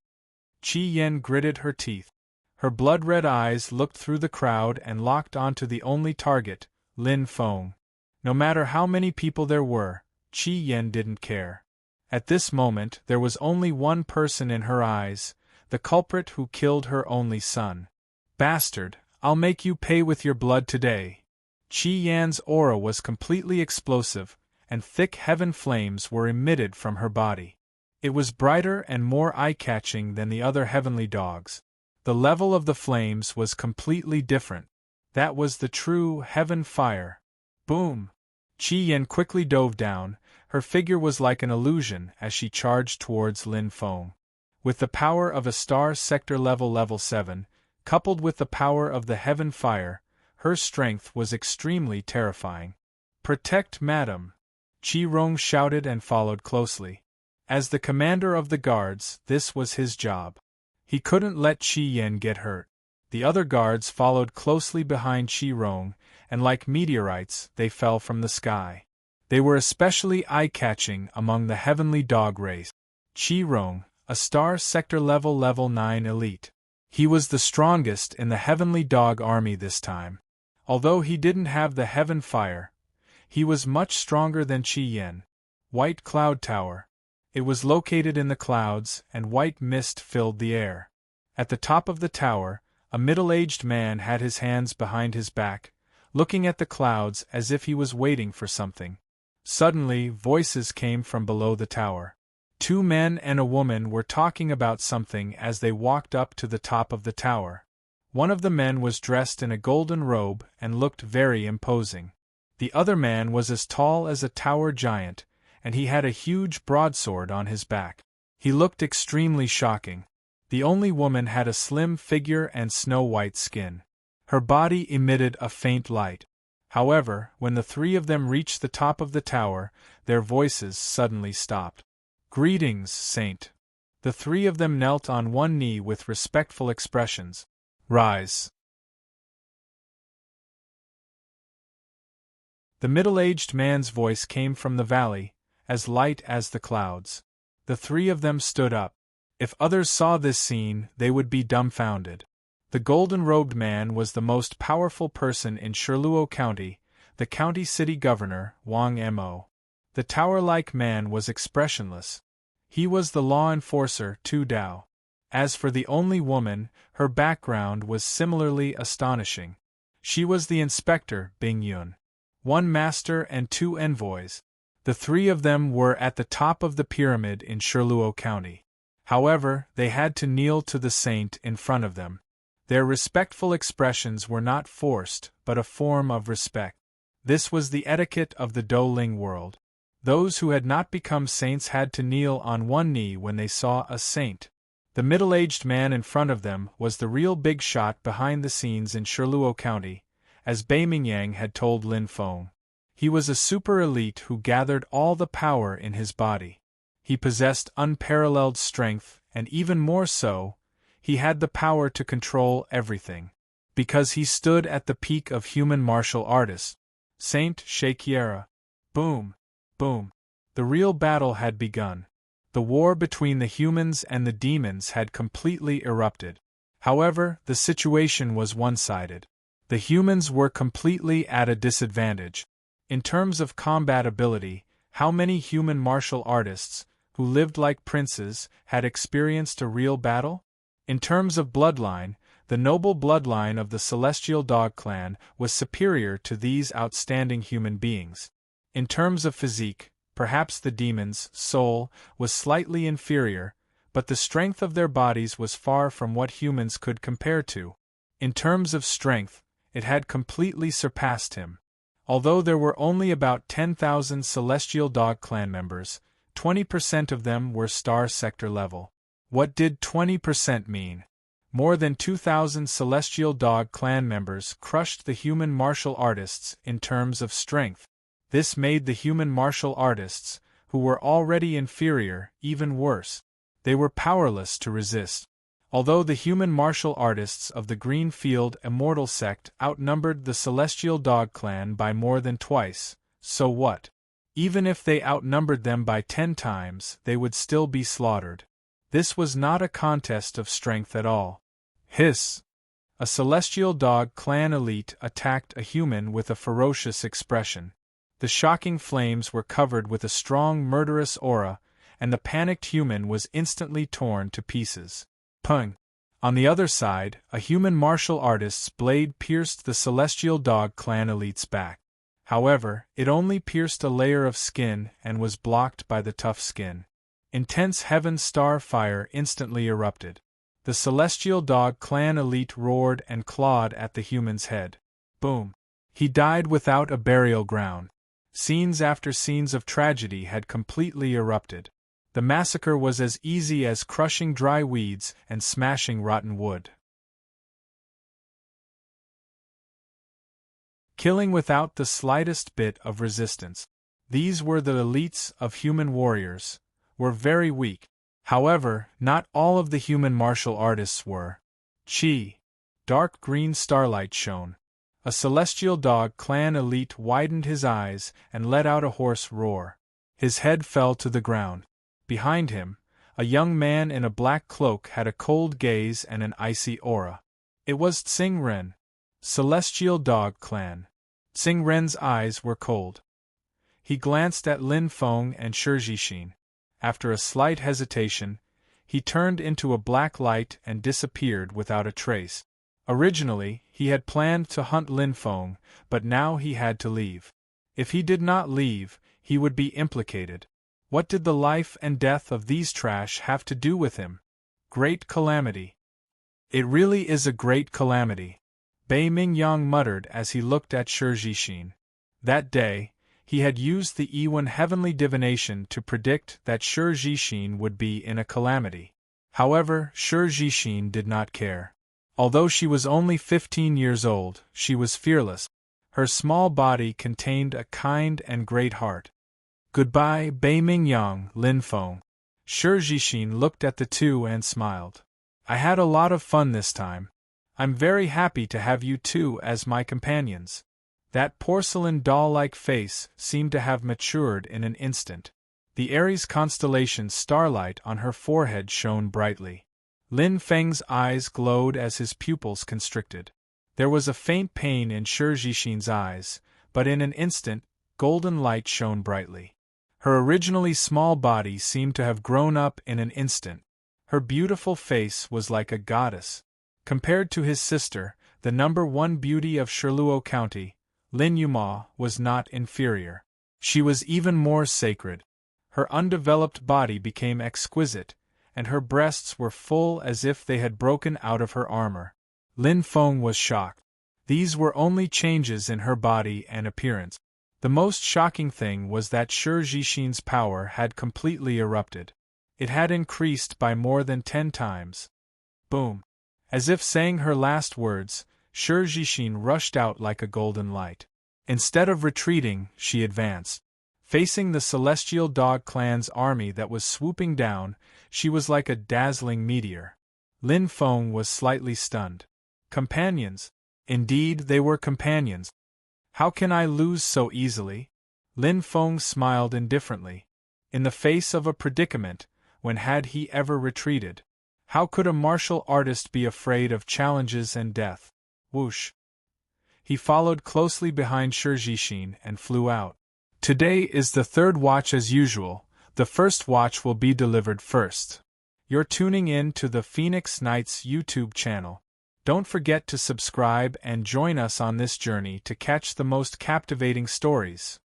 Qi Yan gritted her teeth. Her blood-red eyes looked through the crowd and locked onto the only target, Lin Feng. No matter how many people there were, Qi Yan didn't care. At this moment there was only one person in her eyes, the culprit who killed her only son. Bastard, I'll make you pay with your blood today. Qi Yan's aura was completely explosive, and thick heaven flames were emitted from her body. It was brighter and more eye-catching than the other heavenly dogs. The level of the flames was completely different. That was the true heaven fire. Boom! Qi Yan quickly dove down. Her figure was like an illusion as she charged towards Lin Feng. With the power of a star sector level 7, coupled with the power of the heaven fire, her strength was extremely terrifying. "Protect madam!" Qi Rong shouted and followed closely. As the commander of the guards, this was his job. He couldn't let Qi Yan get hurt. The other guards followed closely behind Qi Rong, and like meteorites, they fell from the sky. They were especially eye-catching among the heavenly dog race. Qi Rong, a star sector level 9 elite. He was the strongest in the heavenly dog army this time. Although he didn't have the heaven fire, he was much stronger than Qi Yan. White Cloud Tower. It was located in the clouds, and white mist filled the air. At the top of the tower, a middle-aged man had his hands behind his back, looking at the clouds as if he was waiting for something. Suddenly, voices came from below the tower. Two men and a woman were talking about something as they walked up to the top of the tower. One of the men was dressed in a golden robe and looked very imposing. The other man was as tall as a tower giant, and he had a huge broadsword on his back. He looked extremely shocking. The only woman had a slim figure and snow-white skin. Her body emitted a faint light. However, when the three of them reached the top of the tower, their voices suddenly stopped. "Greetings, Saint." The three of them knelt on one knee with respectful expressions. "Rise." The middle-aged man's voice came from the valley, as light as the clouds. The three of them stood up. If others saw this scene, they would be dumbfounded. The golden-robed man was the most powerful person in Shiluo County, the county city governor, Wang Mo. The tower-like man was expressionless. He was the law enforcer, Tu Dao. As for the only woman, her background was similarly astonishing. She was the inspector, Bing Yun. One master and two envoys. The three of them were at the top of the pyramid in Shiluo County. However, they had to kneel to the saint in front of them. Their respectful expressions were not forced, but a form of respect. This was the etiquette of the Douling world. Those who had not become saints had to kneel on one knee when they saw a saint. The middle-aged man in front of them was the real big shot behind the scenes in Shiluo County, as Bai Mingyang had told Lin Feng. He was a super elite who gathered all the power in his body. He possessed unparalleled strength, and even more so, he had the power to control everything. Because he stood at the peak of human martial artists. Saint Shakira. Boom. Boom. The real battle had begun. The war between the humans and the demons had completely erupted. However, the situation was one-sided. The humans were completely at a disadvantage. In terms of combat ability, how many human martial artists, who lived like princes, had experienced a real battle? In terms of bloodline, the noble bloodline of the Celestial Dog Clan was superior to these outstanding human beings. In terms of physique, perhaps the demon's soul was slightly inferior, but the strength of their bodies was far from what humans could compare to. In terms of strength, it had completely surpassed him. Although there were only about 10,000 Celestial Dog Clan members, 20% of them were Star Sector level. What did 20% mean? More than 2,000 Celestial Dog Clan members crushed the human martial artists in terms of strength. This made the human martial artists, who were already inferior, even worse. They were powerless to resist. Although the human martial artists of the Greenfield Immortal Sect outnumbered the Celestial Dog Clan by more than twice, so what? Even if they outnumbered them by 10 times, they would still be slaughtered. This was not a contest of strength at all. Hiss! A Celestial Dog Clan elite attacked a human with a ferocious expression. The shocking flames were covered with a strong murderous aura, and the panicked human was instantly torn to pieces. Pung! On the other side, a human martial artist's blade pierced the Celestial Dog Clan elite's back. However, it only pierced a layer of skin and was blocked by the tough skin. Intense heaven star fire instantly erupted. The Celestial Dog Clan elite roared and clawed at the human's head. Boom! He died without a burial ground. Scenes after scenes of tragedy had completely erupted. The massacre was as easy as crushing dry weeds and smashing rotten wood. Killing without the slightest bit of resistance. These were the elites of human warriors, were very weak. However, not all of the human martial artists were. Chi! Dark green starlight shone. A Celestial Dog Clan elite widened his eyes and let out a hoarse roar. His head fell to the ground. Behind him, a young man in a black cloak had a cold gaze and an icy aura. It was Tsing Ren. Celestial Dog Clan. Tsing Ren's eyes were cold. He glanced at Lin Feng and Shi Jixin. After a slight hesitation, he turned into a black light and disappeared without a trace. Originally, he had planned to hunt Lin Feng, but now he had to leave. If he did not leave, he would be implicated. What did the life and death of these trash have to do with him? Great calamity. It really is a great calamity, Bei Mingyang muttered as he looked at Shi Jixin. That day, he had used the Ewan heavenly divination to predict that Shi Jixin would be in a calamity. However, Shi Jixin did not care. Although she was only 15 years old, she was fearless. Her small body contained a kind and great heart. Goodbye, Bei Mingyang, Lin Feng. Shi Jixin looked at the two and smiled. I had a lot of fun this time. I'm very happy to have you two as my companions. That porcelain doll-like face seemed to have matured in an instant. The Aries constellation starlight on her forehead shone brightly. Lin Feng's eyes glowed as his pupils constricted. There was a faint pain in Shi Jixin's eyes, but in an instant, golden light shone brightly. Her originally small body seemed to have grown up in an instant. Her beautiful face was like a goddess. Compared to his sister, the #1 beauty of Shirluo County, Lin Yuma was not inferior. She was even more sacred. Her undeveloped body became exquisite, and her breasts were full as if they had broken out of her armor. Lin Feng was shocked. These were only changes in her body and appearance. The most shocking thing was that Shi Jixin's power had completely erupted. It had increased by more than 10 times. Boom! As if saying her last words, Shi Jixin rushed out like a golden light. Instead of retreating, she advanced. Facing the Celestial Dog Clan's army that was swooping down, she was like a dazzling meteor. Lin Feng was slightly stunned. Companions? Indeed, they were companions. How can I lose so easily? Lin Feng smiled indifferently. In the face of a predicament, when had he ever retreated? How could a martial artist be afraid of challenges and death? Whoosh! He followed closely behind Shi Jixin and flew out. Today is the third watch as usual. The first watch will be delivered first. You're tuning in to the Phoenix Knights YouTube channel. Don't forget to subscribe and join us on this journey to catch the most captivating stories.